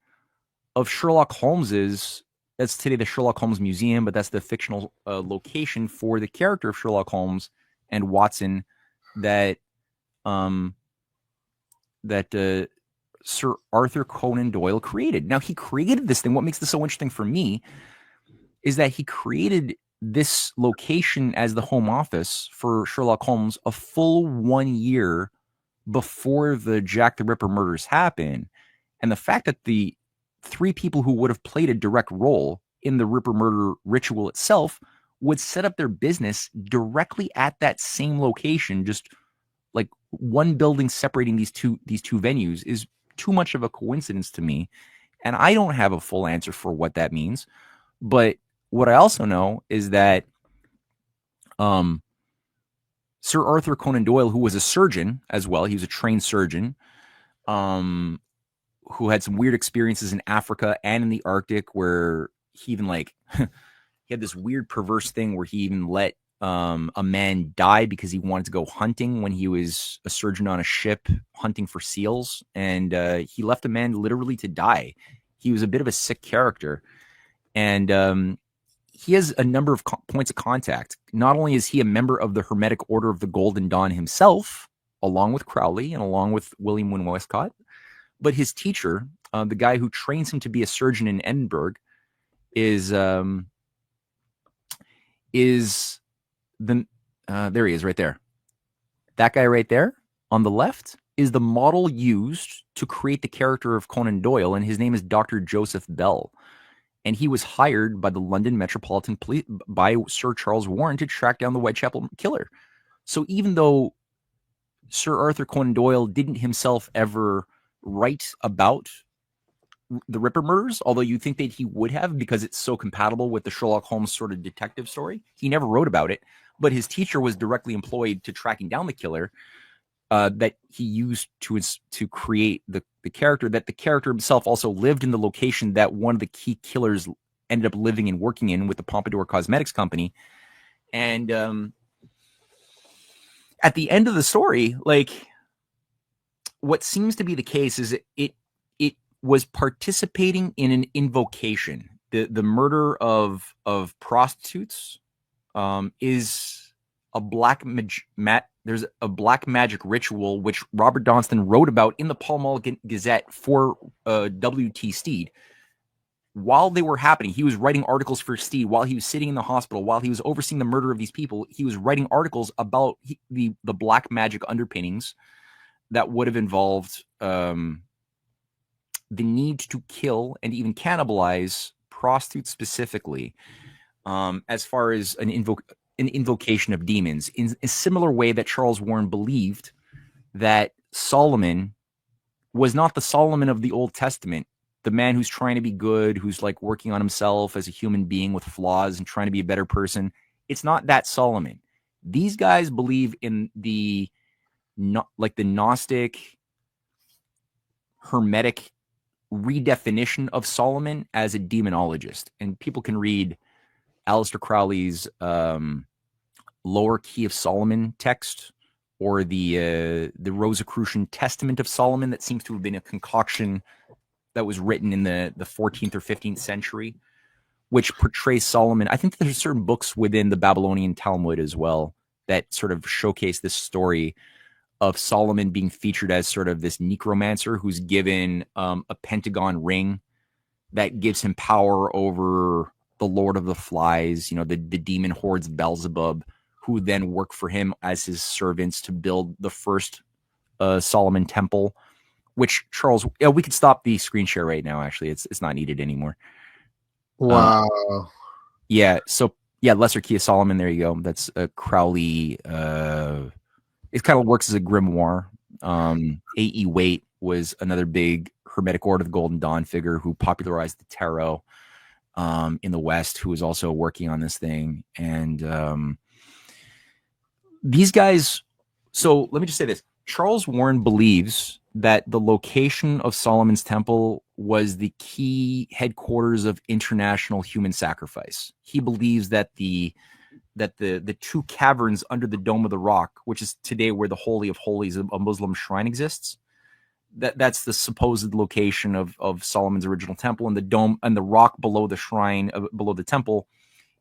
of Sherlock Holmes's. That's today the Sherlock Holmes Museum, but that's the fictional location for the character of Sherlock Holmes and Watson that Sir Arthur Conan Doyle created. Now, he created this thing. What makes this so interesting for me is that he created this location as the home office for Sherlock Holmes a full 1 year before the Jack the Ripper murders happen. And the fact that the 3 people who would have played a direct role in the Ripper murder ritual itself would set up their business directly at that same location, just like one building separating these two venues is too much of a coincidence to me, and I don't have a full answer for what that means. But what I also know is that Sir Arthur Conan Doyle, who was a surgeon as well, he was a trained surgeon, who had some weird experiences in Africa and in the Arctic, where he even like he had this weird perverse thing where he even let a man die because he wanted to go hunting when he was a surgeon on a ship hunting for seals, and he left a man literally to die. He was a bit of a sick character, and he has a number of points of contact. Not only is he a member of the Hermetic Order of the Golden Dawn himself, along with Crowley and along with William Wynne Westcott, but his teacher, the guy who trains him to be a surgeon in Edinburgh, is the there he is right there. That guy right there on the left is the model used to create the character of Conan Doyle, and his name is Dr. Joseph Bell. And he was hired by the London Metropolitan Police by Sir Charles Warren to track down the Whitechapel killer. So even though Sir Arthur Conan Doyle didn't himself ever write about the Ripper murders, although you think that he would have because it's so compatible with the Sherlock Holmes sort of detective story, he never wrote about it. But his teacher was directly employed to tracking down the killer, that he used to create the character, that the character himself also lived in the location that one of the key killers ended up living and working in with the Pompadour Cosmetics Company. And at the end of the story, like, what seems to be the case is it was participating in an invocation. The murder of prostitutes is a black there's a black magic ritual which Robert Donston wrote about in the Pall Mall Gazette for W.T. Steed. While they were happening, he was writing articles for Steed while he was sitting in the hospital, while he was overseeing the murder of these people. He was writing articles about the black magic underpinnings that would have involved the need to kill and even cannibalize prostitutes specifically, as far as an invocation of demons, in a similar way that Charles Warren believed that Solomon was not the Solomon of the Old Testament, the man who's trying to be good, who's like working on himself as a human being with flaws and trying to be a better person. It's not that Solomon. These guys believe in the Gnostic, Hermetic redefinition of Solomon as a demonologist. And people can read Aleister Crowley's Lower Key of Solomon text, or the Rosicrucian Testament of Solomon that seems to have been a concoction that was written in the 14th or 15th century, which portrays Solomon. I think there's certain books within the Babylonian Talmud as well that sort of showcase this story of Solomon being featured as sort of this necromancer who's given a pentagon ring that gives him power over the Lord of the Flies, the demon hordes Beelzebub, who then work for him as his servants to build the first Solomon temple, which Charles, we could stop the screen share right now. Actually, it's not needed anymore. Wow. Lesser Key of Solomon. There you go. That's a Crowley. It kind of works as a grimoire. A.E. Waite was another big Hermetic Order of the Golden Dawn figure who popularized the tarot in the West, who was also working on this thing. And these guys, so let me just say this. Charles Warren believes that the location of Solomon's Temple was the key headquarters of international human sacrifice. He believes that the two caverns under the Dome of the Rock, which is today where the Holy of Holies, a Muslim shrine, exists, that's the supposed location of Solomon's original temple, and the dome and the rock below the shrine, below the temple,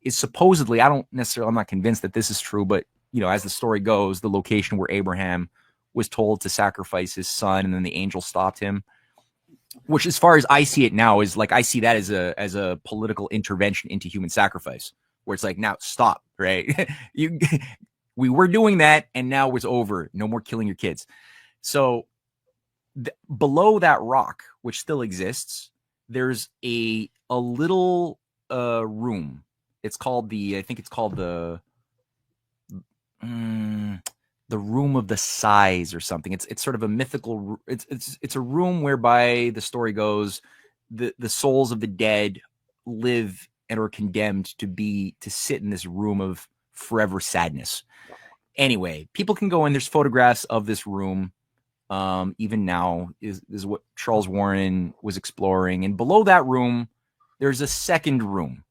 is supposedly, I'm not convinced that this is true, but as the story goes, the location where Abraham was told to sacrifice his son, and then the angel stopped him. Which, as far as I see it now, is like I see that as a political intervention into human sacrifice, where it's like, now stop, right? We were doing that, and now it's over. No more killing your kids. So below that rock, which still exists, there's a little room. It's called the the room of the size or something. It's sort of a mythical. It's a room whereby the story goes, the souls of the dead live and are condemned to sit in this room of forever sadness. Anyway, people can go in. There's photographs of this room. Even now is what Charles Warren was exploring, and below that room, there's a second room.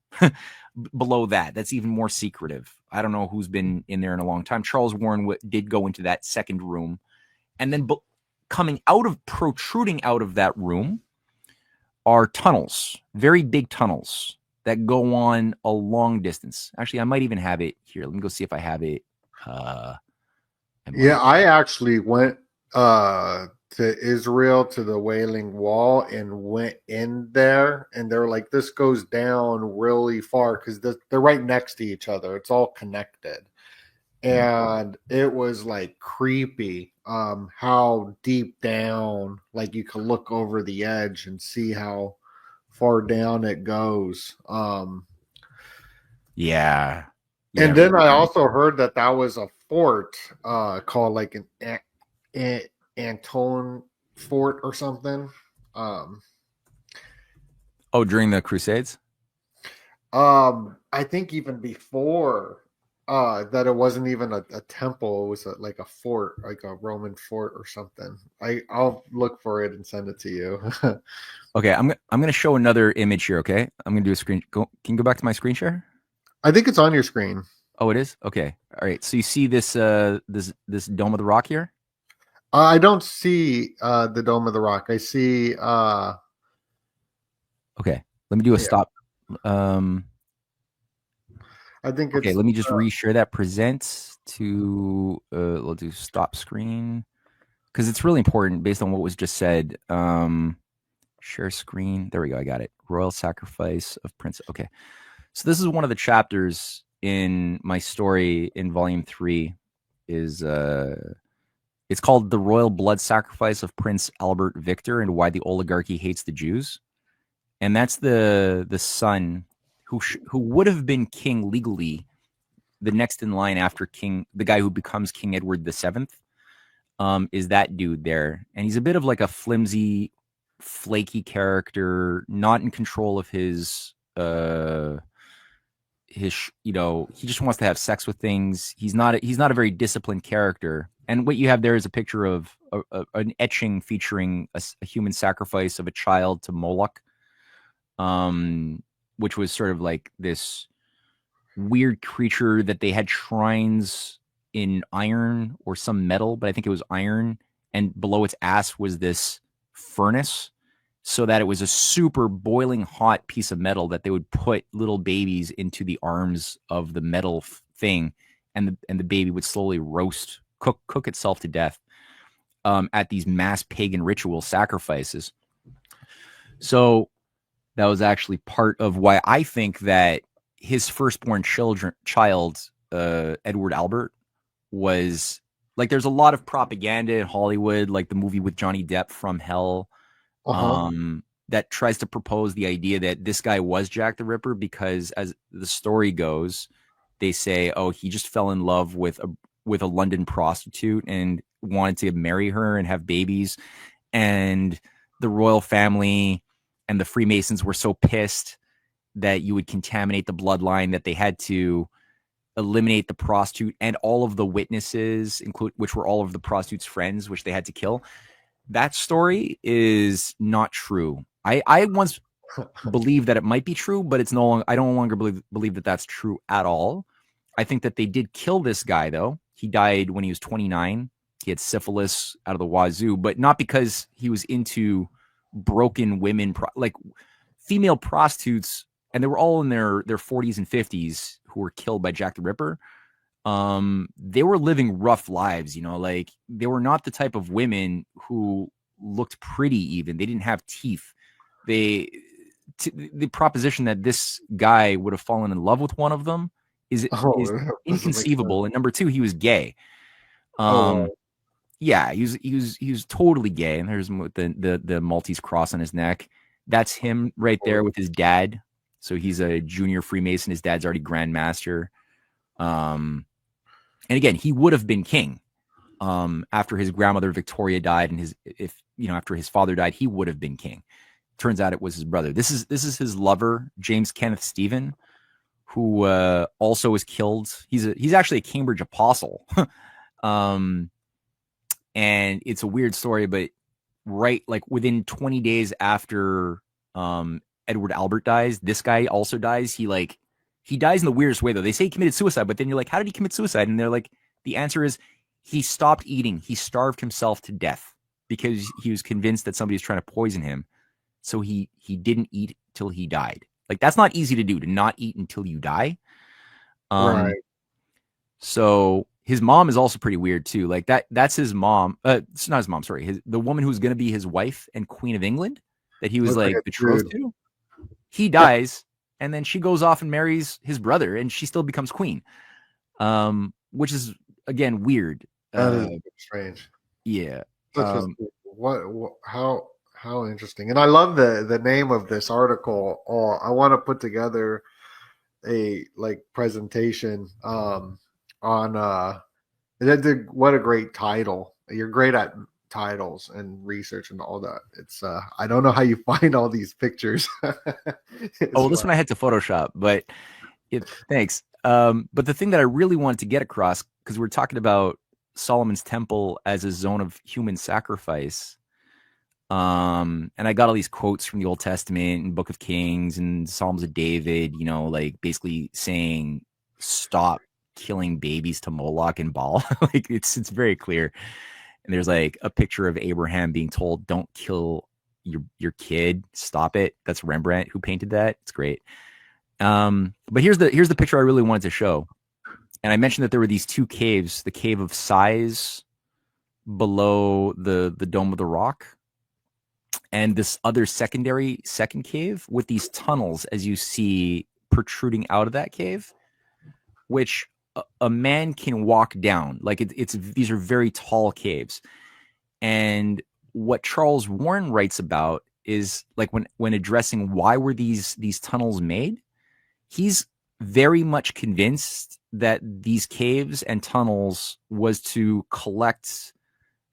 Below that's even more secretive. I don't know who's been in there in a long time. Charles Warren did go into that second room, and then protruding out of that room are tunnels, very big tunnels that go on a long distance. Actually, I might even have it here. Let me go see if I have it. Yeah, I actually went to Israel to the Wailing Wall and went in there, and they're like, this goes down really far because they're right next to each other. It's all connected. And it was like creepy how deep down, like you can look over the edge and see how far down it goes. Yeah. And then I also heard that was a fort called like an Antone Fort or something. During the Crusades? I think even before that it wasn't even a temple. It was like a fort, like a Roman fort or something. I'll look for it and send it to you. Okay, I'm gonna show another image here. Okay, I'm gonna do a screen. Can you go back to my screen share? I think it's on your screen. Oh, it is. Okay, all right. So you see this this Dome of the Rock here? I don't see the Dome of the Rock. I see. Okay, let me do a stop. I think it's okay. Let me just reshare that. Present to. We'll do stop screen because it's really important based on what was just said. Share screen. There we go. I got it. Royal sacrifice of Prince. Okay, so this is one of the chapters in my story in volume 3. Is it's called The Royal Blood Sacrifice of Prince Albert Victor and Why the Oligarchy Hates the Jews. And that's the son who would have been king legally, the next in line after king, the guy who becomes King Edward VII, is that dude there. And he's a bit of like a flimsy, flaky character, not in control of his he just wants to have sex with things. He's not a very disciplined character. And what you have there is a picture of an etching featuring a human sacrifice of a child to Moloch, which was sort of like this weird creature that they had shrines in iron or some metal, but I think it was iron. And below its ass was this furnace, so that it was a super boiling hot piece of metal that they would put little babies into the arms of the metal thing, and the baby would slowly cook itself to death at these mass pagan ritual sacrifices. So that was actually part of why I think that his firstborn child, Edward Albert, was like, there's a lot of propaganda in Hollywood, like the movie with Johnny Depp, From Hell, that tries to propose the idea that this guy was Jack the Ripper, because as the story goes, they say, oh, he just fell in love with a London prostitute and wanted to marry her and have babies. And the royal family and the Freemasons were so pissed that you would contaminate the bloodline that they had to eliminate the prostitute and all of the witnesses, which were all of the prostitute's friends, which they had to kill. That story is not true. I once believed that it might be true, but it's no longer. I don't longer believe that that's true at all. I think that they did kill this guy, though. He died when he was 29. He had syphilis out of the wazoo, but not because he was into broken women, like female prostitutes, and they were all in their 40s and 50s who were killed by Jack the Ripper. They were living rough lives, like they were not the type of women who looked pretty even. They didn't have teeth. The proposition that this guy would have fallen in love with one of them is inconceivable. And number two, he was gay. Yeah, he was totally gay. And there's the Maltese cross on his neck. That's him right there with his dad. So he's a junior Freemason. His dad's already Grand Master. And again, he would have been king. after his grandmother Victoria died, and after his father died, he would have been king. Turns out it was his brother. This is his lover, James Kenneth Stephen, who also was killed. He's actually a Cambridge apostle. And it's a weird story, but right, like within 20 days after Edward Albert dies, this guy also dies. He dies in the weirdest way, though. They say he committed suicide, but then you're like, how did he commit suicide? And they're like, the answer is he stopped eating. He starved himself to death because he was convinced that somebody was trying to poison him. So he didn't eat till he died. Like, that's not easy to do, to not eat until you die. Right. So his mom is also pretty weird too. Like that's his mom. It's not his mom. Sorry, the woman who's going to be his wife and Queen of England that he was like betrothed to. He dies, and then she goes off and marries his brother, and she still becomes queen. Which is again weird. That is strange. Yeah. How interesting. And I love the name of this article. I want to put together a presentation on what a great title. You're great at titles and research and all that. It's I don't know how you find all these pictures. This one I had to Photoshop, but thanks. But the thing that I really wanted to get across, because we're talking about Solomon's temple as a zone of human sacrifice, and I got all these quotes from the Old Testament and Book of Kings and Psalms of David, like basically saying stop killing babies to Moloch and Baal. Like it's very clear. And there's like a picture of Abraham being told, don't kill your kid, stop it. That's Rembrandt who painted that. It's great. But here's the picture I really wanted to show. And I mentioned that there were these two caves, the cave of Sighs below the Dome of the Rock, and this other second cave with these tunnels, as you see, protruding out of that cave, which a man can walk down. Like these are very tall caves. And what Charles Warren writes about is like when addressing why were these tunnels made, he's very much convinced that these caves and tunnels was to collect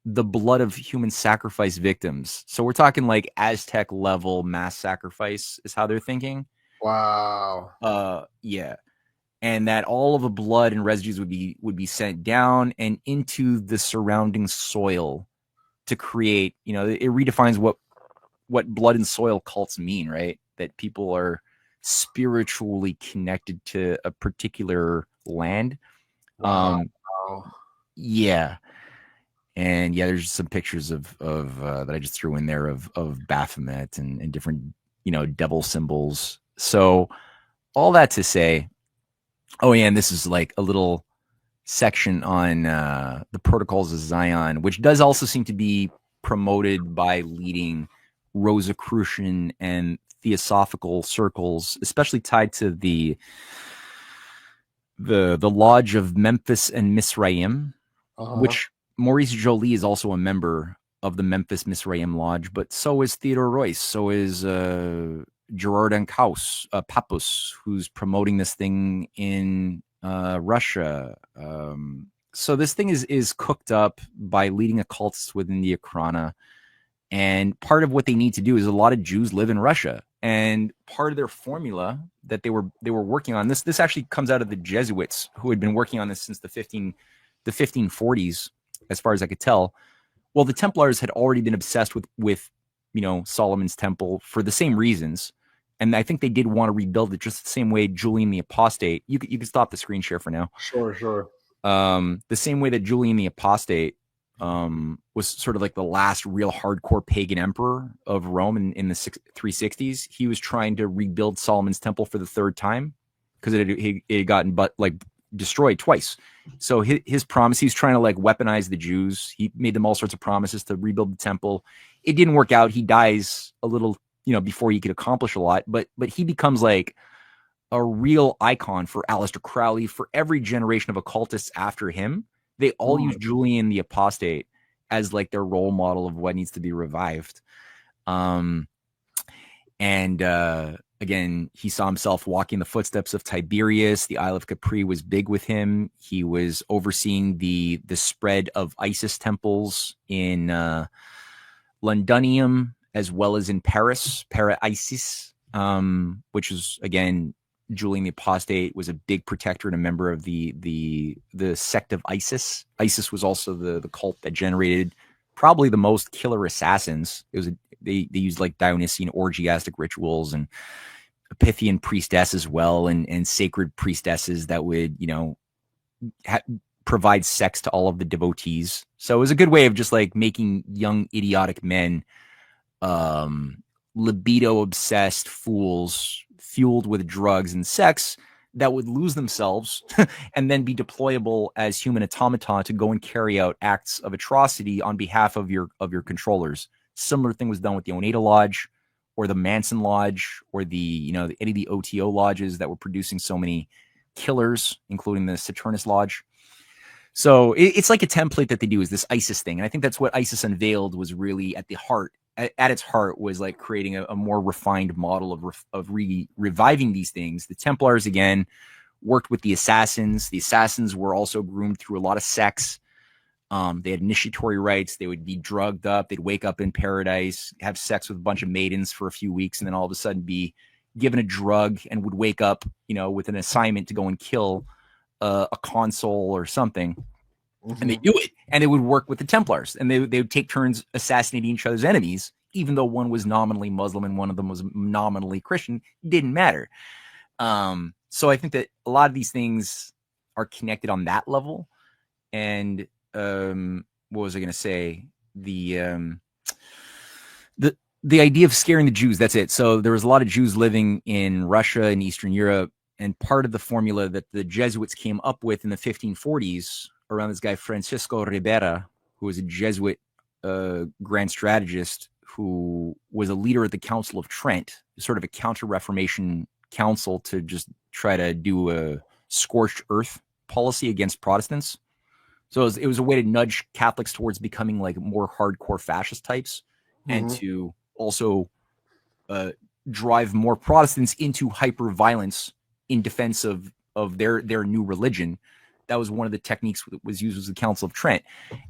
the blood of human sacrifice victims. So we're talking like Aztec level mass sacrifice is how they're thinking. Wow. Yeah. And that all of the blood and residues would be sent down and into the surrounding soil to create, it redefines what blood and soil cults mean, right? That people are spiritually connected to a particular land. Wow. Yeah. And yeah, there's some pictures of that I just threw in there of Baphomet and different, devil symbols. So all that to say, oh yeah, and this is like a little section on the Protocols of Zion, which does also seem to be promoted by leading Rosicrucian and Theosophical circles, especially tied to the Lodge of Memphis and Misraim, which Maurice Joly is also a member of the Memphis Misraim Lodge, but so is Theodore Royce, so is Gerard Ankaus, Papus, who's promoting this thing in Russia. So this thing is cooked up by leading occultists within the Akhrana. And part of what they need to do is a lot of Jews live in Russia. And part of their formula that they were working on, this actually comes out of the Jesuits, who had been working on this since the 1540s, as far as I could tell. Well, the Templars had already been obsessed with Solomon's temple for the same reasons. And I think they did want to rebuild it just the same way Julian the Apostate. You can stop the screen share for now. Sure. The same way that Julian the Apostate was sort of like the last real hardcore pagan emperor of Rome in the 360s. He was trying to rebuild Solomon's temple for the third time because it had gotten destroyed twice. So his promise, he's trying to like weaponize the Jews. He made them all sorts of promises to rebuild the temple. It didn't work out. He dies a little, before he could accomplish a lot, but he becomes like a real icon for Aleister Crowley, for every generation of occultists after him. They all use Julian the Apostate as like their role model of what needs to be revived. And Again, he saw himself walking the footsteps of Tiberius. The Isle of Capri was big with him. He was overseeing the spread of Isis temples in Londinium as well as in Paris, Para-Isis, which is, again, Julian the Apostate was a big protector and a member of the sect of Isis. Isis was also the cult that generated probably the most killer assassins. It was they used like Dionysian orgiastic rituals and Pythian priestess as well, and sacred priestesses that would, you know, provide sex to all of the devotees. So it was a good way of just like making young idiotic men libido obsessed fools fueled with drugs and sex that would lose themselves and then be deployable as human automata to go and carry out acts of atrocity on behalf of your controllers. Similar thing was done with the Oneida Lodge or the Manson Lodge or any of the OTO lodges that were producing so many killers, including the Saturnus Lodge. So it's like a template that they do is this ISIS thing. And I think that's what ISIS unveiled was really at its heart was like creating a more refined model of reviving these things. The Templars, again, worked with the assassins. The assassins were also groomed through a lot of sex. They had initiatory rites. They would be drugged up. They'd wake up in paradise, have sex with a bunch of maidens for a few weeks, and then all of a sudden be given a drug and would wake up, with an assignment to go and kill a consul or something. Mm-hmm. And they do it, and they would work with the Templars, and they would take turns assassinating each other's enemies, even though one was nominally Muslim and one of them was nominally Christian. It didn't matter. So I think that a lot of these things are connected on that level. And what was I going to say? The idea of scaring the Jews. That's it. So there was a lot of Jews living in Russia and Eastern Europe, and part of the formula that the Jesuits came up with in the 1540s around this guy Francisco Ribera, who was a Jesuit grand strategist who was a leader at the Council of Trent, sort of a counter-Reformation council to just try to do a scorched earth policy against Protestants. So it was a way to nudge Catholics towards becoming like more hardcore fascist types, and to also drive more Protestants into hyper violence in defense of their new religion. That was one of the techniques that was used, was the Council of Trent.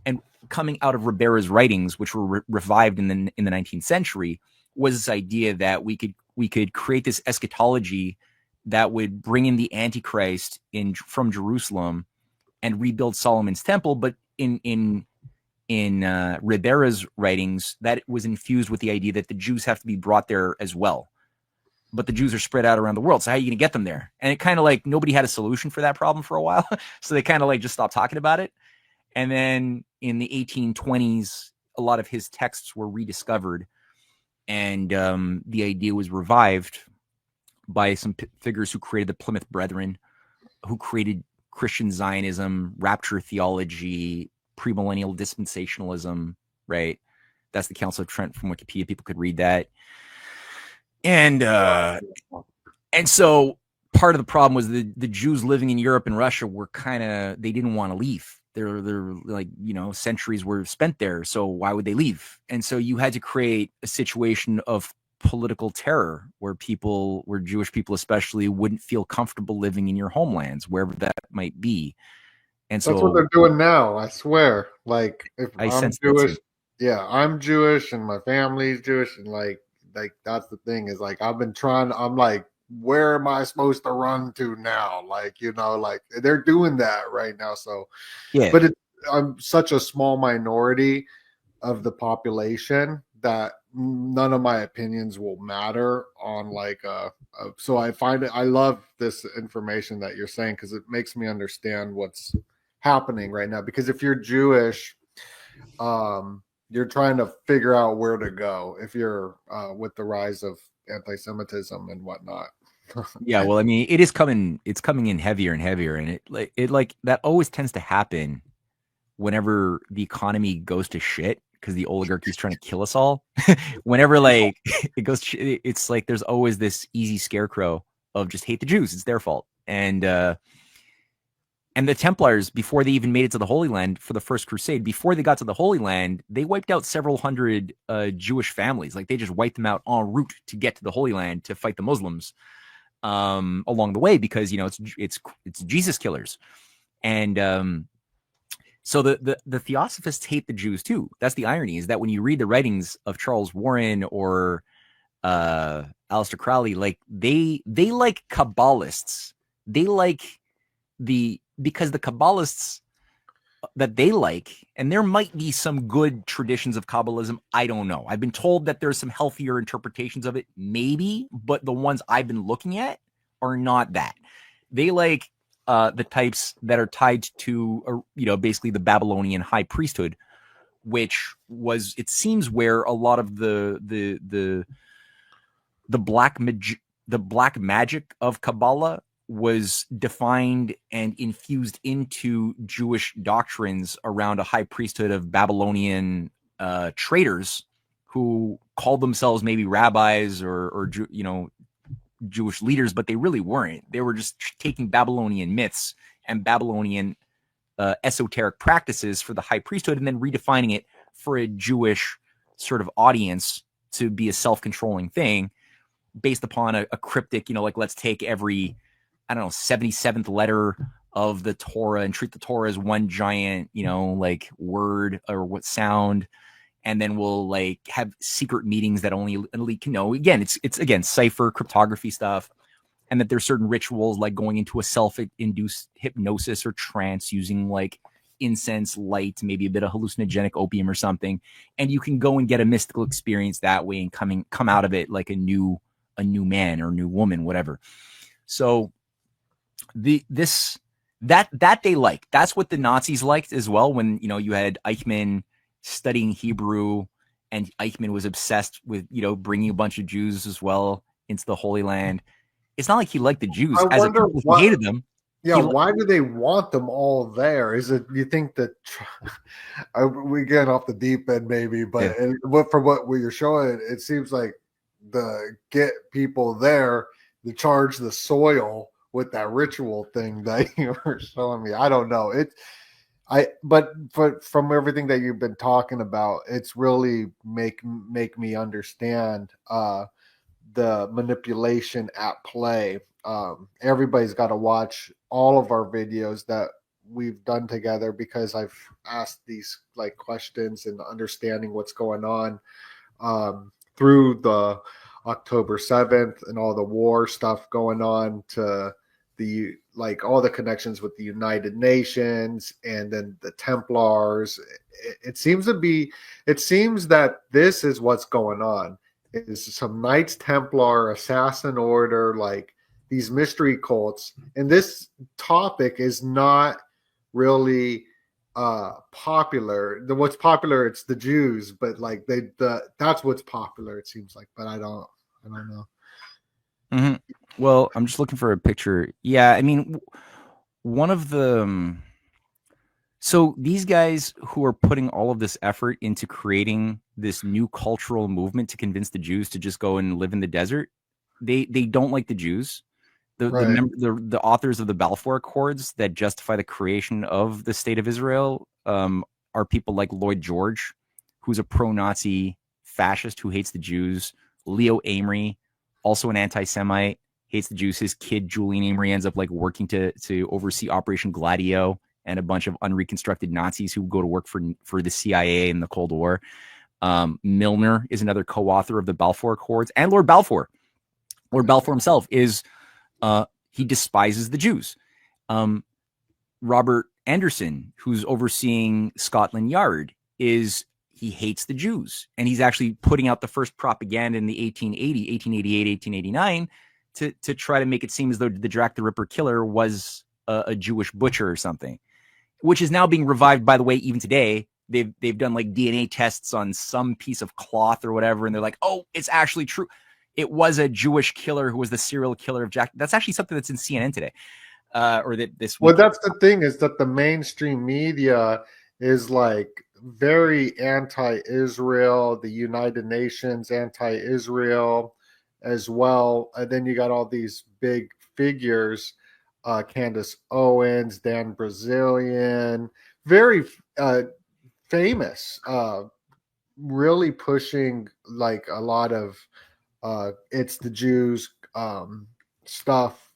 And coming out of Ribera's writings, which were revived in the 19th century, was this idea that we could create this eschatology that would bring in the Antichrist from Jerusalem and rebuild Solomon's temple. But in Ribera's writings, that was infused with the idea that the Jews have to be brought there as well. But the Jews are spread out around the world. So how are you going to get them there? And it kind of like nobody had a solution for that problem for a while. So they kind of like just stopped talking about it. And then in the 1820s, a lot of his texts were rediscovered. And the idea was revived by some figures who created the Plymouth Brethren, who created Christian Zionism, rapture theology, premillennial dispensationalism, right? That's the Council of Trent from Wikipedia. People could read that. And so part of the problem was the Jews living in Europe and Russia were they didn't want to leave. They're like, centuries were spent there. So why would they leave? And so you had to create a situation of political terror where Jewish people especially wouldn't feel comfortable living in your homelands, wherever that might be. And so that's what they're doing now. I swear. Like if I'm Jewish, I'm Jewish and my family's Jewish, and like that's the thing is like I'm like, where am I supposed to run to now? Like, like they're doing that right now. So yeah, but I'm such a small minority of the population that none of my opinions will matter on like so I love this information that you're saying, because it makes me understand what's happening right now. Because if you're Jewish, you're trying to figure out where to go if you're with the rise of anti-Semitism and whatnot. Yeah, well, I mean, it's coming in heavier and heavier, and it that always tends to happen whenever the economy goes to shit, because the oligarchy is trying to kill us all. Whenever like it goes, it's like there's always this easy scarecrow of just hate the Jews, it's their fault. And And the Templars, before they even made it to the Holy Land for the First Crusade, before they got to the Holy Land, they wiped out several hundred Jewish families. Like they just wiped them out en route to get to the Holy Land to fight the Muslims along the way, because it's Jesus killers. And so the Theosophists hate the Jews too. That's the irony, is that when you read the writings of Charles Warren or Aleister Crowley, like they like Kabbalists. They like because the Kabbalists that they like, and there might be some good traditions of Kabbalism, I don't know. I've been told that there's some healthier interpretations of it, maybe, but the ones I've been looking at are not that. They like the types that are tied to, basically the Babylonian high priesthood, which was, it seems, where a lot of the black magic of Kabbalah was defined and infused into Jewish doctrines around a high priesthood of Babylonian traders who called themselves maybe rabbis or Jewish leaders, but they really weren't. They were just taking Babylonian myths and Babylonian esoteric practices for the high priesthood and then redefining it for a Jewish sort of audience to be a self-controlling thing based upon a cryptic, like let's take every, 77th letter of the Torah and treat the Torah as one giant, like word or what sound. And then we'll like have secret meetings that only an elite can know. Again, it's again, cipher, cryptography stuff. And that there's certain rituals like going into a self-induced hypnosis or trance using like incense, light, maybe a bit of hallucinogenic opium or something. And you can go and get a mystical experience that way and come out of it like a new man or new woman, whatever. So that they like. That's what the Nazis liked as well. When you had Eichmann studying Hebrew, and Eichmann was obsessed with bringing a bunch of Jews as well into the Holy Land. It's not like he liked the Jews. I wonder he hated them. Yeah, why do they want them all there? Is it, you think that we get off the deep end maybe, but from what you're showing, it seems like the get people there to charge the soil with that ritual thing that you were showing me. I don't know. But from everything that you've been talking about, it's really make me understand the manipulation at play. Everybody's got to watch all of our videos that we've done together, because I've asked these like questions and understanding what's going on through the October 7th and all the war stuff going on, to the like all the connections with the United Nations and then the Templars. It seems that this is what's going on. Is some Knights Templar assassin order, like these mystery cults, and this topic is not really popular. What's popular, it's the Jews, but like that's what's popular, it seems like. But I don't know. Mm-hmm. Well, I'm just looking for a picture. Yeah, I mean, one of the so these guys who are putting all of this effort into creating this new cultural movement to convince the Jews to just go and live in the desert, they don't like the Jews. The authors of the Balfour Accords that justify the creation of the state of Israel are people like Lloyd George, who's a pro-Nazi fascist who hates the Jews. Leo Amory, also an anti-Semite, hates the Jews. His kid Julian Amory ends up like working to oversee Operation Gladio and a bunch of unreconstructed Nazis who go to work for the CIA in the Cold War. Milner is another co-author of the Balfour Accords, and Lord Balfour. Lord Balfour himself is he despises the Jews. Robert Anderson, who's overseeing Scotland Yard, he hates the Jews, and he's actually putting out the first propaganda in the 1888, 1889 to try to make it seem as though the Jack the Ripper killer was a Jewish butcher or something, which is now being revived, by the way. Even today, they've done like DNA tests on some piece of cloth or whatever, and they're like, oh, it's actually true. It was a Jewish killer who was the serial killer of Jack. That's actually something that's in CNN today, or this week. Well, that's the thing, is that the mainstream media is like very anti-Israel. The United Nations anti-Israel as well, and then you got all these big figures Candace Owens, Dan Brazilian, very famous, really pushing like a lot of it's the Jews stuff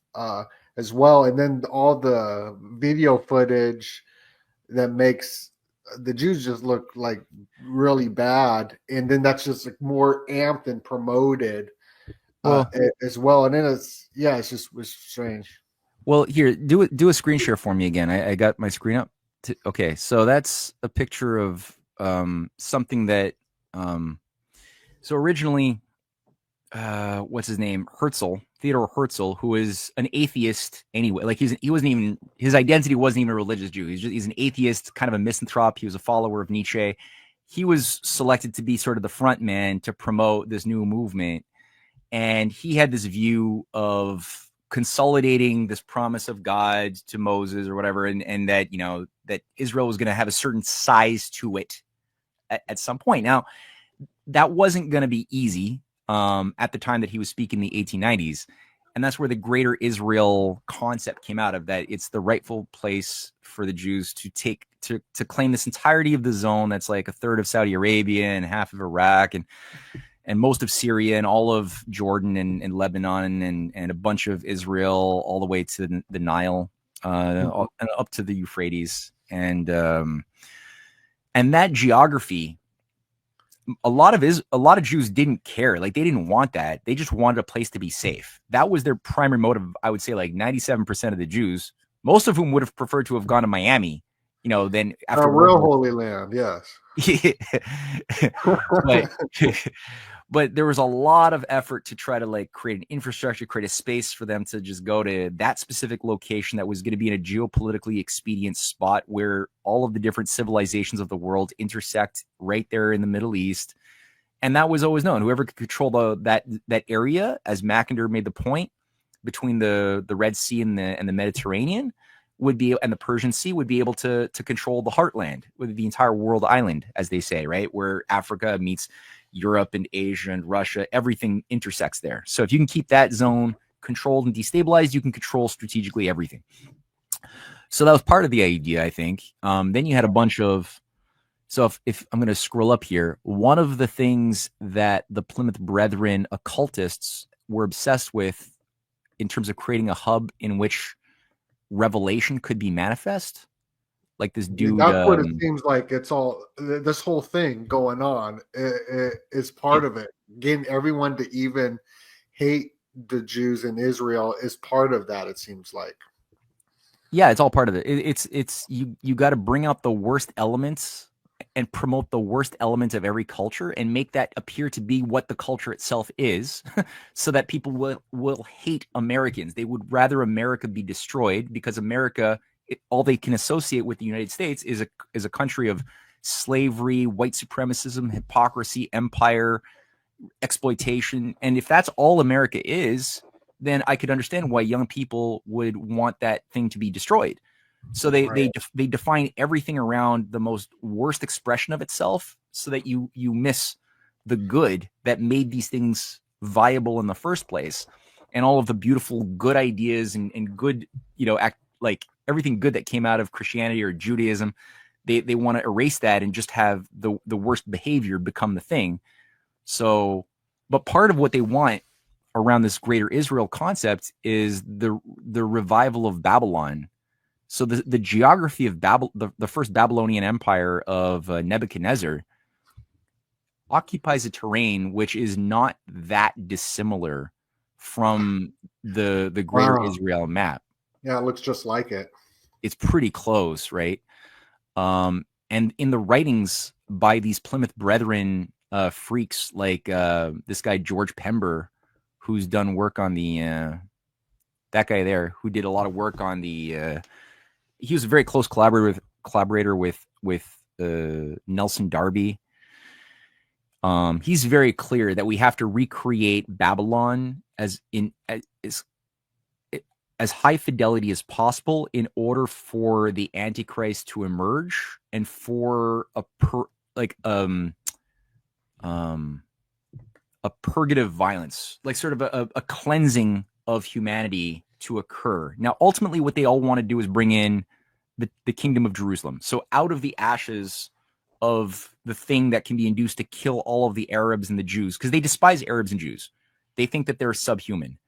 as well. And then all the video footage that makes the Jews just look like really bad. And then that's just like more amped and promoted Well, as well. And then it's just was strange. well, here, do a screen share for me again. I got my screen up. Okay, so that's a picture of something that so originally what's his name? Theodore Herzl, who is an atheist anyway. Like he wasn't even, his identity wasn't even a religious Jew. He's an atheist, kind of a misanthrope. He was a follower of Nietzsche. He was selected to be sort of the front man to promote this new movement. And he had this view of consolidating this promise of God to Moses or whatever, and that, that Israel was going to have a certain size to it at some point. Now, that wasn't going to be easy at the time that he was speaking in the 1890s. And that's where the greater Israel concept came out of, that it's the rightful place for the Jews to claim this entirety of the zone that's like a third of Saudi Arabia and half of Iraq and most of Syria and all of Jordan and Lebanon and a bunch of Israel all the way to the Nile and up to the Euphrates. And that geography, a lot of Jews didn't care. Like, they didn't want that. They just wanted a place to be safe. That was their primary motive. I would say like 97% of the Jews, most of whom would have preferred to have gone to Miami, then after A real Holy Land, yes. but, but there was a lot of effort to try to like create an infrastructure, create a space for them to just go to that specific location that was going to be in a geopolitically expedient spot where all of the different civilizations of the world intersect right there in the Middle East. And that was always known. Whoever could control that area, as Mackinder made the point, between the Red Sea and the Mediterranean would be, and the Persian Sea, would be able to control the heartland, with the entire world island, as they say, right? Where Africa meets Europe and Asia and Russia, everything intersects there. So if you can keep that zone controlled and destabilized, you can control strategically everything. So that was part of the idea, I think. Then you had a bunch of, so if I'm going to scroll up here, one of the things that the Plymouth Brethren occultists were obsessed with in terms of creating a hub in which revelation could be manifest, like this dude. That's what it seems like. It's all this whole thing going on is part of it. Getting everyone to even hate the Jews in Israel is part of that. It seems like. Yeah, it's all part of it. It's you got to bring out the worst elements and promote the worst elements of every culture and make that appear to be what the culture itself is, so that people will hate Americans. They would rather America be destroyed, because America, all they can associate with the United States is a country of slavery, white supremacism, hypocrisy, empire, exploitation. And if that's all America is, then I could understand why young people would want that thing to be destroyed. So they define everything around the most worst expression of itself, so that you miss the good that made these things viable in the first place, and all of the beautiful good ideas and good, like everything good that came out of Christianity or Judaism. They want to erase that and just have the worst behavior become the thing. So, but part of what they want around this greater Israel concept is the revival of Babylon. So the geography of the first Babylonian empire of Nebuchadnezzar occupies a terrain which is not that dissimilar from the greater Israel map. Yeah, it looks just like it. It's pretty close, right? And in the writings by these Plymouth Brethren freaks, like this guy George Pember, who's done work on the that guy there, who did a lot of work on the. He was a very close collaborator with Nelson Darby. He's very clear that we have to recreate Babylon as high fidelity as possible in order for the Antichrist to emerge, and for a purgative violence, like sort of a cleansing of humanity to occur. Now, ultimately, what they all want to do is bring in the kingdom of Jerusalem. So out of the ashes of the thing that can be induced to kill all of the Arabs and the Jews, because they despise Arabs and Jews. They think that they're subhuman.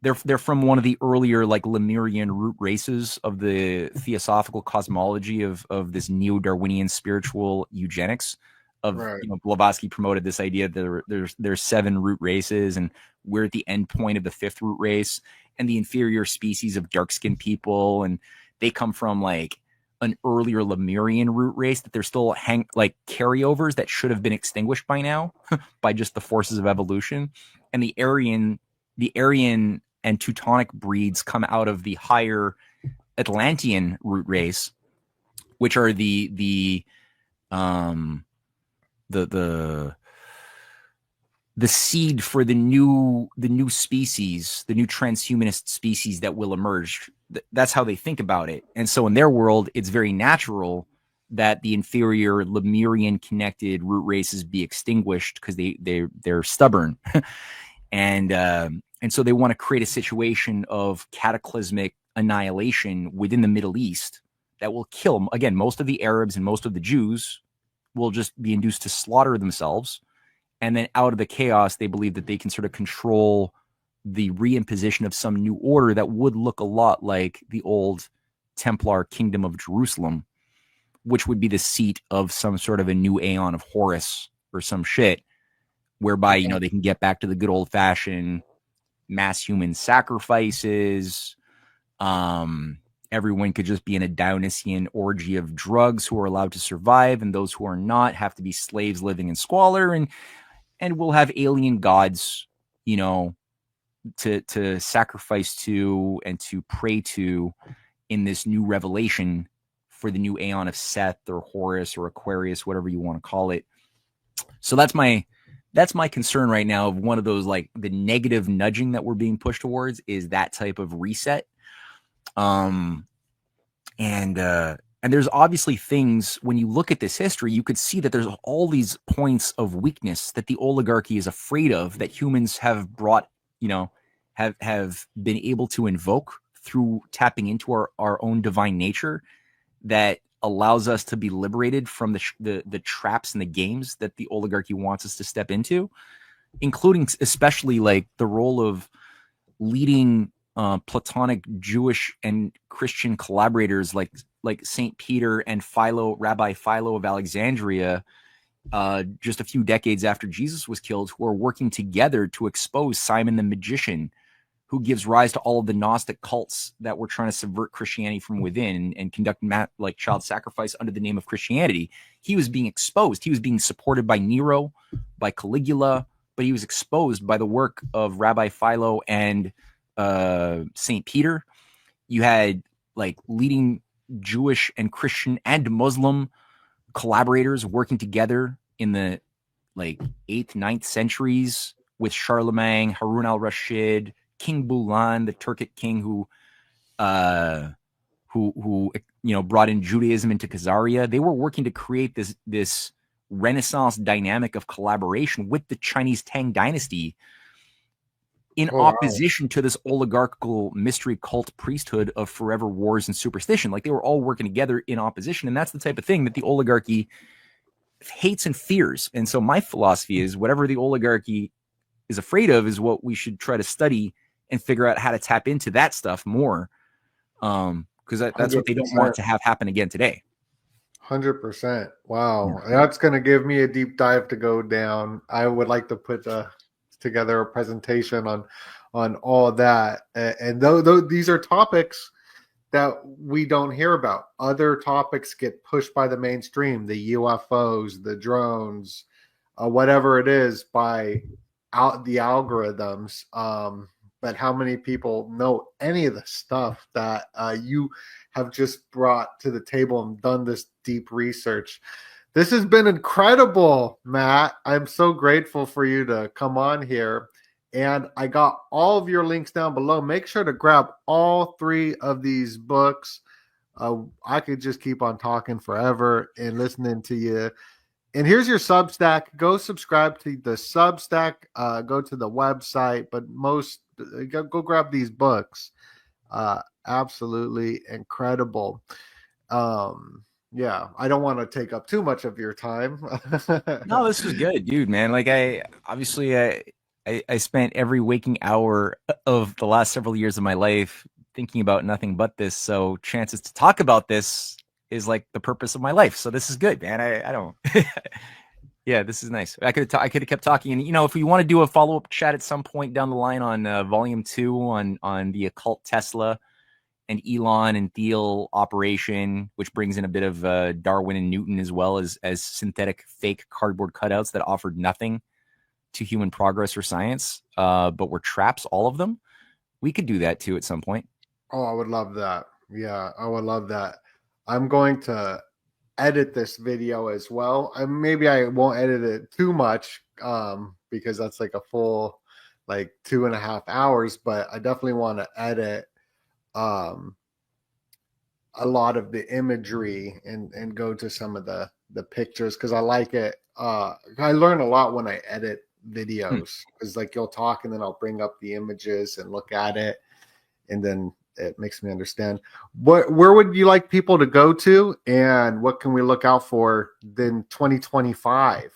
They're from one of the earlier like Lemurian root races of the theosophical cosmology of this neo-Darwinian spiritual eugenics. Right. Blavatsky promoted this idea that there's 7 root races, and we're at the end point of the 5th root race, and the inferior species of dark-skinned people, and they come from like an earlier Lemurian root race that they're still like carryovers that should have been extinguished by now by just the forces of evolution. And the Aryan and Teutonic breeds come out of the higher Atlantean root race, which are the seed for the new species, the new transhumanist species that will emerge. That's how they think about it. And so in their world, it's very natural that the inferior Lemurian connected root races be extinguished because they're stubborn. And so they want to create a situation of cataclysmic annihilation within the Middle East that will kill, again, most of the Arabs and most of the Jews will just be induced to slaughter themselves. And then out of the chaos, they believe that they can sort of control the reimposition of some new order that would look a lot like the old Templar kingdom of Jerusalem, which would be the seat of some sort of a new Aeon of Horus or some shit, whereby, they can get back to the good old fashioned mass human sacrifices. Everyone could just be in a Dionysian orgy of drugs who are allowed to survive, and those who are not have to be slaves living in squalor, and we'll have alien gods, to sacrifice to and to pray to in this new revelation for the new Aeon of Seth or Horus or Aquarius, whatever you want to call it. So that's my concern right now, of one of those, like, the negative nudging that we're being pushed towards is that type of reset. And there's obviously things, when you look at this history, you could see that there's all these points of weakness that the oligarchy is afraid of, that humans have brought, have been able to invoke through tapping into our own divine nature, that allows us to be liberated from the traps and the games that the oligarchy wants us to step into, including especially like the role of leading Platonic Jewish and Christian collaborators like Saint Peter and Rabbi Philo of Alexandria, just a few decades after Jesus was killed, who are working together to expose Simon the Magician, who gives rise to all of the Gnostic cults that were trying to subvert Christianity from within and conduct child sacrifice under the name of Christianity. He was being exposed. He was being supported by Nero, by Caligula, but he was exposed by the work of Rabbi Philo and Saint Peter. You had like leading Jewish and Christian and Muslim collaborators working together in the like 8th, 9th centuries with Charlemagne, Harun al-Rashid, King Bulan, the Turkic king who brought in Judaism into Khazaria. They were working to create this Renaissance dynamic of collaboration with the Chinese Tang dynasty in opposition to this oligarchical mystery cult priesthood of forever wars and superstition. Like, they were all working together in opposition. And that's the type of thing that the oligarchy hates and fears. And so my philosophy is, whatever the oligarchy is afraid of is what we should try to study and figure out how to tap into that stuff more. Because that's what they don't want to have happen again today. 100%. Wow. Yeah. That's going to give me a deep dive to go down. I would like to put together a presentation on all that. And though these are topics that we don't hear about. Other topics get pushed by the mainstream, the UFOs, the drones, whatever it is, by the algorithms. But how many people know any of the stuff that you have just brought to the table and done this deep research? This has been incredible, Matt. I'm so grateful for you to come on here. And I got all of your links down below. Make sure to grab all 3 of these books. I could just keep on talking forever and listening to you. And here's your Substack. Go subscribe to the Substack. Go to the website. But go grab these books. Absolutely incredible. Yeah, I don't want to take up too much of your time. No, this was good, dude, man. Like I obviously I spent every waking hour of the last several years of my life thinking about nothing but this. So chances to talk about this is like the purpose of my life. So this is good, man. I don't yeah, this is nice. I could have kept talking, and if we want to do a follow up chat at some point down the line on volume 2 on the occult Tesla and Elon and Thiel operation, which brings in a bit of Darwin and Newton as well as synthetic fake cardboard cutouts that offered nothing to human progress or science, but were traps, all of them. We could do that too at some point. Oh, I would love that. Yeah, I would love that. I'm going to edit this video as well. Maybe I won't edit it too much because that's like a full like 2.5 hours, but I definitely want to edit um, a lot of the imagery and go to some of the pictures because I like it. I learn a lot when I edit videos because like you'll talk and then I'll bring up the images and look at it, and then it makes me understand. Where would you like people to go to, and what can we look out for in 2025?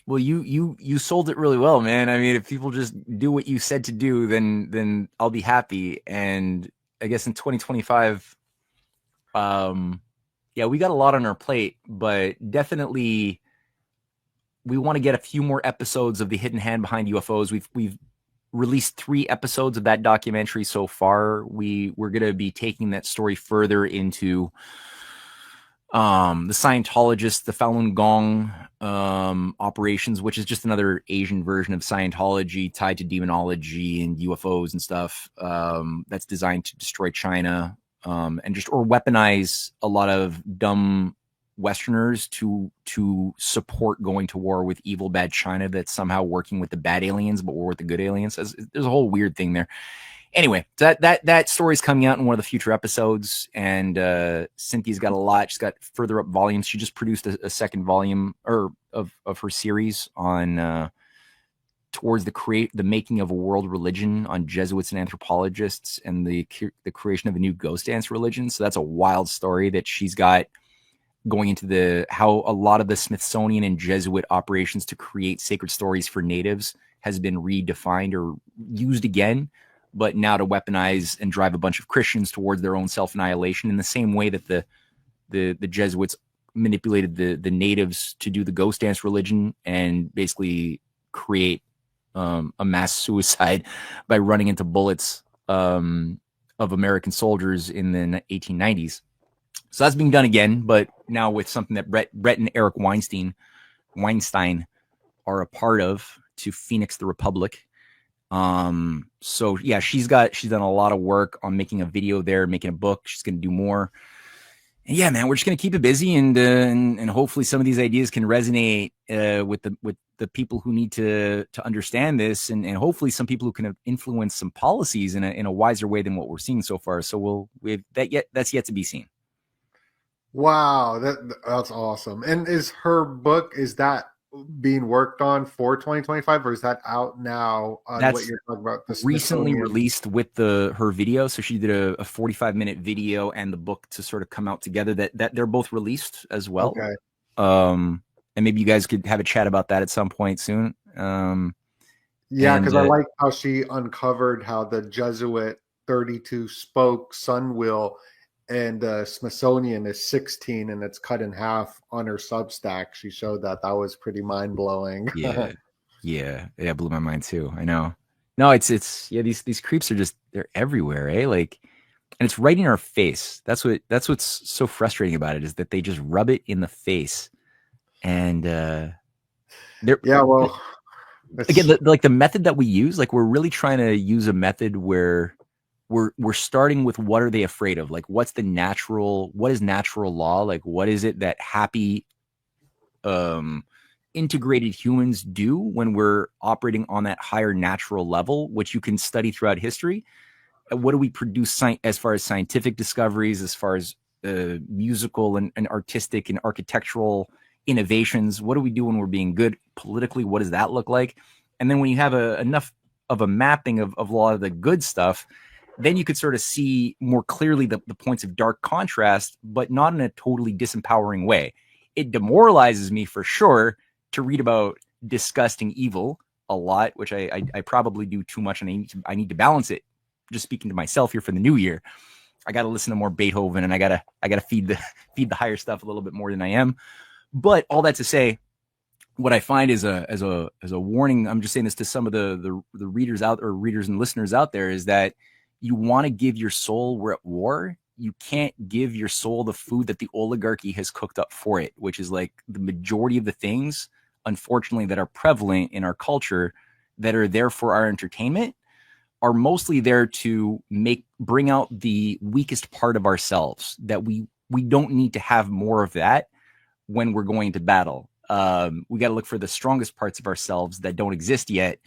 Well, you sold it really well, man. I mean, if people just do what you said to do, then I'll be happy. And I guess in 2025, yeah, we got a lot on our plate, but definitely we want to get a few more episodes of the Hidden Hand Behind UFOs. We've released 3 episodes of that documentary so far. We're going to be taking that story further into the Scientologists, the Falun Gong operations, which is just another Asian version of Scientology tied to demonology and UFOs and stuff, that's designed to destroy China, and just or weaponize a lot of dumb Westerners to support going to war with evil bad China that's somehow working with the bad aliens, but we're with the good aliens. There's a whole weird thing there. Anyway, that story's coming out in one of the future episodes, and Cynthia's got a lot. She's got further up volumes. She just produced a second volume of her series on towards the making of a world religion on Jesuits and anthropologists and the creation of a new ghost dance religion. So that's a wild story that she's got going into how a lot of the Smithsonian and Jesuit operations to create sacred stories for natives has been redefined or used again, but now to weaponize and drive a bunch of Christians towards their own self-annihilation in the same way that the Jesuits manipulated the natives to do the ghost dance religion and basically create a mass suicide by running into bullets of American soldiers in the 1890s. So that's being done again, but now with something that Brett and Eric Weinstein are a part of, to Phoenix the Republic. So yeah, she's done a lot of work on making a video there, making a book. She's going to do more. And yeah, man, we're just going to keep it busy, and hopefully some of these ideas can resonate with the people who need to understand this, and hopefully some people who can influence some policies in a wiser way than what we're seeing so far. So that's yet to be seen. Wow, that's awesome. And is her book, is that being worked on for 2025, or is that out now on That's what you're talking about? The recently Smithsonian? released with her video. So she did a 45-minute video and the book to sort of come out together. That they're both released as well. Okay. And maybe you guys could have a chat about that at some point soon. Yeah, because I like how she uncovered how the Jesuit 32 spoke sun wheel and Smithsonian is 16 and it's cut in half on her Substack. She showed that was pretty mind blowing. yeah, blew my mind too. I know. No, it's yeah. These creeps are they're everywhere, eh? Like, and it's right in our face. That's what's so frustrating about it, is that they just rub it in the face, and well, again, the method that we use, like we're really trying to use a method where we're starting with what are they afraid of? Like, what is natural law? Like, what is it that happy, integrated humans do when we're operating on that higher natural level, which you can study throughout history? What do we produce as far as scientific discoveries, as far as musical and artistic and architectural innovations? What do we do when we're being good politically? What does that look like? And then when you have enough of a mapping of a lot of the good stuff, then you could sort of see more clearly the points of dark contrast, but not in a totally disempowering way. It demoralizes me for sure to read about disgusting evil a lot, which I probably do too much, and I need to balance it. Just speaking to myself here for the new year, I got to listen to more Beethoven, and I gotta feed the higher stuff a little bit more than I am. But all that to say, what I find is as a warning, I'm just saying this to some of the readers out, or readers and listeners out there, is that you want to give your soul, we're at war. You can't give your soul the food that the oligarchy has cooked up for it, which is like the majority of the things, unfortunately, that are prevalent in our culture that are there for our entertainment are mostly there to bring out the weakest part of ourselves, that we don't need to have more of that when we're going to battle. We got to look for the strongest parts of ourselves that don't exist yet,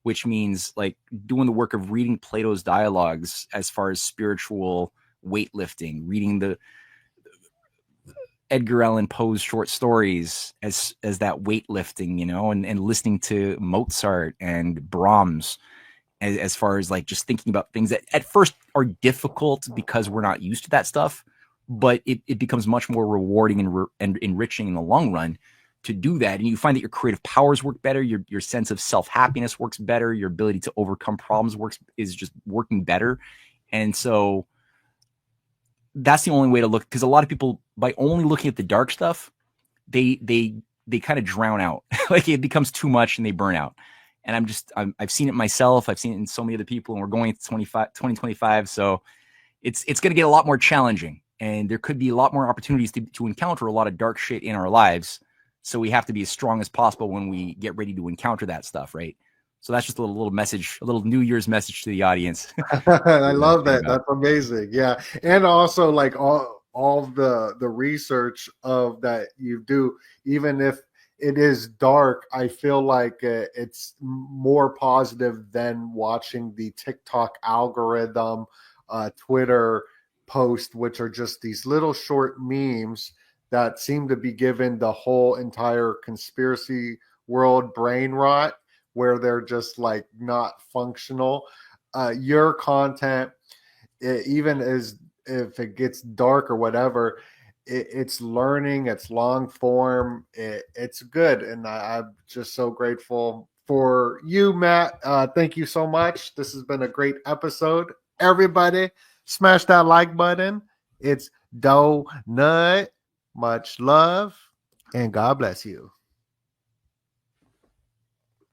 which means like doing the work of reading Plato's dialogues as far as spiritual weightlifting, reading the Edgar Allan Poe's short stories as that weightlifting, and listening to Mozart and Brahms as far as like just thinking about things that at first are difficult because we're not used to that stuff, but it becomes much more rewarding and enriching in the long run to do that. And you find that your creative powers work better, your sense of self-happiness works better, your ability to overcome problems is just working better. And so that's the only way to look, because a lot of people, by only looking at the dark stuff, they kind of drown out. Like it becomes too much and they burn out. And I've seen it myself. I've seen it in so many other people, and we're going into 2025. So it's going to get a lot more challenging, and there could be a lot more opportunities to encounter a lot of dark shit in our lives. So we have to be as strong as possible when we get ready to encounter that stuff, right? So that's just a little message, a little New Year's message to the audience. I love that. That's amazing. Yeah, and also like all the research of that you do, even if it is dark, I feel like it's more positive than watching the TikTok algorithm, Twitter post, which are just these little short memes that seem to be given the whole entire conspiracy world brain rot, where they're just like not functional. Your content, even as if it gets dark or whatever, it's learning, it's long form, it's good. And I'm just so grateful for you, Matt. Thank you so much. This has been a great episode. Everybody, smash that like button. It's Doenut. Much love, and God bless you.